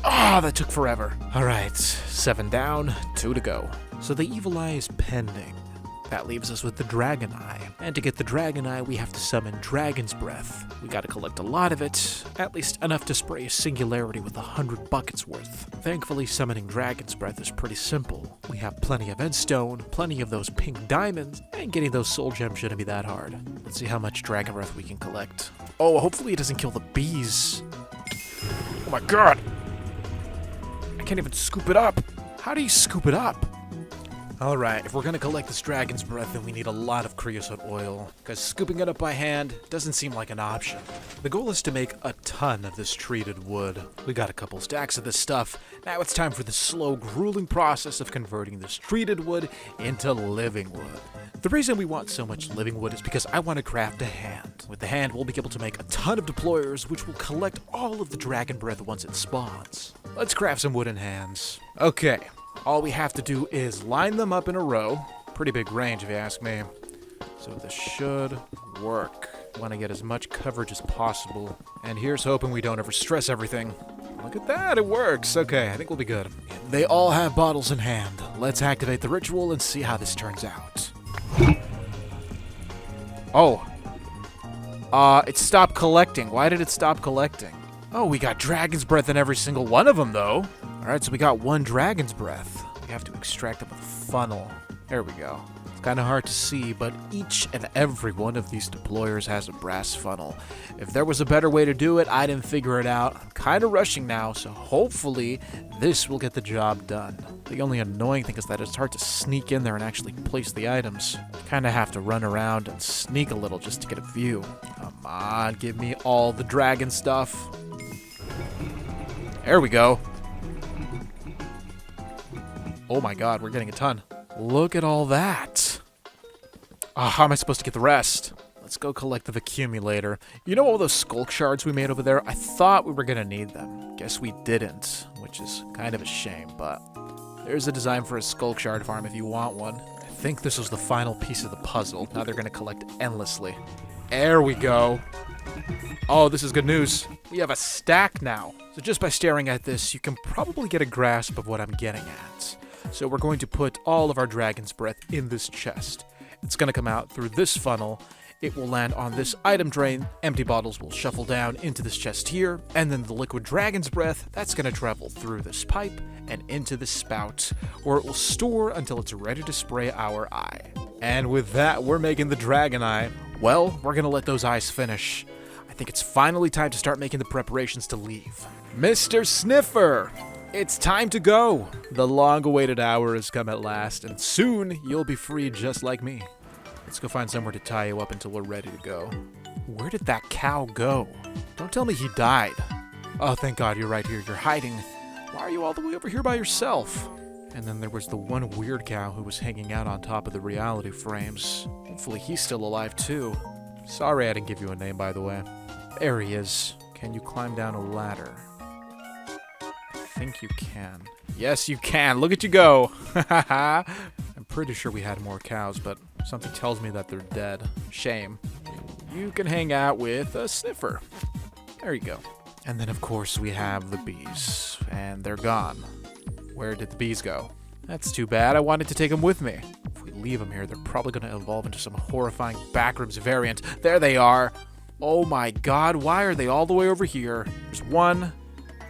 Ah, that took forever. Alright, 7 down, 2 to go. So the evil eye is pending. That leaves us with the Dragon Eye. And to get the Dragon Eye, we have to summon Dragon's Breath. We gotta collect a lot of it, at least enough to spray a singularity with 100 buckets worth. Thankfully, summoning Dragon's Breath is pretty simple. We have plenty of endstone, plenty of those pink diamonds, and getting those soul gems shouldn't be that hard. Let's see how much Dragon Breath we can collect. Oh, hopefully it doesn't kill the bees. Oh my god! I can't even scoop it up! How do you scoop it up? Alright, if we're gonna collect this Dragon's Breath, then we need a lot of creosote oil, because scooping it up by hand doesn't seem like an option. The goal is to make a ton of this treated wood. We got a couple stacks of this stuff. Now it's time for the slow, grueling process of converting this treated wood into living wood. The reason we want so much living wood is because I want to craft a hand. With the hand, we'll be able to make a ton of deployers, which will collect all of the Dragon Breath once it spawns. Let's craft some wooden hands. Okay. All we have to do is line them up in a row. Pretty big range if you ask me. So this should work. Want to get as much coverage as possible. And here's hoping we don't overstress everything. Look at that, it works. Okay, I think we'll be good. They all have bottles in hand. Let's activate the ritual and see how this turns out. Oh. It stopped collecting. Why did it stop collecting? Oh, we got Dragon's Breath in every single one of them, though. Alright, so we got 1 Dragon's Breath. We have to extract it with a funnel. There we go. It's kind of hard to see, but each and every one of these deployers has a brass funnel. If there was a better way to do it, I didn't figure it out. I'm kind of rushing now, so hopefully this will get the job done. The only annoying thing is that it's hard to sneak in there and actually place the items. You kind of have to run around and sneak a little just to get a view. Come on, give me all the dragon stuff. There we go. Oh my god, we're getting a ton. Look at all that. How am I supposed to get the rest? Let's go collect the accumulator. You know all those skulk shards we made over there? I thought we were gonna need them. Guess we didn't, which is kind of a shame, but there's a design for a skulk shard farm if you want one. I think this was the final piece of the puzzle. Now they're gonna collect endlessly. There we go. Oh, this is good news. We have a stack now. So just by staring at this, you can probably get a grasp of what I'm getting at. So we're going to put all of our dragon's breath in this chest. It's going to come out through this funnel. It will land on this item drain. Empty bottles will shuffle down into this chest here. And then the liquid dragon's breath, that's going to travel through this pipe and into this spout, where it will store until it's ready to spray our eye. And with that, we're making the dragon eye. Well, we're going to let those eyes finish. I think it's finally time to start making the preparations to leave. Mr. Sniffer, it's time to go. The long-awaited hour has come at last, and soon you'll be free just like me. Let's go find somewhere to tie you up until we're ready to go. Where did that cow go? Don't tell me he died. Oh, thank God you're right here. You're hiding. Why are you all the way over here by yourself? And then there was the one weird cow who was hanging out on top of the reality frames. Hopefully he's still alive too. Sorry I didn't give you a name, by the way. There he is. Can you climb down a ladder? I think you can. Yes, you can. Look at you go. I'm pretty sure we had more cows, but something tells me that they're dead. Shame. You can hang out with a sniffer. There you go. And then, of course, we have the bees. And they're gone. Where did the bees go? That's too bad. I wanted to take them with me. If we leave them here, they're probably going to evolve into some horrifying Backrooms variant. There they are. Oh my god, why are they all the way over here? There's 1,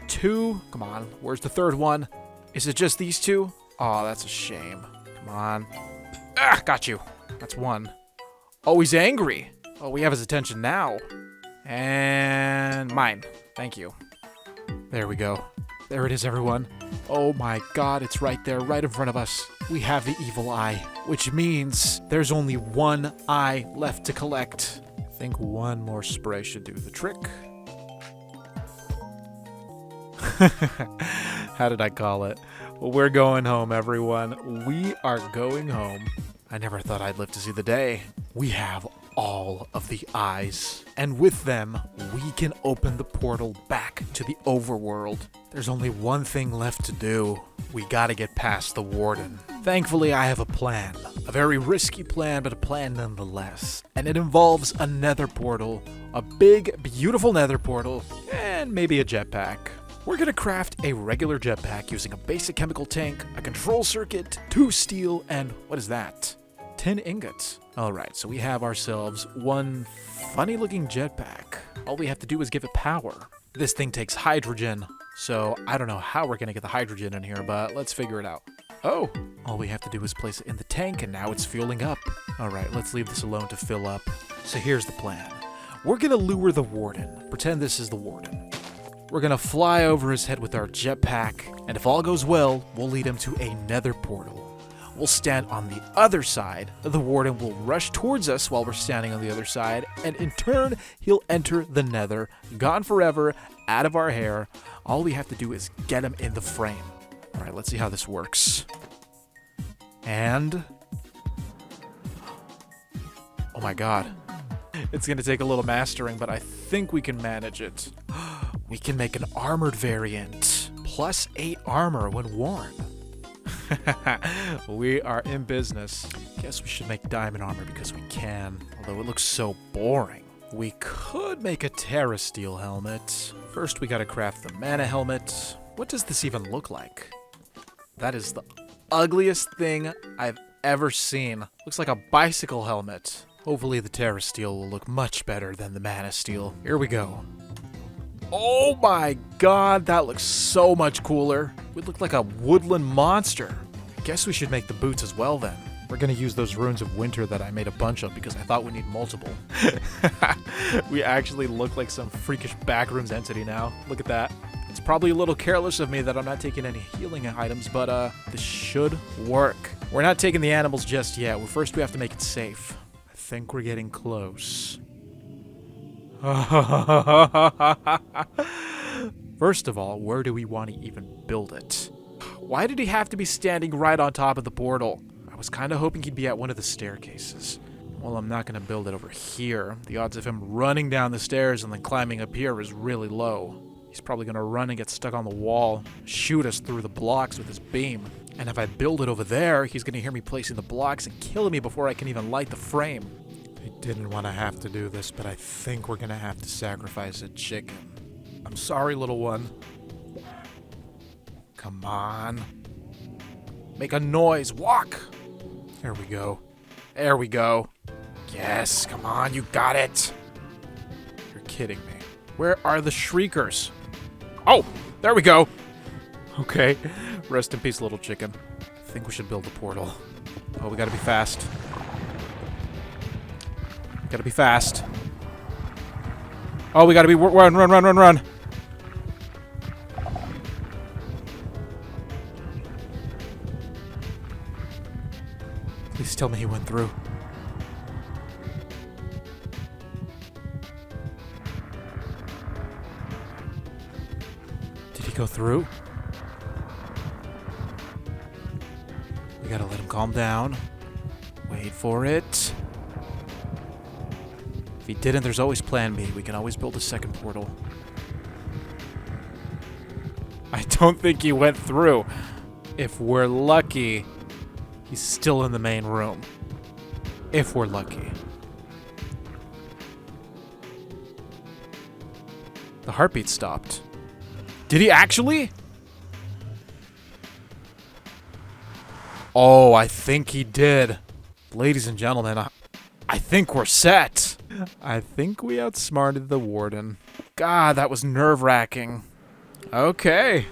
2. Come on, where's the third one? Is it just these 2? Oh, that's a shame. Come on. Ah, got you. That's 1. Oh, he's angry. Oh, we have his attention now. And mine. Thank you. There we go. There it is, everyone. Oh my god, it's right there, right in front of us. We have the evil eye, which means there's only 1 eye left to collect. I think 1 more spray should do the trick. How did I call it? Well, we're going home, everyone. We are going home. I never thought I'd live to see the day. We have all of the eyes, and with them, we can open the portal back to the overworld. There's only one thing left to do. We gotta get past the warden. Thankfully, I have a plan. A very risky plan, but a plan nonetheless. And it involves a nether portal, a big, beautiful nether portal, and maybe a jetpack. We're gonna craft a regular jetpack using a basic chemical tank, a control circuit, 2 steel, and what is that? 10 ingots. Alright, so we have ourselves one funny-looking jetpack. All we have to do is give it power. This thing takes hydrogen, so I don't know how we're gonna get the hydrogen in here, but let's figure it out. Oh, all we have to do is place it in the tank, and now it's fueling up. Alright, let's leave this alone to fill up. So here's the plan. We're gonna lure the warden. Pretend this is the warden. We're gonna fly over his head with our jetpack, and if all goes well, we'll lead him to a nether portal. We'll stand on the other side. The warden will rush towards us while we're standing on the other side, and in turn, he'll enter the nether, gone forever, out of our hair. All we have to do is get him in the frame. All right, let's see how this works. And... oh my god. It's gonna take a little mastering, but I think we can manage it. We can make an armored variant. Plus 8 armor when worn. We are in business. Guess we should make diamond armor because we can, although it looks so boring. We could make a Terra Steel helmet. First, we gotta craft the mana helmet. What does this even look like? That is the ugliest thing I've ever seen. Looks like a bicycle helmet. Hopefully the Terra Steel will look much better than the mana steel. Here we go. Oh my god, that looks so much cooler. We look like a woodland monster. Guess we should make the boots as well then. We're gonna use those runes of winter that I made a bunch of because I thought we need multiple. We actually look like some freakish backrooms entity now. Look at that. It's probably a little careless of me that I'm not taking any healing items, but this should work. We're not taking the animals just yet. First we have to make it safe. I think we're getting close. First of all, where do we want to even build it? Why did he have to be standing right on top of the portal? I was kind of hoping he'd be at one of the staircases. Well, I'm not going to build it over here. The odds of him running down the stairs and then climbing up here is really low. He's probably going to run and get stuck on the wall, shoot us through the blocks with his beam. And if I build it over there, he's going to hear me placing the blocks and kill me before I can even light the frame. I didn't want to have to do this, but I think we're going to have to sacrifice a chicken. I'm sorry, little one. Come on. Make a noise. Walk. There we go. There we go. Yes, come on, you got it. You're kidding me. Where are the shriekers? Oh, there we go. Okay, rest in peace, little chicken. I think we should build a portal. Oh, we gotta be fast. Gotta be fast. Oh, we gotta be run, run, run, run, run. Please tell me he went through. Did he go through? We gotta let him calm down. Wait for it. If he didn't, there's always plan B. We can always build a second portal. I don't think he went through. If we're lucky, he's still in the main room. If we're lucky. The heartbeat stopped. Did he actually? Oh, I think he did. Ladies and gentlemen, I think we're set. I think we outsmarted the warden. God, that was nerve-wracking. Okay,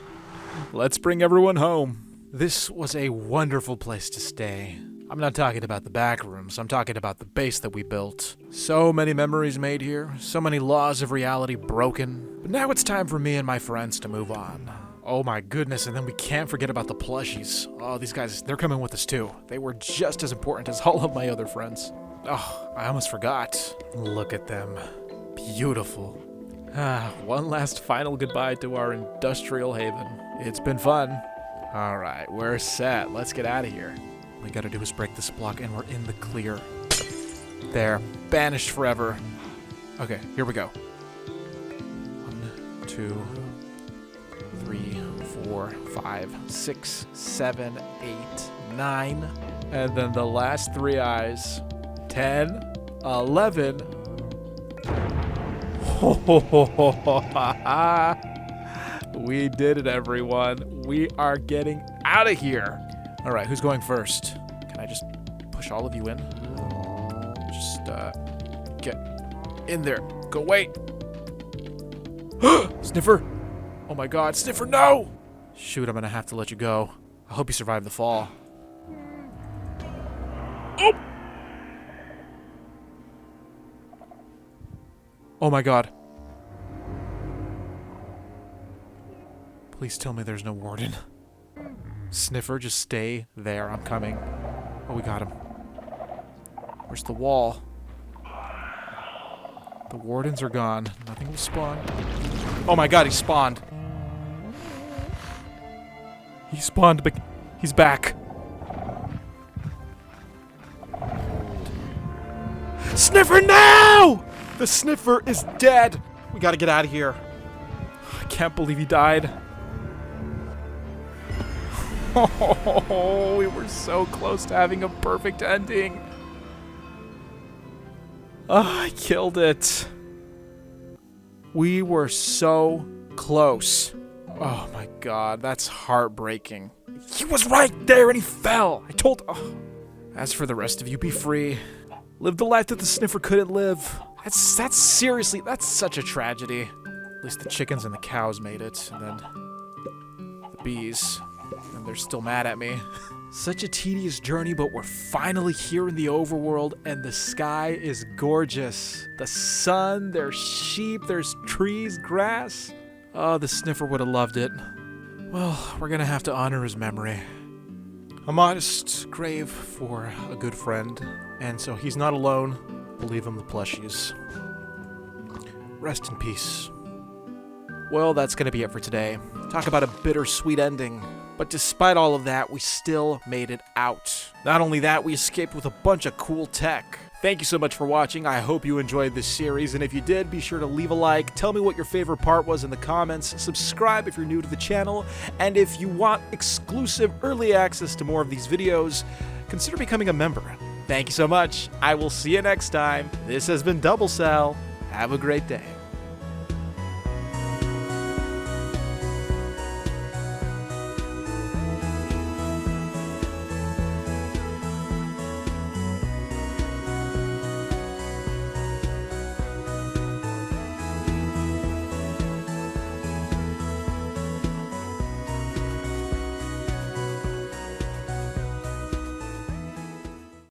let's bring everyone home. This was a wonderful place to stay. I'm not talking about the back rooms, I'm talking about the base that we built. So many memories made here, so many laws of reality broken. But now it's time for me and my friends to move on. Oh my goodness, and then we can't forget about the plushies. Oh, these guys, they're coming with us too. They were just as important as all of my other friends. Oh, I almost forgot. Look at them. Beautiful. One last final goodbye to our industrial haven. It's been fun. Alright, we're set. Let's get out of here. All we gotta do is break this block and we're in the clear. There. Banished forever. Okay, here we go. 1, 2, 3, 4, 5, 6, 7, 8, 9. And then the last 3 eyes. 10, 11. We did it, everyone. We are getting out of here. All right, who's going first? Can I just push all of you in? Just get in there. Go away. Sniffer. Oh my God, Sniffer, no! Shoot, I'm gonna have to let you go. I hope you survive the fall. Oh! Oh my God. Please tell me there's no warden. Sniffer, just stay there. I'm coming. Oh, we got him. Where's the wall? The wardens are gone. Nothing will spawn. Oh my God, he spawned. He spawned, but he's back. Sniffer, no! The Sniffer is dead. We gotta get out of here. I can't believe he died. Oh, we were so close to having a perfect ending. Oh, I killed it. We were so close. Oh my God, that's heartbreaking. He was right there and he fell. I told... Oh. As for the rest of you, be free. Live the life that the Sniffer couldn't live. That's seriously, that's such a tragedy. At least the chickens and the cows made it, and then the bees. And they're still mad at me. Such a tedious journey, but we're finally here in the overworld, and the sky is gorgeous. The sun, there's sheep, there's trees, grass. Oh, the Sniffer would have loved it. Well, we're gonna have to honor his memory. A modest grave for a good friend, and so he's not alone. We'll leave him the plushies. Rest in peace. Well, that's gonna be it for today. Talk about a bittersweet ending. But despite all of that, we still made it out. Not only that, we escaped with a bunch of cool tech. Thank you so much for watching. I hope you enjoyed this series, and if you did, be sure to leave a like, tell me what your favorite part was in the comments, subscribe if you're new to the channel, and if you want exclusive early access to more of these videos, consider becoming a member. Thank you so much. I will see you next time. This has been Doublesal. Have a great day.